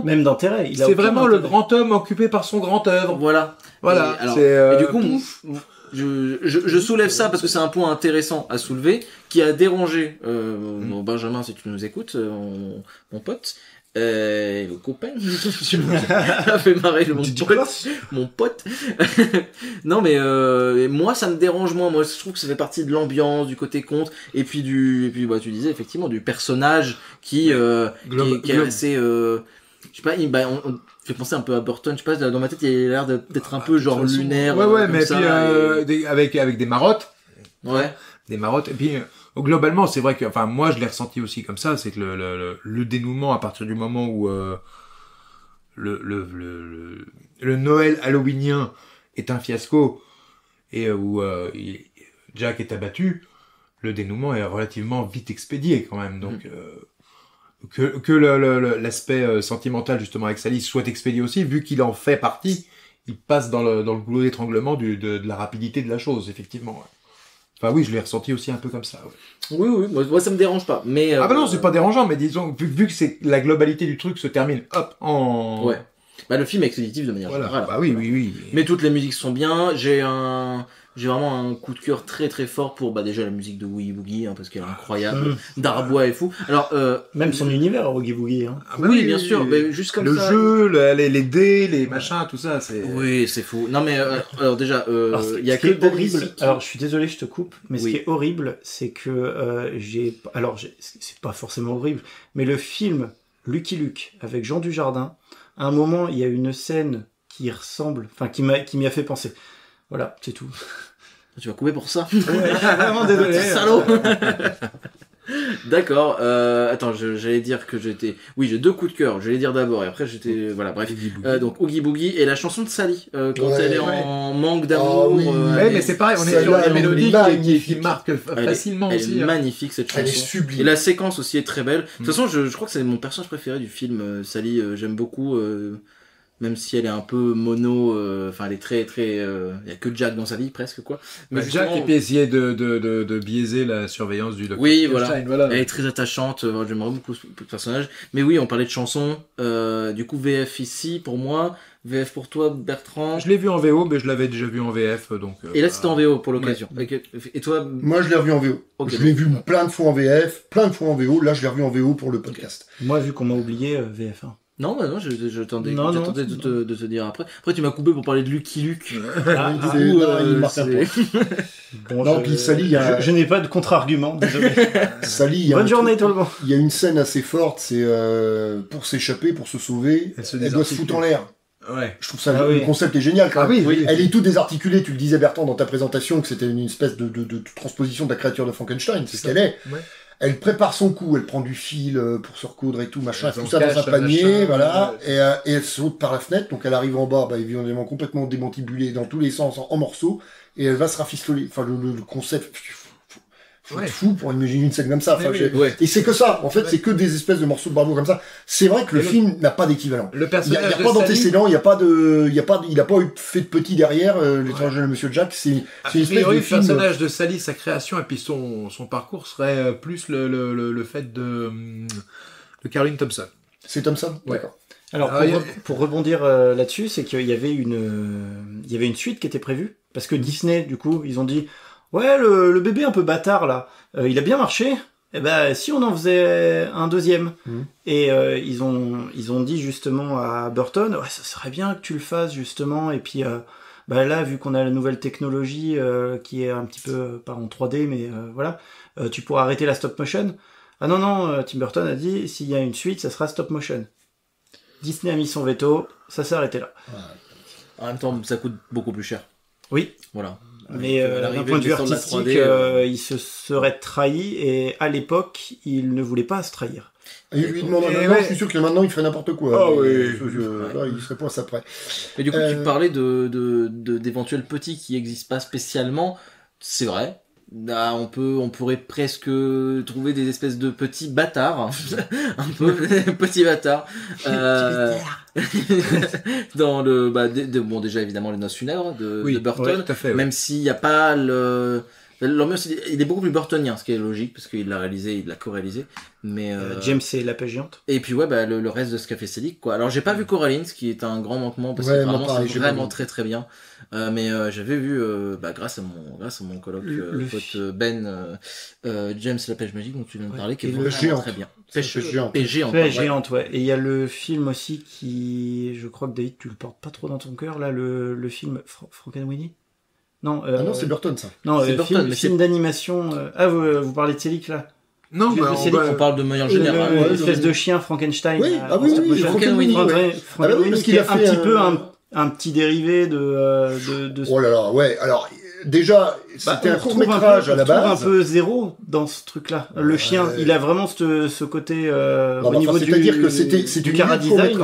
même d'intérêt. C'est vraiment le grand homme occupé par son grand œuvre. Voilà. Et du coup, je soulève ça parce que c'est un point intéressant à soulever, qui a dérangé Benjamin, si tu nous écoutes, mon pote. Le copain, ça fait marrer mon pote. Non mais moi ça me dérange moins. Moi je trouve que ça fait partie de l'ambiance, du côté conte, et puis tu disais effectivement du personnage qui est assez je sais pas, on fait penser un peu à Burton, je sais pas, dans ma tête il a l'air d'être un peu genre lunaire. Ouais, mais ça, puis avec des marottes. Ouais. Des marottes, et puis globalement, c'est vrai que, enfin, moi, je l'ai ressenti aussi comme ça, c'est que le dénouement, à partir du moment où le Noël halloweenien est un fiasco et où Jack est abattu, le dénouement est relativement vite expédié quand même. Donc que l'aspect sentimental justement avec Sally soit expédié aussi, vu qu'il en fait partie, il passe dans le goulot d'étranglement de la rapidité de la chose, effectivement. Ouais. Enfin oui, je l'ai ressenti aussi un peu comme ça. Ouais. Oui, moi ça me dérange pas. Mais ah bah non, c'est pas dérangeant, mais disons vu que c'est la globalité du truc se termine, hop, en. Ouais. Bah le film est expéditif de manière générale. Bah oui. Mais toutes les musiques sont bien. J'ai vraiment un coup de cœur très très fort pour déjà la musique de Oogie Boogie, parce qu'elle est incroyable. Darbois est fou. Alors même son univers Oogie Boogie. Hein. Ah bah oui, bien sûr. Mais juste comme le ça. Le jeu, les dés, les machins, tout ça, c'est. Oui, c'est fou. Non mais alors déjà, il y a que horrible. Alors je suis désolé, je te coupe, mais ce qui est horrible, c'est que c'est pas forcément horrible, mais le film Lucky Luke avec Jean Dujardin, à un moment, il y a une scène qui ressemble, enfin qui m'y a fait penser. Voilà, c'est tout. Tu vas couper pour ça? Ouais, vraiment désolé. Salaud. D'accord. Attends, j'allais dire que j'étais. Oui, j'ai deux coups de cœur. J'allais dire d'abord et après j'étais. Voilà, bref. Donc Oogie Boogie et la chanson de Sally quand elle est en manque d'amour. Mais c'est pareil. On est sur la mélodie qui marque facilement aussi. Elle est magnifique cette chanson. Elle est sublime. Et la séquence aussi est très belle. De toute façon, je crois que c'est mon personnage préféré du film. Sally, j'aime beaucoup. Même si elle est un peu mono, enfin elle est très très, y a que Jack dans sa vie presque quoi. Mais Jack et puis essayer de biaiser la surveillance du Dr. Oui, voilà. Elle est très attachante. J'aimerais beaucoup ce personnage. Mais oui, on parlait de chansons. Du coup VF ici pour moi, VF pour toi Bertrand. Je l'ai vu en VO, mais je l'avais déjà vu en VF donc. Et là c'était en VO pour l'occasion. Ouais. Et toi? Moi je l'ai revu en VO. Okay, je l'ai vu plein de fois en VF, plein de fois en VO. Là je l'ai revu en VO pour le podcast. Moi vu qu'on m'a oublié VF1. Non, j'attendais de te dire après. Après, tu m'as coupé pour parler de Lucky Luke. Puis Sally, je n'ai pas de contre-argument, désolé. Sally, bonne journée tout le monde. Il y a une scène assez forte, c'est pour s'échapper, pour se sauver, elle doit se foutre en l'air. Ouais. Je trouve ça, le concept est génial quand même. Oui. Elle est toute désarticulée, tu le disais Bertrand dans ta présentation, que c'était une espèce de transposition de la créature de Frankenstein, c'est ce qu'elle est. Ouais. Elle prépare son coup, elle prend du fil pour se recoudre et tout, machin, tout ça dans un panier, voilà, et elle saute par la fenêtre, donc elle arrive en bas, évidemment complètement démantibulée dans tous les sens, en morceaux, et elle va se rafistoler. Enfin, le concept, faut être fou pour imaginer une scène comme ça. Enfin, et c'est que ça, en fait, c'est que des espèces de morceaux de bravoure comme ça. C'est vrai que le film n'a pas d'équivalent. Le personnage il y a pas d'antécédent, il y a pas eu fait de petit derrière, l'étranger de Monsieur Jack, c'est une espèce de le film. personnage de Sally, sa création, et puis son parcours serait plus le fait de Caroline Thompson. C'est Thompson? D'accord. Alors, pour rebondir là-dessus, c'est qu'il y avait une suite qui était prévue, parce que Disney, du coup, ils ont dit, ouais, le bébé un peu bâtard, là, il a bien marché, eh ben, si on en faisait un deuxième. Et ils ont dit justement à Burton, ouais, ça serait bien que tu le fasses, justement, et puis, là, vu qu'on a la nouvelle technologie, qui est un petit peu, pas en 3D, mais voilà, tu pourras arrêter la stop motion. Ah non, Tim Burton a dit, s'il y a une suite, ça sera stop motion. Disney a mis son veto, ça s'est arrêté là. En même temps, ça coûte beaucoup plus cher. Oui. Voilà. Mais d'un point de vue artistique, il se serait trahi, et à l'époque, il ne voulait pas se trahir. Et il lui demande maintenant, je suis sûr que maintenant il ferait n'importe quoi. Ah oui. Là, il serait pas à ça près. Mais du coup, tu parlais d'éventuels petits qui n'existent pas spécialement. C'est vrai. on pourrait presque trouver des espèces de petits bâtards, un peu petits bâtards, dans le, bon, déjà évidemment les Noces funèbres de Burton, tout à fait, même s'il n'y a pas l'ambiance, il est beaucoup plus burtonien, ce qui est logique parce qu'il l'a réalisé, il l'a co-réalisé. Mais James et la pêche géante. Et puis le reste de ce qu'a fait Selig, quoi. Alors j'ai pas vu Coraline, ce qui est un grand manquement parce que vraiment c'est vraiment très très bien. Mais j'avais vu grâce à mon coloc pote Ben James la pêche magique dont tu viens de parler, qui est vraiment très bien. Pêche géante, ouais. Et il y a le film aussi qui, je crois que David tu le portes pas trop dans ton cœur là, le film Frankenweenie. Non, non, c'est Burton ça. Non, c'est Burton, film d'animation. Vous parlez de Selig là. Non, on parle de manière générale. L'espèce de chien Frankenstein. Oui, Frankenweenie. Frankenweenie qui est un petit peu un petit dérivé de. Oh là là, ouais. Alors déjà, c'était un court-métrage à la base. On trouve un peu zéro dans ce truc-là. Le chien, il a vraiment ce côté au niveau c'est-à-dire que c'était du chara-design,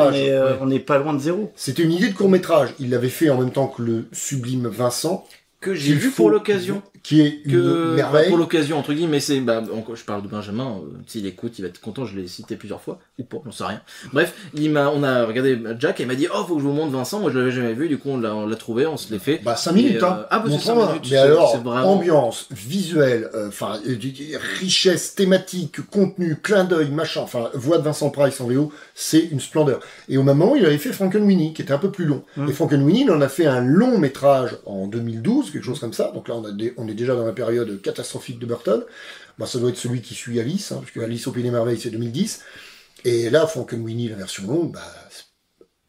on n'est pas loin de zéro. C'était une idée de court-métrage. Il l'avait fait en même temps que le sublime Vincent. Que j'ai vu pour l'occasion. Qui est une merveille. Pour l'occasion, entre guillemets, c'est, je parle de Benjamin, s'il écoute, il va être content, je l'ai cité plusieurs fois, ou pas, j'en sais rien. Bref, on a regardé Jack, et il m'a dit, faut que je vous montre Vincent, moi je l'avais jamais vu, du coup on l'a trouvé, on se l'est fait. 5 minutes, hein. C'est 5 minutes. Mais alors, vraiment... ambiance, visuelle, richesse thématique, contenu, clin d'œil, machin, voix de Vincent Price en VO, c'est une splendeur. Et au même moment, il avait fait Frankenweenie, qui était un peu plus long. Et Frankenweenie, il en a fait un long métrage en 2012, quelque chose comme ça, donc là on est déjà dans la période catastrophique de Burton. Ça doit être celui qui suit Alice, parce que Alice au Pays des Merveilles, c'est 2010. Et là, Frankenweenie, la version longue,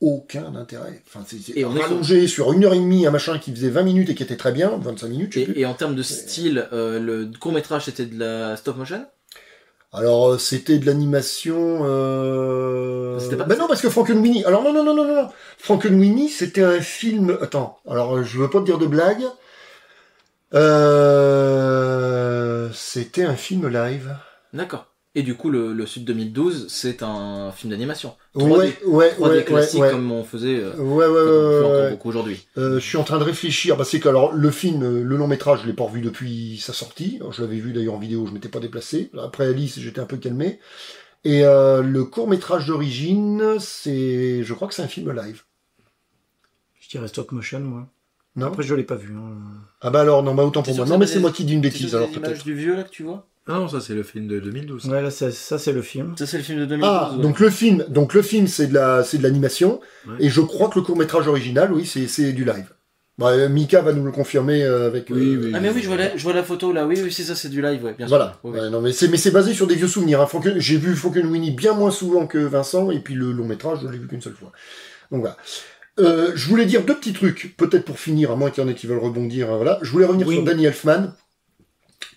aucun intérêt. C'est rallongé sur 1h30, un machin qui faisait 20 minutes et qui était très bien, 25 minutes. Et en termes de style, le court-métrage, c'était de la stop-motion? Alors, c'était de l'animation... non, parce que Frankenweenie... Alors, non. Frankenweenie, c'était un film... Attends, alors, je veux pas te dire de blague... c'était un film live. D'accord. Et du coup, le Sud 2012, c'est un film d'animation. 3D classique comme on faisait encore beaucoup aujourd'hui. Je suis en train de réfléchir. C'est que alors le film, le long métrage, je l'ai pas revu depuis sa sortie. Alors, je l'avais vu d'ailleurs en vidéo, je m'étais pas déplacé. Après Alice, j'étais un peu calmé. Et le court métrage d'origine, je crois que c'est un film live. Je dirais stop motion, moi. Non. Après, je l'ai pas vu. Alors, non, autant pour moi. Non, mais c'est moi qui dis une bêtise, alors peut-être. L'image du vieux, là, que tu vois? Ah non, ça c'est le film de 2012. Ouais, là, ça c'est le film. Ça c'est le film de 2012. Ah, donc le film, c'est de l'animation. Ouais. Et je crois que le court-métrage original, oui, c'est du live. Mika va nous le confirmer avec... Oui. Ah mais oui, je vois la photo, là. Oui, c'est ça, c'est du live, ouais, bien sûr. Voilà. Oui. Non, mais c'est basé sur des vieux souvenirs. J'ai vu Frankenweenie bien moins souvent que Vincent, et puis le long métrage, je l'ai vu qu'une seule fois. Donc voilà. Je voulais dire 2 petits trucs, peut-être pour finir, à moins qu'il y en ait qui veulent rebondir. Voilà. Je voulais revenir sur Danny Elfman,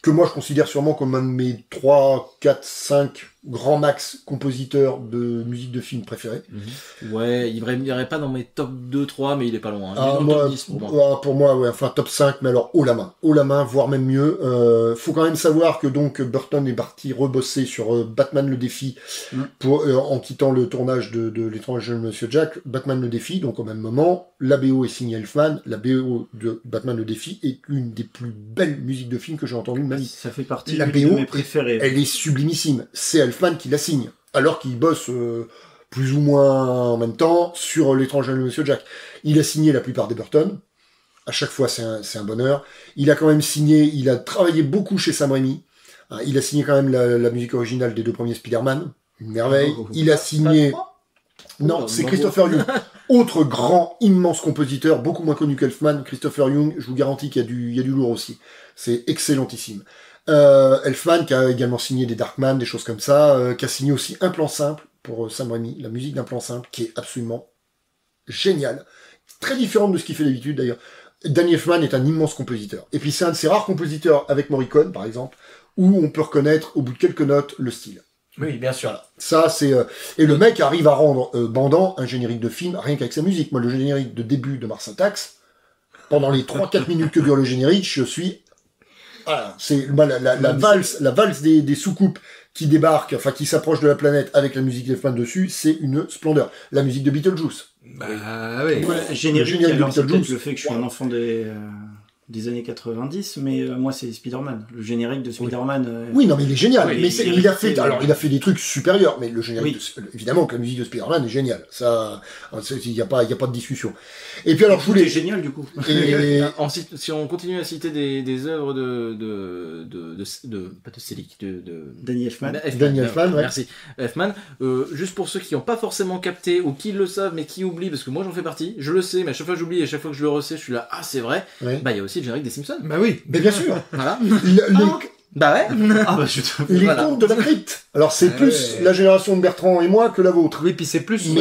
que moi je considère sûrement comme un de mes 3, 4, 5 grands max compositeurs de musique de film préférés. Ouais, il irait pas dans mes top 2, 3, mais il est pas loin. Il est dans top 10 pour moi. Pour moi, ouais, top 5, mais alors haut la main, voire même mieux. Faut quand même savoir que donc Burton est parti rebosser sur Batman le défi en quittant le tournage de L'étrange Monsieur Jack. Batman le défi, donc au même moment, la BO est signée Elfman, la BO de Batman le défi est une des plus belles musiques de film que j'ai entendues de ma vie. Ça fait partie de mes préférés. Elle est sublimissime. C'est Elfman qui la signe, alors qu'il bosse plus ou moins en même temps sur L'étrange Monsieur Jack. Il a signé la plupart des Burton. À chaque fois, c'est un bonheur. Il a quand même signé, il a travaillé beaucoup chez Sam Raimi. Il a signé quand même la musique originale des 2 premiers Spider-Man. Une merveille. Il a signé... Non, c'est Christopher Young. Autre grand, immense compositeur, beaucoup moins connu qu'Elfman. Christopher Young, je vous garantis qu'il y a du lourd aussi. C'est excellentissime. Elfman qui a également signé des Darkman, des choses comme ça, qui a signé aussi Un plan simple pour Sam Raimi, la musique d'un plan simple qui est absolument géniale, très différente de ce qu'il fait d'habitude d'ailleurs. Danny Elfman est un immense compositeur. Et puis c'est un de ces rares compositeurs avec Morricone par exemple, où on peut reconnaître au bout de quelques notes le style. Oui, bien sûr. Voilà. Ça c'est et le mec arrive à rendre bandant un générique de film rien qu'avec sa musique. Moi le générique de début de Mars Attacks, pendant les 3-4 minutes que dure le générique, je suis voilà, c'est la valse des soucoupes qui débarquent, qui s'approchent de la planète avec la musique d'Elfman dessus, c'est une splendeur. La musique de Beetlejuice. Oui. Générique de Beetlejuice. Le fait que je suis un enfant des des années 90, mais moi c'est Spider-Man, le générique de Spider-Man. Oui, non, mais il est génial. Oui, mais il a fait des trucs supérieurs, mais le générique, évidemment que la musique de Spider-Man est géniale. Ça, il y a pas de discussion. Et puis alors, je voulais. C'est génial du coup. Et... si on continue à citer des œuvres pas de Selick, de Danny Elfman. Danny Elfman, ouais. Merci. Elfman. Juste pour ceux qui n'ont pas forcément capté ou qui le savent mais qui oublient, parce que moi j'en fais partie, je le sais, mais à chaque fois que j'oublie et à chaque fois que je le recais, je suis là, ah c'est vrai. Ouais. Bah il y a aussi le générique des Simpsons. Bah oui. Mais bien sûr. Voilà. Bah ouais. Les Voilà. contes de la crypte. Alors c'est plus la génération de Bertrand et moi que la vôtre. Oui, puis c'est plus son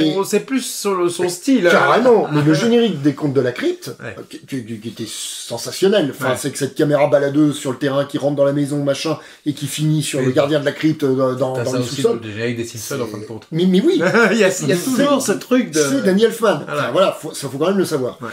Mais style. Carrément. Mais le générique des contes de la crypte, Ouais. qui était sensationnel. Enfin, Ouais. c'est que cette caméra baladeuse sur le terrain qui rentre dans la maison, machin, et qui finit sur Oui. le gardien de la crypte dans T'as ça les aussi sous-sols. le générique des Simpsons en fin de compte. Mais oui. il y a toujours ce truc de. C'est Danny Elfman. Voilà. Enfin, voilà, ça faut quand même le savoir. Ouais.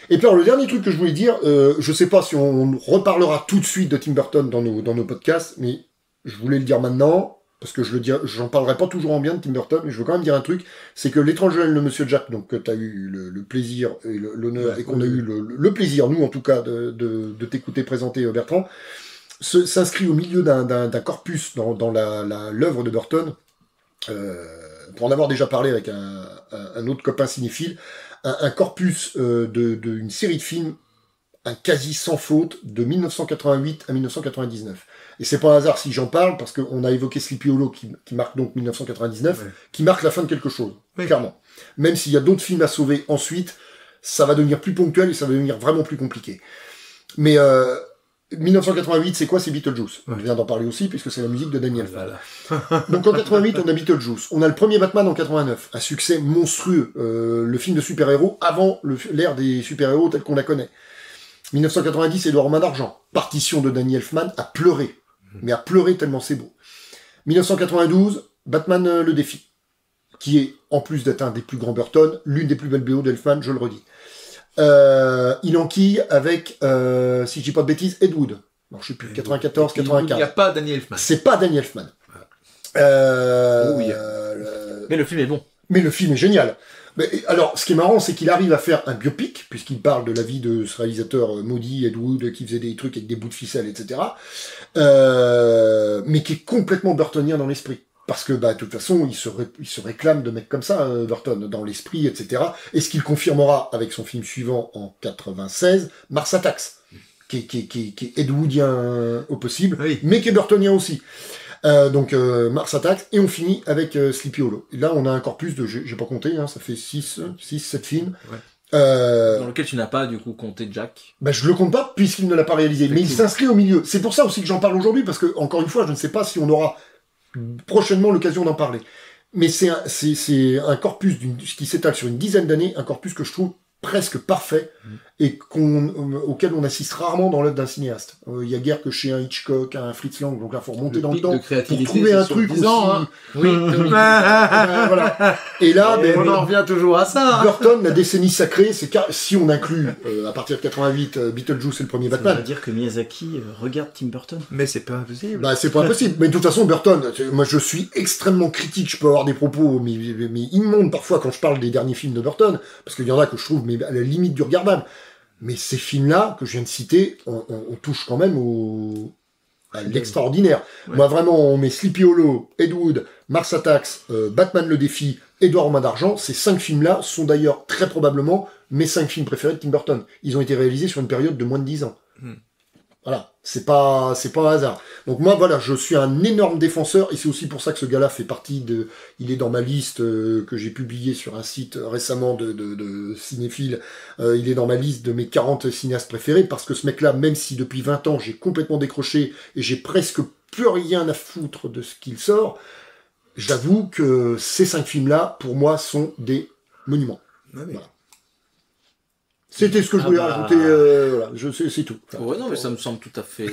Et puis alors, le dernier truc que je voulais dire, je sais pas si on reparlera tout de suite de Tim Burton dans nos podcasts, mais je voulais le dire maintenant, parce que j'en parlerai pas toujours en bien de Tim Burton, mais je veux quand même dire un truc, c'est que L'étrange Noël de Monsieur Jack, donc que t'as eu le plaisir et l'honneur, et qu'on a eu le plaisir, nous en tout cas, de t'écouter présenter, Bertrand, s'inscrit au milieu d'un corpus dans l'œuvre de Burton, pour en avoir déjà parlé avec un autre copain cinéphile, un corpus d'une série de films, un quasi sans faute, de 1988 à 1999. Et c'est pas un hasard si j'en parle, parce qu'on a évoqué Sleepy Hollow, qui marque donc 1999, qui marque la fin de quelque chose, clairement. Même s'il y a d'autres films à sauver ensuite, ça va devenir plus ponctuel et ça va devenir vraiment plus compliqué. Mais 1988, c'est quoi? C'est Beetlejuice. On vient d'en parler aussi, puisque c'est la musique de Daniel Elfman. Voilà. Donc en 88, on a Beetlejuice. On a le premier Batman en 89. Un succès monstrueux. Le film de super-héros avant l'ère des super-héros tels qu'on la connaît. 1990, Édouard aux mains d'argent. Partition de Danny Elfman à pleurer. Mais à pleurer tellement c'est beau. 1992, Batman le défi. Qui est, en plus d'être un des plus grands Burton, l'une des plus belles BO d'Elfman, je le redis. Il enquille avec, si je dis pas de bêtises, Ed Wood. Alors, je sais plus, 94, 95. Il n'y a pas Danny Elfman. C'est pas Danny Elfman. Oui. Mais le film est bon. Mais le film est génial. Mais, alors, ce qui est marrant, c'est qu'il arrive à faire un biopic, puisqu'il parle de la vie de ce réalisateur maudit, Ed Wood, qui faisait des trucs avec des bouts de ficelle, etc. Mais qui est complètement burtonien dans l'esprit. Parce que, de toute façon, il se réclame de mecs comme ça, Burton, dans l'esprit, etc. Et ce qu'il confirmera avec son film suivant en 96, Mars Attacks, qui est Ed Woodien au possible, mais qui est burtonien aussi. Donc Mars Attacks, et on finit avec Sleepy Hollow. Et là, on a un corpus de, j'ai pas compté, ça fait 7 films. Ouais. Dans lequel tu n'as pas, du coup, compté Jack. Je le compte pas, puisqu'il ne l'a pas réalisé. Mais il s'inscrit au milieu. C'est pour ça aussi que j'en parle aujourd'hui, parce que, encore une fois, je ne sais pas si on aura prochainement l'occasion d'en parler. Mais c'est un corpus qui s'étale sur une dizaine d'années, un corpus que je trouve presque parfait, et auquel on assiste rarement dans l'œuvre d'un cinéaste. Il y a guère que chez un Hitchcock, un Fritz Lang, donc là, faut remonter dans le temps pour trouver un truc aussi. Oui. Voilà. Et là, on en revient toujours à ça. Burton, la décennie sacrée, c'est si on inclut, à partir de 88, Beetlejuice et le premier Batman. Ça veut dire que Miyazaki regarde Tim Burton. Mais c'est pas impossible. C'est pas impossible. Mais de toute façon, Burton, moi je suis extrêmement critique, je peux avoir des propos, mais immondes parfois quand je parle des derniers films de Burton, parce qu'il y en a que je trouve à la limite du regardable. Mais ces films-là, que je viens de citer, on touche quand même à l'extraordinaire. Ouais. Moi, vraiment, on met Sleepy Hollow, Ed Wood, Mars Attacks, Batman le défi, Édouard aux mains d'argent. Ces 5 films-là sont d'ailleurs très probablement mes 5 films préférés de Tim Burton. Ils ont été réalisés sur une période de moins de 10 ans. Voilà. C'est pas un hasard. Donc moi, voilà, je suis un énorme défenseur, et c'est aussi pour ça que ce gars-là fait partie il est dans ma liste que j'ai publiée sur un site récemment de cinéphiles. Il est dans ma liste de mes 40 cinéastes préférés, parce que ce mec-là, même si depuis 20 ans j'ai complètement décroché et j'ai presque plus rien à foutre de ce qu'il sort, j'avoue que ces 5 films-là, pour moi, sont des monuments. Voilà. C'était ce que je voulais rajouter, voilà, c'est tout. Enfin, ouais, non, mais ça me semble tout à fait,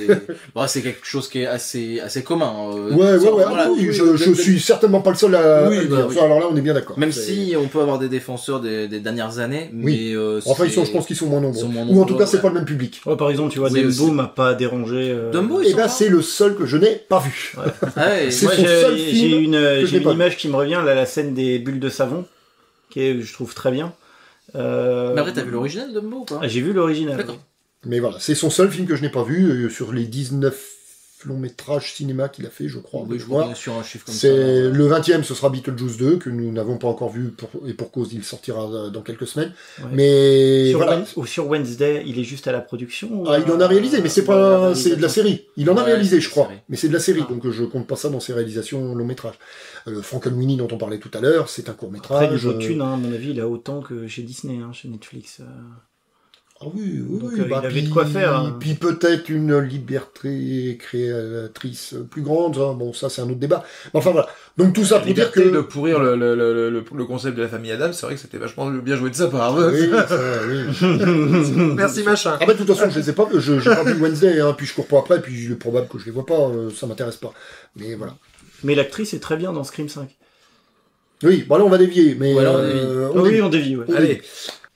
c'est quelque chose qui est assez commun. Je suis certainement pas le seul à le dire. Oui. Alors là, on est bien d'accord. Même si on peut avoir des défenseurs des dernières années, mais enfin, je pense qu'ils sont moins nombreux. Ou en tout cas, c'est pas le même public. Ouais, par exemple, tu vois, Dumbo m'a pas dérangé. Dumbo, c'est le seul que je n'ai pas vu. Ouais. C'est son seul film. J'ai une image qui me revient, la scène des bulles de savon, qui est, je trouve, très bien. Mais après, t'as vu l'original Dumbo ou pas? J'ai vu l'original. D'accord. Mais voilà, c'est son seul film que je n'ai pas vu sur les 19 long métrage cinéma qu'il a fait, je crois. Oui, je crois sur un chiffre comme ça. C'est le 20e, ce sera Beetlejuice 2, que nous n'avons pas encore vu, et pour cause, il sortira dans quelques semaines. Ouais. Mais voilà. Sur Wednesday, il est juste à la production. Il en a réalisé, mais c'est pas, c'est de la série. Il en a réalisé, je crois, mais c'est de la série, donc je compte pas ça dans ses réalisations long métrage. Frankenweenie dont on parlait tout à l'heure, c'est un court métrage. Après, niveau thune, à mon avis, il a autant que chez Disney, chez Netflix. Ah oui, donc, il avait de quoi faire. Puis peut-être une liberté créatrice plus grande. Bon, ça c'est un autre débat. Mais enfin voilà. Donc tout ça pour dire que de pourrir le concept de la famille Adams, c'est vrai que c'était vachement bien joué de sa part. Oui, oui. Merci machin. Ah bah de toute façon, je les ai pas, j'ai pas vu Wednesday, puis je cours pas après, puis il est probable que je les vois pas. Ça m'intéresse pas. Mais voilà. Mais l'actrice est très bien dans Scream 5. Oui, bon là on va dévier, mais on dévie. Ouais. Allez,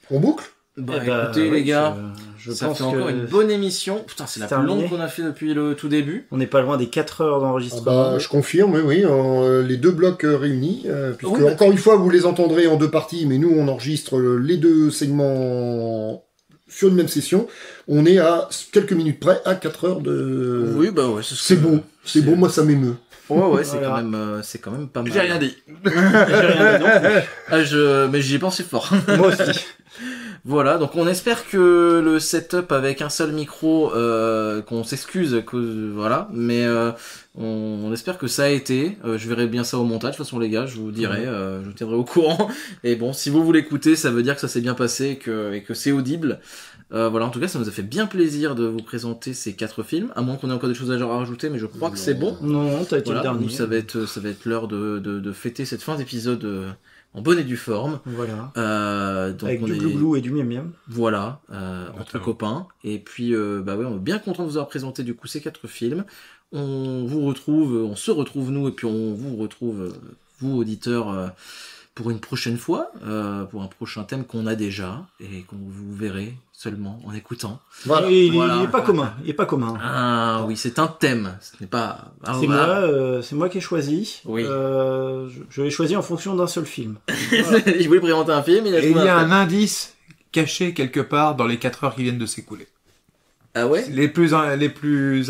on boucle. Écoutez les gars, ça fait encore une bonne émission. Putain, c'est la plus longue qu'on a fait depuis le tout début. On n'est pas loin des 4 heures d'enregistrement. Je confirme, oui, les deux blocs réunis, puisque encore une fois vous les entendrez en deux parties, mais nous on enregistre les deux segments sur une même session. On est à quelques minutes près, à 4 heures de... Oui, bah ouais, c'est beau, c'est beau, moi ça m'émeut. Ouais, c'est quand même pas mal. J'ai rien dit. J'ai rien dit non plus. Mais j'y ai pensé fort. Moi aussi. Voilà, donc on espère que le setup avec un seul micro, qu'on s'excuse, voilà, mais on espère que ça a été. Je verrai bien ça au montage, de toute façon les gars, je vous dirai, je vous tiendrai au courant. Et bon, si vous voulez écouter, ça veut dire que ça s'est bien passé et que c'est audible. Voilà, en tout cas, ça nous a fait bien plaisir de vous présenter ces 4 films, à moins qu'on ait encore des choses à rajouter, mais je crois que c'est bon. Non, t'as été le dernier. Nous, ça va être l'heure de fêter cette fin d'épisode en bonne et due forme. Voilà. Donc avec du glouglou et du miam miam. Voilà, entre copains. Et puis, on est bien content de vous avoir présenté du coup ces 4 films. On se retrouve nous, et puis on vous retrouve, vous auditeurs, pour une prochaine fois, pour un prochain thème qu'on a déjà, et qu'on vous verrez seulement en écoutant. Voilà. Il est pas commun. Il est pas commun. Ah oui, c'est un thème. Ce n'est pas. C'est moi qui ai choisi. Oui. Je l'ai choisi en fonction d'un seul film. Voilà. Il voulait présenter un film. Il y a un indice caché quelque part dans les 4 heures qui viennent de s'écouler. Ah ouais. Les plus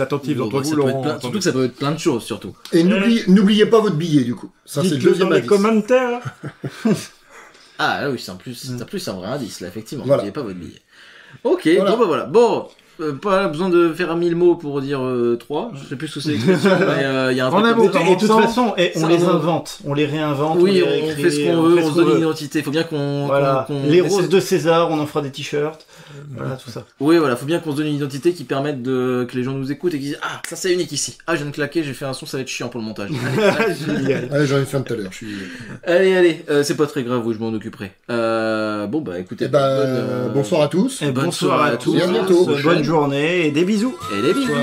attentifs d'entre vous l'auront. Surtout que ça peut être plein de choses, surtout. Et n'oubliez pas votre billet, du coup. Ça, c'est le deuxième dans les commentaires. Ah oui, c'est en plus un vrai indice, là, effectivement. Voilà. N'oubliez pas votre billet. Ok, voilà. Bon, pas besoin de faire 1000 mots pour dire 3. Je sais plus ce que c'est l'expression, mais il y a un truc. Et de toute façon, on les invente, on les réinvente. Oui, on fait ce qu'on veut, on se donne une identité. Faut bien qu'on... Les roses de César, on en fera des t-shirts. Voilà, tout ça. Oui, voilà, faut bien qu'on se donne une identité qui permette que les gens nous écoutent et qu'ils disent « Ah, ça c'est unique ici. Ah, je viens de claquer, j'ai fait un son, ça va être chiant pour le montage. » Allez, j'en ai fait un tout à l'heure, Allez, c'est pas très grave, je m'en occuperai. Écoutez... bonsoir à tous. Bonsoir à tous. Et à bientôt. Bonne journée et des bisous. Et des bisous.